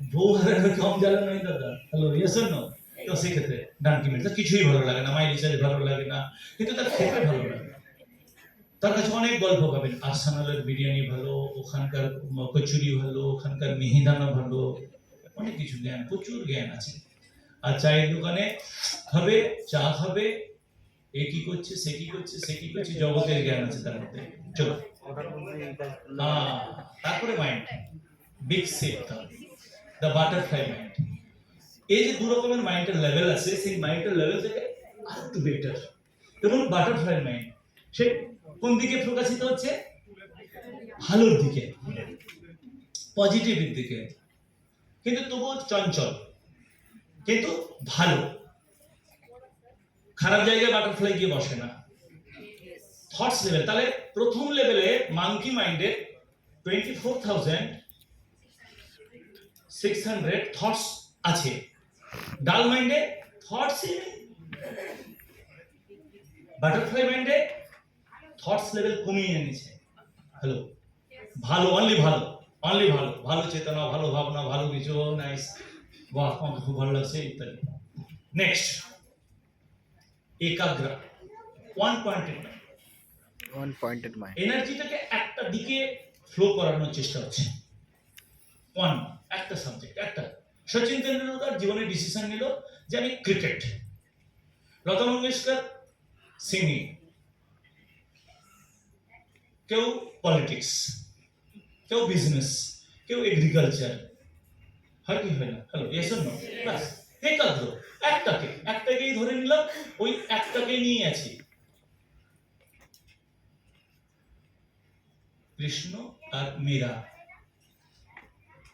বউ হারানো কম জ্বালা নয় দাদা। Hello, yes or no? তো সেক্ষেত্রে ডানকি মেয়ে তার কিছুই ভালো লাগে না, মাই রিচার্জ ভালো লাগে না, কিন্তু তার খেতে ভালো লাগে। তার কাছে অনেক গল্প পাবেন, আরসানালের বিরিয়ানি ভালো, ওখানকার কচুরি ভালো, ওখানকার মিহিদানা ভালো, অনেক কিছু জ্ঞান, প্রচুর জ্ঞান আছে। আর চায়ের দোকানে খাবে, চা খাবে, এ কি করছে, সে কি করছে, সে কি করছে, জগতের জ্ঞান আছে তার মধ্যে। চলো, তারপরে mind, big set, the butterfly mind. এই যে দু রকমের মাইন্ডের লেভেল আছে, সেই মাইন্ডের লেভেল থেকে আর একটু বেটার। যেমন বাটারফ্লাই মাইন্ড, সে কোন দিকে প্রকাশিত হচ্ছে? ভালোর দিকে, পজিটিভের দিকে, কিন্তু তবুও চঞ্চল, কিন্তু ভালো। খারাপ জায়গায় বাটারফ্লাই গিয়ে বসে না। থটস লেভেল, তাহলে প্রথম লেভেলে মাঙ্কি মাইন্ডে 24,600 থটস আছে, ডাল মাইন্ডে থটসই নেই। বাটারফ্লাই মাইন্ডে থটস লেভেল কমিয়ে এনেছে। হ্যালো, ভালো, অনলি ভালো, অনলি ভালো, ভালো চেতনা, ভালো ভাবনা, ভালো কিছু, নাইস, বাহ আমাকে খুব ভালো লাগছে ইত্যাদি। নেক্সট, একাগ্র, ওয়ান পয়েন্টেড মাইন্ড। এনার্জিটাকে একটা দিকে ফ্লো করানোর চেষ্টা হচ্ছে, একটা সাবজেক্ট, একটা। সচিন তেন্ডুলকর জীবনে ডিসিশন নিল যে আমি ক্রিকেট, লতা মঙ্গেশকর সিঙ্গিং, কেউ পলিটিক্স, কেউ বিজনেস, কেউ এগ্রিকালচার, হয় কি হয় না? Hello, yes or no? বাস, একাগ্র, একটাকেই ধরে নিলাম, ওই একটাকেই নিয়ে আছি। কৃষ্ণ আর মীরা,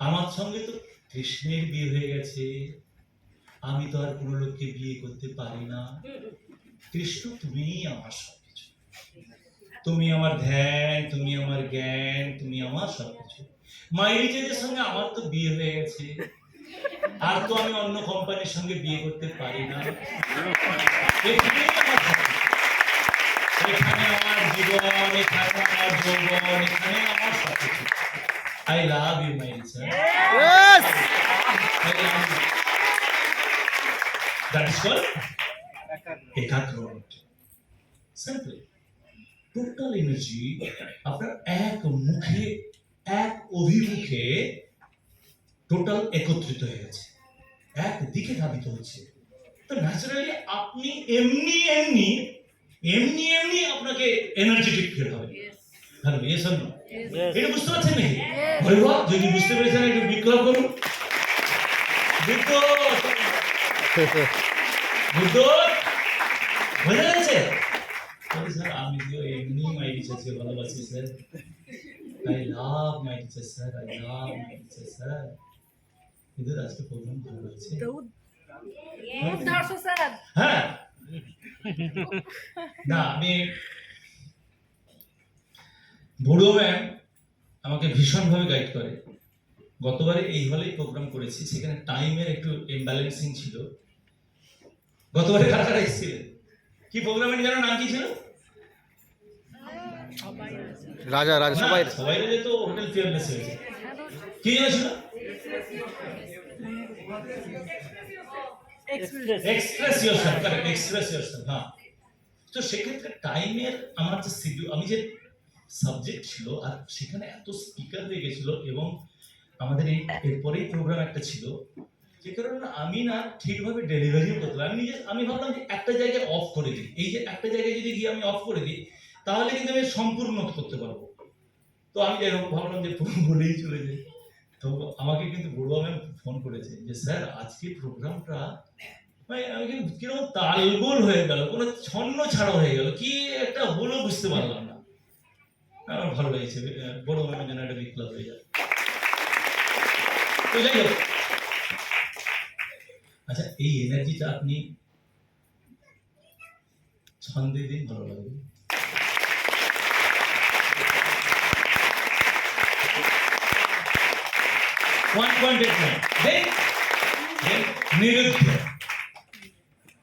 আমার সঙ্গে তো কৃষ্ণের বিয়ে হয়ে গেছে, আমি তো আর কোনো লোককে বিয়ে করতে পারি না। কৃষ্ণ, তুমিই আমার সবকিছু, তুমি আমার ধ্যান, তুমি আমার জ্ঞান, তুমি আমার সবকিছু। মাইরিচের সঙ্গে আমার তো বিয়ে হয়ে গেছে, আর তো আমি অন্য কোম্পানির সঙ্গে বিয়ে করতে পারি না। এখানে আমার জীবন, এখানে আমার যৌবন, এখানে আমার সবকিছু। I love you, my dear. Yes! I love you. That is called একাগ্র। Simple. Total energy আপনার এক মুখে, এক অভিমুখে টোটাল একত্রিত হয়ে গেছে, এক দিকে ধাবিত হচ্ছে। তো ন্যাচারালি আপনি এমনি আপনাকে এনার্জেটিক ফিল হবে। Hello, yes or no? এটা বুঝতে পারছেন নাকি? বাহ, যদি বুঝতে পেরেছেন একটু বিপ্লব করুন। বুদ্ধ বোঝা যাচ্ছে? স্যার, আমি তো এমনি মাই টিচারকে ভালোবাসি sir, I love my teacher sir, I love my teacher sir. কিন্তু আজকে প্রোগ্রাম ভালো লাগছে। হ্যাঁ, না, আমি বুড়ো ম্যাম আমাকে ভীষণভাবে গাইড করে। গতবারে এই হলেই প্রোগ্রাম করেছি, সেখানে টাইমের একটু ইমব্যালেন্সিং ছিল। গতবারে কারা কারা এসেছিলেন? কি প্রোগ্রামের জানো নাম কি ছিল? রাজা সবাই তো হোটেল ফিয়ারনেস হয়েছে। কি যেন ছিল? Express yourself, correct, express yourself. হ্যাঁ, তো সেক্ষেত্রে টাইমের আমার যে শিডিউল, আমি যে সাবজেক্ট ছিল, আর সেখানে এত স্পিকার হয়ে গেছিল, এবং আমাদের এরপরেই প্রোগ্রাম একটা ছিল, যে কারণে আমি না ঠিকভাবে ডেলিভারিও করতে পারি। আমি ভাবলাম যে একটা জায়গায় অফ করে দিই, এই যে একটা জায়গায় যদি গিয়ে আমি অফ করে দিই, তাহলে কিন্তু আমি সম্পূর্ণ করতে পারবো। তো আমি এরকম ভাবলাম যে বলেই চলে যাই। তো আমাকে কিন্তু বড়ুয়া ম্যাম ফোন করেছে যে স্যার, আজকে প্রোগ্রামটা মানে আমি কিন্তু কিরকম তালগোল হয়ে গেল, কোনো ছন্ন ছাড়া হয়ে গেল, কি একটা হলো বুঝতে পারলাম না। আমার ভালো লেগেছে, বড় ম্যামের জন্য একটা বিপ্লব হয়ে যায়। তো যাই হোক, আচ্ছা, এই এনার্জিটা আপনি ছন্দে দিন, ভালো লাগবে।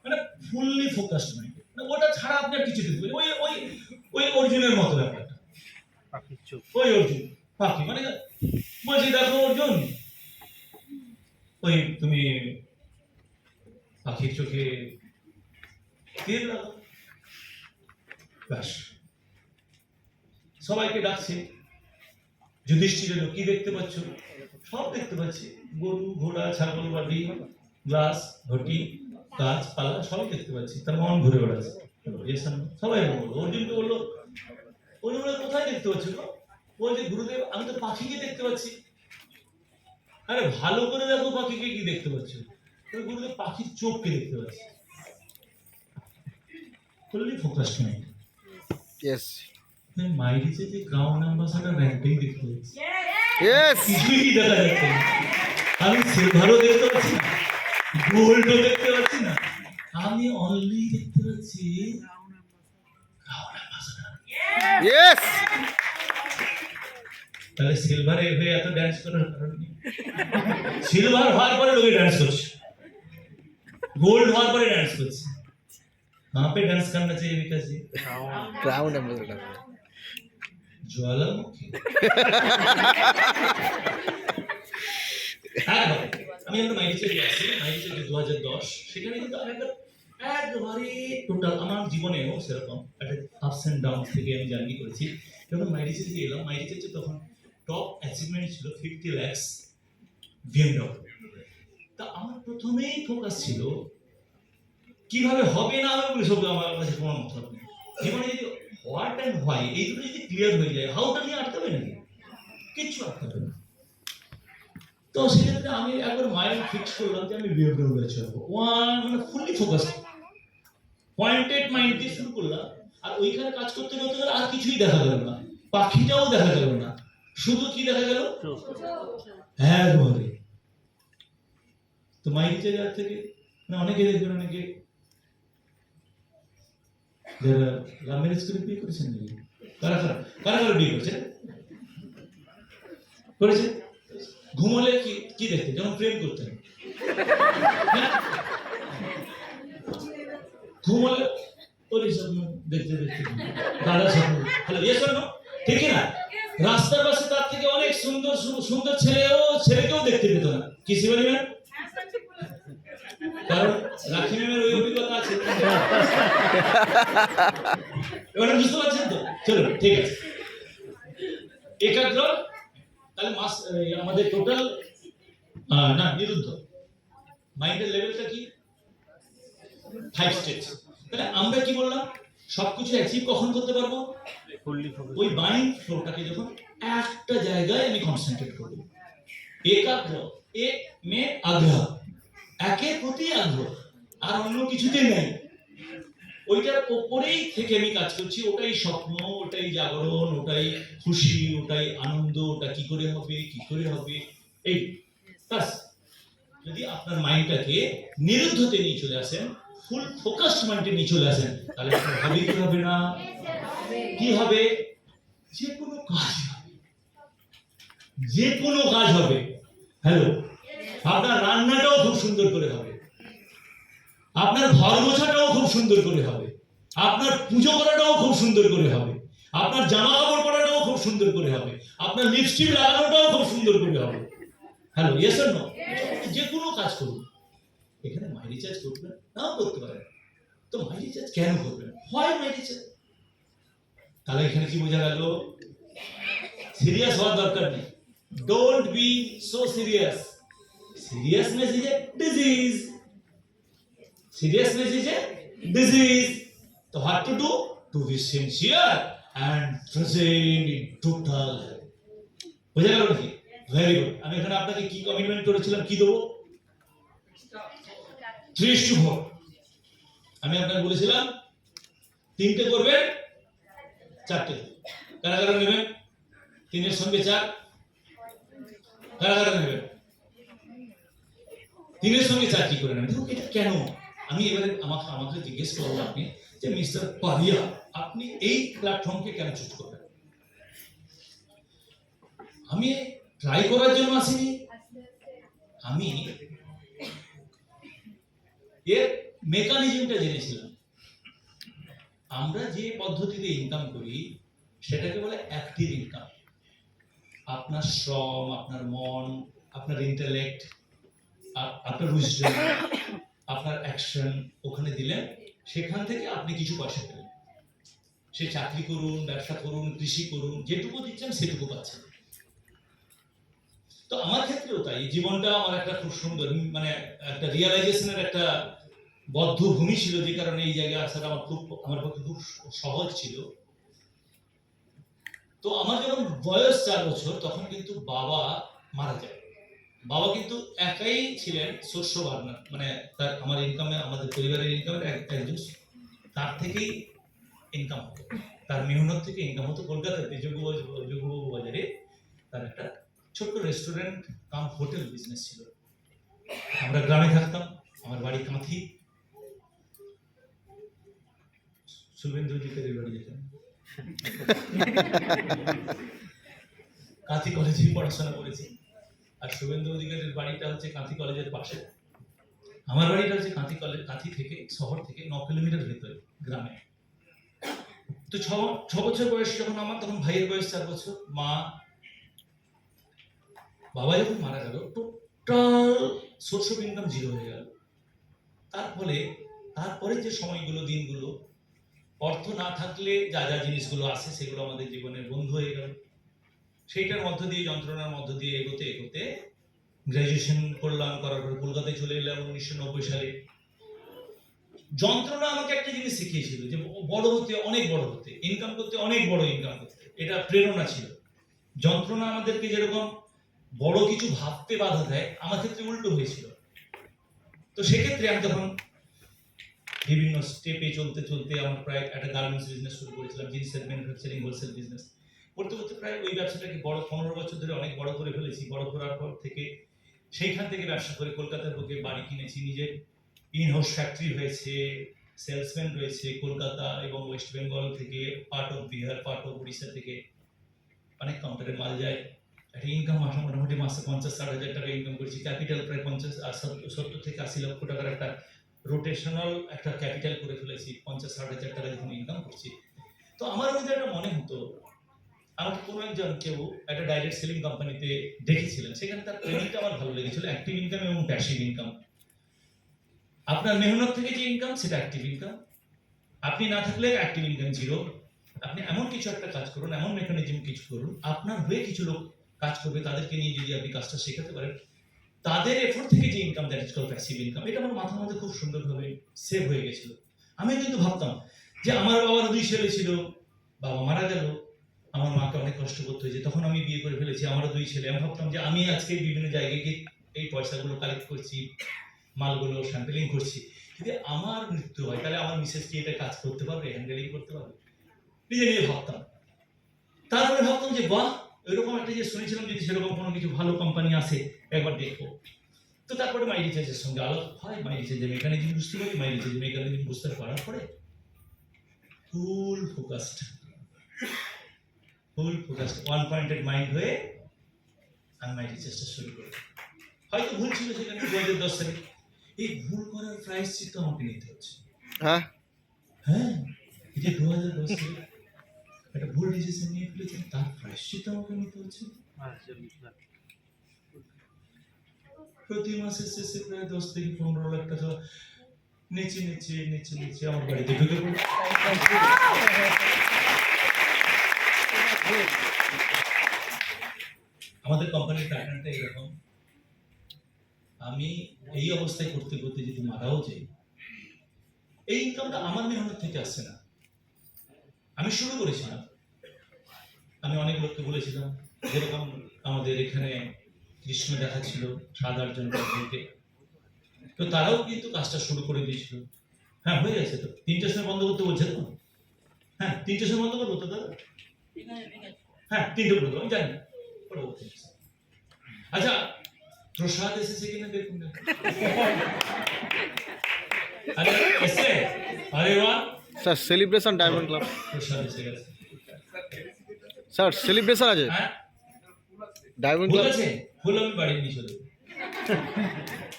মানে ফুললি ফোকাসড মাইন্ড, ওটা ছাড়া আপনার কিছু দেখবেন ওই অর্জুনের মতো ব্যাপারটা। ওই অর্জুন পাখি মানে বলছি দেখো অর্জুন ওই তুমি পাখির চোখে তেল লাগাও ব্যাস সবাইকে ডাকছে যুধিষ্ঠিরের কি দেখতে পাচ্ছ সব দেখতে পাচ্ছি গরু ঘোড়া ছাগল বাড়ি গ্লাস ঘটি গাছপালা সবই দেখতে পাচ্ছি তার মন ঘুরে বেড়াচ্ছে সবাই বললো অর্জুনকে বললো অর্জুন কোথায় দেখতে পাচ্ছ গো বলছে গুরুদেব আমি তো পাখিকে দেখতে পাচ্ছি আরে ভালো করে দেখো পাখিকে কি দেখতে পাচ্ছ গুরুদেব পাখির চোখকে দেখতে পাচ্ছি ফুললি ফোকাসড মাইন্ড Yes. মাইরিচে যে ক্রাউন অ্যাম্বাসাডার র্যাঙ্কটাই দেখতে পাচ্ছি Yes. কিছুই দেখা যাচ্ছে না আমি সিলভারও দেখতে পাচ্ছি না গোল্ডও দেখতে পাচ্ছি না আমি অনলি দেখতে পাচ্ছি ক্রাউন অ্যাম্বাসাডার Yes. তাহলে সিলভারে হয়ে এত ড্যান্স করার কারণ নেই সিলভার হওয়ার পরে লোকে ড্যান্স করছে গোল্ড হওয়ার পরে ড্যান্স করছে कहाँ पे डांस करना चाहिए विकास जी Ground ambassador. ज्वालामुखी আমি আমরা মাইরিচে গেছি মাইরিচে 2010 সেখানে কিন্তু একবারে টোটাল আমার জীবনেও সেরকম একটা আপস এন্ড ডাউন থেকে আমি জার্নি করেছি যখন মাইরিচে থেকে এলাম মাইরিচে তখন টপ অ্যাচিভমেন্ট ছিল 50 লাখ বিএমডব্লিউ তা আমার প্রথমেই ফোকাস ছিল কিভাবে হবে না হবে বলে সব আমার কাছে কোনো মতলব নেই জীবনে যদি হোয়াট অ্যান্ড হোয়াই এই দুটো যদি ক্লিয়ার হয়ে যায় হাউটা নিয়ে আটকাবে নাকি কিচ্ছু আটকাবে না তো সেক্ষেত্রে আমি একবার মাইন্ড ফিক্স করলাম যে আমি বিএমডব্লিউ ব্যাচ হবো মানে ফুললি ফোকাস পয়েন্টেড মাইন্ড দিয়ে শুরু করলাম আর ওইখানে কাজ করতে করতে গেলে আর কিছুই দেখা গেল না পাখিটাও দেখা গেল না শুধু কি দেখা গেল হ্যাঁ ঘরে তো মাইরিচে যাওয়ার থেকে না অনেকে দেখবেন অনেকে যারা লাভ ম্যারেজ করে বিয়ে করেছেন নাকি কারা কারা কারা কারা বিয়ে করেছেন করেছে ঘুমলে কি কি দেখতে যেমন প্রেম করতেন ঘুমলে ওর স্বপ্ন দেখতে দেখতে দাদা স্বপ্ন হ্যালো ইয়ে শোনো ঠিক না রাস্তার পাশে তার থেকে অনেক সুন্দর সুন্দর ছেলেকেও দেখতে পেত না কিসি বলি না কারণ রাখি ম্যামের ওই অভিজ্ঞতা আছে এবার বুঝতে পারছেন তো চলো ঠিক আছে একাগ্র তাহলে মাস আমাদের টোটাল না নিরুদ্ধ মাইন্ডের লেভেলটা কি 5 স্টেজ তাহলে আমরা কি বললাম সবকিছু অ্যাচিভ কখন করতে পারবো ওই মাইন্ড ফ্লোটাকে যখন একটা জায়গায় আমি কনসেন্ট্রেট করব একাগ্র এক মে আগ্রহ একের প্রতি আগ্রহ আর অন্য কিছুতে নেই ওইটার উপরেই থেকে আমি কাজ করছি ওটাই স্বপ্ন ওটাই জাগরণ ওটাই খুশি ওটাই আনন্দ ওটা কি করে হবে এই বাস যদি আপনার মাইন্ডটাকে নিরুদ্ধতে নিয়ে চলে আসেন ফুল ফোকাসড মাইন্ডে নিয়ে চলে আসেন তাহলে আপনার ভাবি কি হবে না কি হবে যে কোনো কাজ হবে হ্যালো আপনার রান্নাটাও খুব সুন্দর করে হবে আপনার ঘর মোছাটাও খুব সুন্দর করে হবে আপনার পুজো করাটাও খুব সুন্দর করে হবে আপনার জামা কাপড় পরাটাও খুব সুন্দর করে হবে আপনার লিপস্টিক লাগানোটাও খুব সুন্দর করে হবে হ্যালো ইয়েস অর নো যে কোনো কাজ করুন এখানে মাই রিচার্জ করবেন নাও করতে পারেন তো মাই রিচার্জ কেন করবেন হয় মাই রিচার্জ তাহলে এখানে কি বোঝা গেল সিরিয়াস হওয়ার দরকার নেই don't be so serious seriousness is a disease seriousness is a disease so what to do to be sincere and present in total বুঝা গেল নাকি ভেরি গুড আমি এখানে আপনাকে কি কমিটমেন্ট করেছিলাম কি দেবো 3:4 আমি আপনাকে বলেছিলাম 3টে করবেন 4টে কারা কারা নেবেন 3 এর সঙ্গে 4 কারা কারা নেবেন 3 এর সঙ্গে 4 কি করে নেন দেখো এটা কেন আমি এবারে আমাকে জিজ্ঞেস করব আপনি যে মিস্টার পারিয়া আপনি এই প্ল্যাটফর্মকে কেন চুজ করলেন আমি ট্রাই করার জন্য আসিনি আমি এর মেকানিজমটা জেনেছিলাম আমরা যে পদ্ধতিতে ইনকাম করি সেটাকে বলে অ্যাক্টিভ ইনকাম আপনার শ্রম, আপনার মন, আপনার ইন্টেলেক্ট, আপনার উইজডম, আপনার অ্যাকশন ওখানে দিলেন, সেখান থেকে আপনি কিছু পয়সা পেলেন। সে চাকরি করুন, ব্যবসা করুন, কৃষি করুন, যেটুকু দিচ্ছেন সেটুকু পাচ্ছেন। তো আমার ক্ষেত্রেও তাই, জীবনটা আমার একটা খুব সুন্দর, মানে একটা রিয়েলাইজেশনের একটা বদ্ধ ভূমি ছিল, যে কারণে এই জায়গায় আসাটা আমার পক্ষে খুব সহজ ছিল। তো আমার যখন বয়স 4 বছর, তখন কিন্তু বাবা মারা যায়। বাবা কিন্তু একাই ছিলেন শস্য বার্নার, মানে তার আমার ইনকামে, আমাদের পরিবারের ইনকামের একজন, তার থেকেই ইনকাম হতো, তার মেহনত থেকে ইনকাম হতো। কলকাতাতে যোগবাবু বাজারে তার একটা ছোট্ট রেস্টুরেন্ট কাম হোটেল বিজনেস ছিল। আমরা গ্রামে থাকতাম, আমার বাড়ি কাঁথি, শুভেন্দু অধিকারীর বাড়ি যেখানে, কাঁথি কলেজে পড়াশোনা করেছি। আর শুভেন্দু অধিকারীর বাড়িটা হচ্ছে কাঁথি কলেজের পাশে, আমার বাড়িটা হচ্ছে কাঁথি কলেজ, কাঁথি থেকে, শহর থেকে 9 কিলোমিটার ভেতরে গ্রামে। তো 6 বছর বয়স যখন আমার, তখন ভাইয়ের বয়স 4 বছর। বাবা যখন মারা গেল, total source of income zero হয়ে গেল। তারপরে যে সময়গুলো, দিনগুলো, অর্থ না থাকলে যা যা জিনিসগুলো আসে সেগুলো আমাদের জীবনের বন্ধু হয়ে গেল। সেইটার মধ্য দিয়ে, যন্ত্রণার মধ্য দিয়ে এগোতে এগোতে গ্রাজুয়েশন করলাম, করার পর কলকাতায় চলে এলাম 1990 সালে। যন্ত্রণা আমাকে একটা জিনিস শিখিয়েছিল, যে বড় হতে, অনেক বড় হতে, ইনকাম করতে, অনেক বড় ইনকাম করতে, এটা প্রেরণা ছিল। যন্ত্রণা আমাদেরকে যেরকম বড় কিছু ভাবতে বাধা দেয়, আমার ক্ষেত্রে উল্টো হয়েছিল। তো সেক্ষেত্রে আমি তখন বিভিন্ন স্টেপে চলতে চলতে আমার প্রায় একটা গার্মেন্টস বিজনেস শুরু করেছিলাম, জিন্সের ম্যানুফ্যাকচারিং হোলসেল বিজনেস করতে করতে প্রায় ওই ব্যবসাটাকে বড় 15 বছর ধরে অনেক বড় করে ফেলেছি। বড় করার পর থেকে সেইখান থেকে ব্যবসা করে কলকাতার বুকে বাড়ি কিনেছি, নিজের ইন হাউস ফ্যাক্টরি হয়েছে, সেলসম্যান রয়েছে কলকাতা এবং ওয়েস্ট বেঙ্গল থেকে, part of Bihar, part of Orissa থেকে অনেক কাউন্টারে মাল যায়। একটা ইনকাম মোটামুটি মাসে 50-60 হাজার টাকা ইনকাম করছি। ক্যাপিটাল প্রায় 70 থেকে 80 লক্ষ টাকার একটা রোটেশনাল একটা ক্যাপিটাল করে ফেলেছি 50-60 হাজার টাকা যখন ইনকাম করছি। তো আমার মধ্যে একটা মনে হতো, আমাকে কোনো একজন কেউ একটা ডাইরেক্ট সেলিং কোম্পানিতে দেখেছিলেন, সেখানে তার ট্রেনিংটা আমার ভালো লেগেছিল, অ্যাক্টিভ ইনকাম এবং প্যাসিভ ইনকাম। আপনার মেহনত থেকে যে ইনকাম, সেটা অ্যাক্টিভ ইনকাম। আপনি না থাকলে অ্যাক্টিভ ইনকাম জিরো। আপনি এমন কিছু একটা কাজ করুন, এমন মেকানিজম কিছু করুন, আপনার হয়ে কিছু লোক কাজ করবে, তাদেরকে নিয়ে যদি আপনি কাজটা শেখাতে পারেন, তাদের এফোর্ট থেকে যে income, that is called passive income. এটা আমার মাথার মধ্যে খুব সুন্দরভাবে সেভ হয়ে গেছিল। আমি কিন্তু ভাবতাম যে আমার বাবার 2 ছেলে ছিল, বাবা মারা গেল, আমার মাকে অনেক কষ্ট করতে হয়েছে, তখন আমি বিয়ে করে ফেলেছি, আমারও 2 ছেলে। আমি ভাবতাম যে আমি আজকে বিভিন্ন জায়গায় গিয়ে এই পয়সাগুলো কালেক্ট করছি, মালগুলো স্যাম্পলিং করছি, যদি আমার মৃত্যু হয় তাহলে আমার মিসেস কি এটা কাজ করতে পারবে, হ্যান্ডেলিং করতে পারবে? নিজে নিজে ভাবতাম। তারপরে ভাবতাম যে বাহ, এরকম একটা যে শুনেছিলাম, যদি সেরকম কোনো কিছু ভালো কোম্পানি আসে একবার দেখবো। তো তারপরে মাই রিচার্জের সঙ্গে আলাপ হয়, মাই রিচার্জের মেকানিজম বুঝতে পারি, মাই রিচার্জের মেকানিজম বুঝতে পারার পরে ফুল ফোকাসড, ওয়ান পয়েন্টেড মাইন্ড হয়ে আমি মাই রিচার্জটা শুরু করি। হয়তো ভুল ছিল সেখানে 2010 সালে। এই ভুল করার প্রায়শ্চিত্ত আমাকে নিতে হচ্ছে। হ্যাঁ, এই যে 2010 সালে একটা ভুল ডিসিশন নিয়ে ফেলেছেন, তার প্রায়শ্চিত্ত আমাকে নিতে হচ্ছে। প্রতি মাসের শেষে প্রায় 10 থেকে 15 লাখ টাকা নিচে আমার বাড়িতে ঢুকে পড়ে। আমাদের কোম্পানির প্যাটার্নটা এরকম, আমি এই অবস্থায় করতে করতে যদি মারাও যাই, এই ইনকামটা আমার মেহনত থেকে আসছে না। আমি শুরু করেছিলাম, আমি অনেক লোককে বলেছিলাম, যেরকম আমাদের এখানে কৃষ্ণ দেখাচ্ছিল 7-8 জন লোককে, তো তারাও কিন্তু কাজটা শুরু করে দিয়েছিল। হ্যাঁ, হয়ে গেছে তো, 3টার সময় বন্ধ করতে বলছে তো। হ্যাঁ, 3টার সময় বন্ধ করবো তো দাদা? হ্যাঁ, 3টে করে দেবো, আমি জানি। আচ্ছা, প্রসাদ এসেছে কিনা দেখুন না। আরে এসে, আরে বাহ স্যার সেলিব্রেশন ডায়মন্ড ক্লাব। প্রসাদ এসে গেছে। স্যার সেলিব্রেশন আছে হ্যাঁ, ডায়মন্ড ফুল ক্লাব, আছে, ফুল আমি বাড়ি নিয়ে চলে যাবো।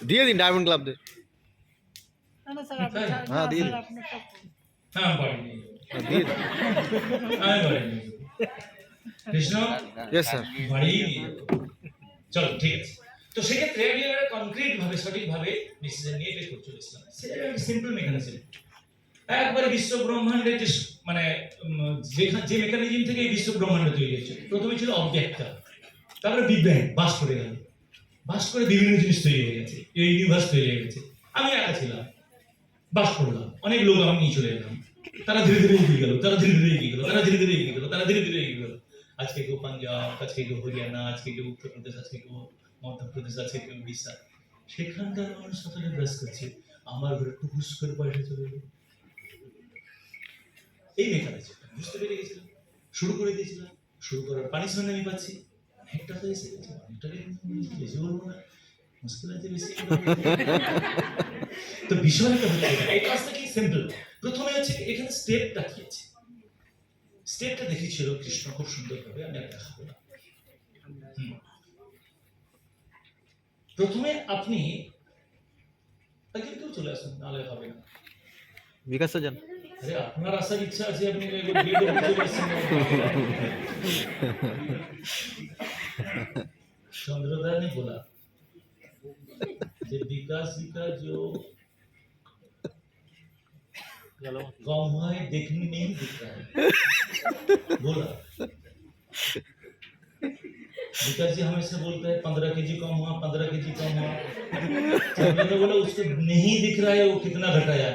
দিয়ে দিন ডায়মন্ড ক্লাবদের। হ্যাঁ, দিয়ে দিন। হ্যাঁ, বাড়ি নিয়ে যাবো, দিয়ে দিন। আমি বাড়ি নিয়ে যাবো। Krishna yes sir. বাড়ি নিয়ে যাবো। চলো ঠিক আছে। তো সেক্ষেত্রে আমি একটা কনক্রিট ভাবে সঠিক ভাবে ডিসিশন নিয়ে এটা করতে চলেছিলাম। সেটা একটা সিম্পল মেকানিজম, একবারে বিশ্ব ব্রহ্মাণ্ডের যে মানে যে মেকানিজম থেকে এই বিশ্ব ব্রহ্মাণ্ড তৈরি হয়েছে, প্রথমে ছিল অবজেক্টটা, তারপরে বিগ ব্যাং বাস করে গেল, বাস করে বিভিন্ন জিনিস তৈরি হয়ে গেছে, এই ইউনিভার্স তৈরি হয়ে গেছে। আমি একা ছিলাম, বাস করলাম, অনেক লোক আমি নিয়ে চলে এলাম, তারা ধীরে ধীরে এগিয়ে গেল, তারা ধীরে ধীরে এগিয়ে গেল, তারা ধীরে ধীরে এগিয়ে গেল, তারা ধীরে ধীরে এগিয়ে গেল। আজকে কেউ পাঞ্জাব, আজকে কেউ হরিয়ানা, আজকে কেউ উত্তরপ্রদেশ, আজকে কেউ মধ্যপ্রদেশ, আজকে কেউ উড়িষ্যা। সেখানকার মানুষ সাথে ব্যাস করছে, আমার ঘরে টুকুস করে পয়সা চলে এলো। এই মেকানিজম বুঝতে পেরে গেছিলাম, শুরু করে দিয়েছিলাম। শুরু করার পানিশমেন্ট আমি পাচ্ছি, অনেকটা তো এসে গেছে, অনেকটাকে বেশি বলবো না, মুশকিল আছে বেশি। তো বিষয়টা হচ্ছে এই কাজটা কি সিম্পল। প্রথমে হচ্ছে এখানে স্টেপটা কি আছে, স্টেপটা দেখিয়েছিল কৃষ্ণ খুব সুন্দরভাবে, আমি আর দেখাবো না। প্রথমে আপনি কেউ চলে আসুন, নাহলে হবে না। বিকাশ স্যার যান। अरे আপনার আসার ইচ্ছা আছে, আপনি বিয়ে করতে চলে আসছেন। चंद्रदा ने बोला कि विकास जी का जो गाँव हुआ है देखने नहीं दिख रहा है, बोला विकास जी हमेशा बोलता है 15 केजी कम हुआ, 15 केजी कम हुआ। चंद्रदा बोला उसको नहीं दिख रहा है वो कितना घटाया,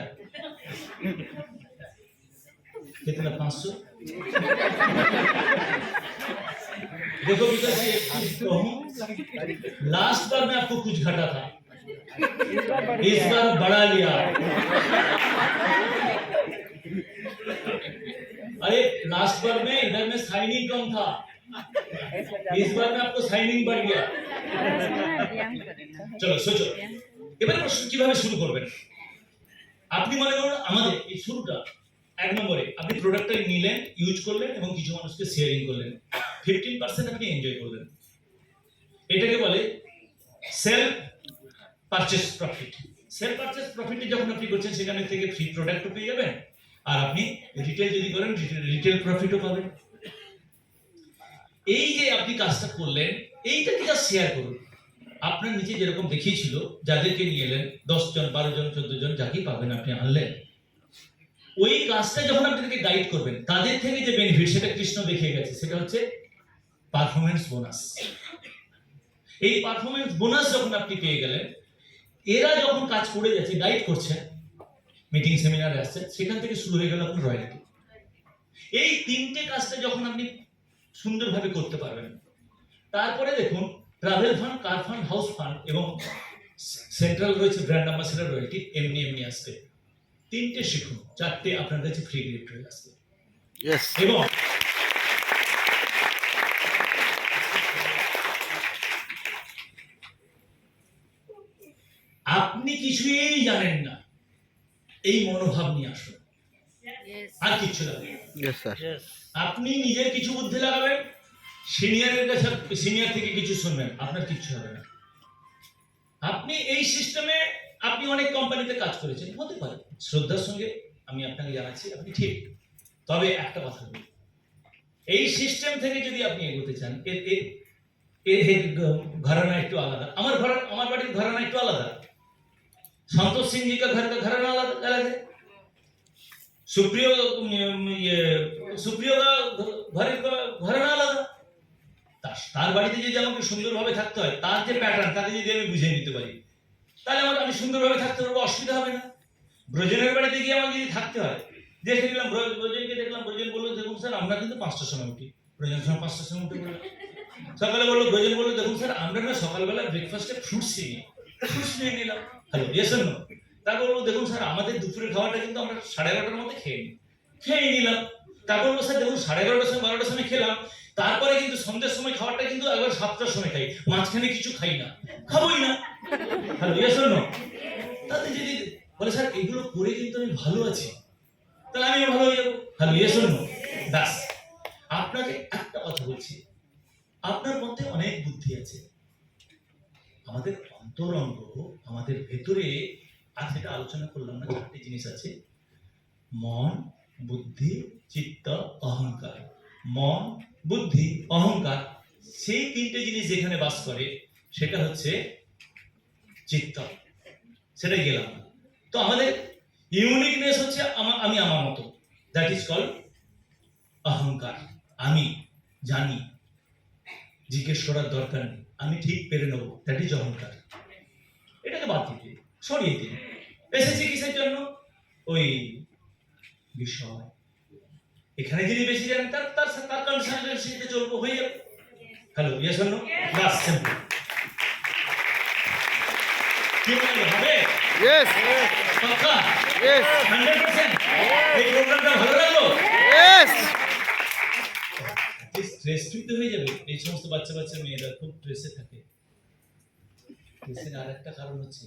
कितना 500। देखो विकास जी एक चीज कहूं, लास्ट बार मैं आपको कुछ घटा था, इस बार बढ़ा लिया। अरे लास्ट बार में इधर में साइनिंग कम था, इस बार में आपको साइनिंग बढ़ गया। চলো সোচো এবারে প্রশ্ন কিভাবে শুরু করবেন। আপনি মনে করুন আমাদের এই শুরুটা এক নম্বরে আপনি প্রোডাক্টটা নিলেন, ইউজ করলেন এবং কিছু মানুষকে শেয়ারিং করলেন, 15% আপনি এনজয় করলেন। এটাকে বলে self purchase profit. Self purchase প্রফিটে যখন আপনি করছেন সেখানে থেকে ফ্রি প্রোডাক্টও পেয়ে যাবেন, আর আপনি রিটেল যদি করেন রিটেল প্রফিটও পাবেন। এই যে আপনি কাজটা করলেন, এইটাকে যা শেয়ার করুন। আপনার নিচে যেরকম দেখিয়েছিল, যাদেরকে নিয়ে এলেন 10 জন 12 জন 14 জন যাকেই পাবেন আপনি আনলেন, ওই কাজটা যখন আপনাদেরকে গাইড করবেন তাদের থেকে যে বেনিফিট সেটা কৃষ্ণ দেখিয়ে গেছে, সেটা হচ্ছে পারফরম্যান্স বোনাস। এই পারফরম্যান্স বোনাস যখন আপনি পেয়ে গেলেন, এরা যখন কাজ করে যাচ্ছে গাইড করছে, মিটিং সেমিনারে আসছে, সেখান থেকে শুরু হয়ে গেল আপনার রয়্যালটি। এই তিনটে কাজটা যখন আপনি সুন্দরভাবে করতে পারবেন, তারপরে দেখুন ট্রাভেল ফান্ড, কার ফান্ড, হাউস ফান্ড এবং সেন্ট্রাল রয়েছে ব্র্যান্ড অ্যাম্বাসেডর রয়্যালটি, এমনি এমনি আসবে। তিনটে শিখুন, চারটে আপনার কাছে ফ্রি গিফট হয়ে আসবে। ইয়েস। এবং আপনি কিছুই জানেন না, এই মনোভাব নিয়ে আসুন, আর কিছু লাগবে না। Yes sir. Yes. আপনি নিজের কিছু বুদ্ধি লাগাবেন, সিনিয়রের কাছে সিনিয়র থেকে কিছু শুনবেন, আপনার কিচ্ছু হবে না। আপনি এই সিস্টেমে আপনি অনেক কোম্পানিতে কাজ করেছেন, হতে পারে, শ্রদ্ধার সঙ্গে আমি আপনাকে জানাচ্ছি আপনি ঠিক। তবে একটা কথা বলি, এই সিস্টেম থেকে যদি আপনি এগোতে চান, এর ঘরানা একটু আলাদা। আমার বাড়ির ঘরানা একটু আলাদা, संतोष सिंह जी का घर का घराना अलग है, सुप्रियो का ঘরানা আলাদা। তার বাড়িতে যদি আমাকে সুন্দরভাবে থাকতে হয়, তার যে প্যাটার্ন তাকে যদি আমি বুঝিয়ে নিতে পারি, তাহলে আমি সুন্দরভাবে থাকতে পারবো, অসুবিধা হবে না। ব্রজনের বাড়িতে গিয়ে আমাকে যদি থাকতে হয়, দেখে নিলাম ব্রজনকে দেখলাম, ব্রজন বললো দেখুন স্যার আমরা কিন্তু 5টার সময় উঠি, ব্রজন সময় 5টার সময় উঠে পড়লাম। সকালে বললো ব্রজন বললো দেখুন স্যার আমরা না সকালবেলা ব্রেকফাস্টে ফ্রুটস নিয়ে নিলাম। Hello yes or no? তারপর বলবো দেখুন স্যার আমাদের দুপুরের খাবারটা কিন্তু আমরা 11:30টার মধ্যে খেয়ে নিলাম। তারপর বলবো স্যার দেখুন 11:30টার সময় 12টার সময় খেলাম, তারপরে কিন্তু সন্ধ্যের সময় খাবারটা কিন্তু একবার 7টার সময় খাই, মাঝখানে কিছু খাই না, খাবোই না। Hello yes or no? তাতে যদি বলে স্যার এগুলো করে কিন্তু আমি ভালো আছি, তাহলে আমিও ভালো হয়ে যাবো। Hello yes or no? ব্যাস। আপনাকে একটা কথা বলছি, আপনার মধ্যে অনেক বুদ্ধি আছে, আমাদের অন্তরঙ্গ, আমাদের ভেতরে আজ যেটা আলোচনা করলাম না, 4টে জিনিস আছে, মন, বুদ্ধি, চিত্ত, অহংকার। মন, বুদ্ধি, অহংকার, সেই তিনটে জিনিস যেখানে বাস করে সেটা হচ্ছে চিত্ত। সেটাই গেলাম। তো আমাদের ইউনিকনেস হচ্ছে আমি আমার মতো, দ্যাট ইজ কল্ড অহংকার। আমি জানি, জিজ্ঞেস করার দরকার নেই, আমি ঠিক পেরে নেবো, দ্যাট ইজ অহংকার। এটাকে বাদ দিতে, সরিয়ে দিন। এসেছি কিসের জন্য? ওই বিষয়। এখানে যিনি বেশি জানেন তার তার তার কনসালটেন্সিতে চলবো, হয়ে যাবে। Hello, yes or no? বাস, সিম্পল। কি বলে হবে? Yes. পাক্কা? Yes. 100%? এই প্রোগ্রামটা ভালো লাগলো? Yes. স্ট্রেস ফ্রি তো হয়ে যাবে। এই সমস্ত বাচ্চা বাচ্চা মেয়েরা খুব স্ট্রেসে থাকে। স্ট্রেসের আর একটা কারণ হচ্ছে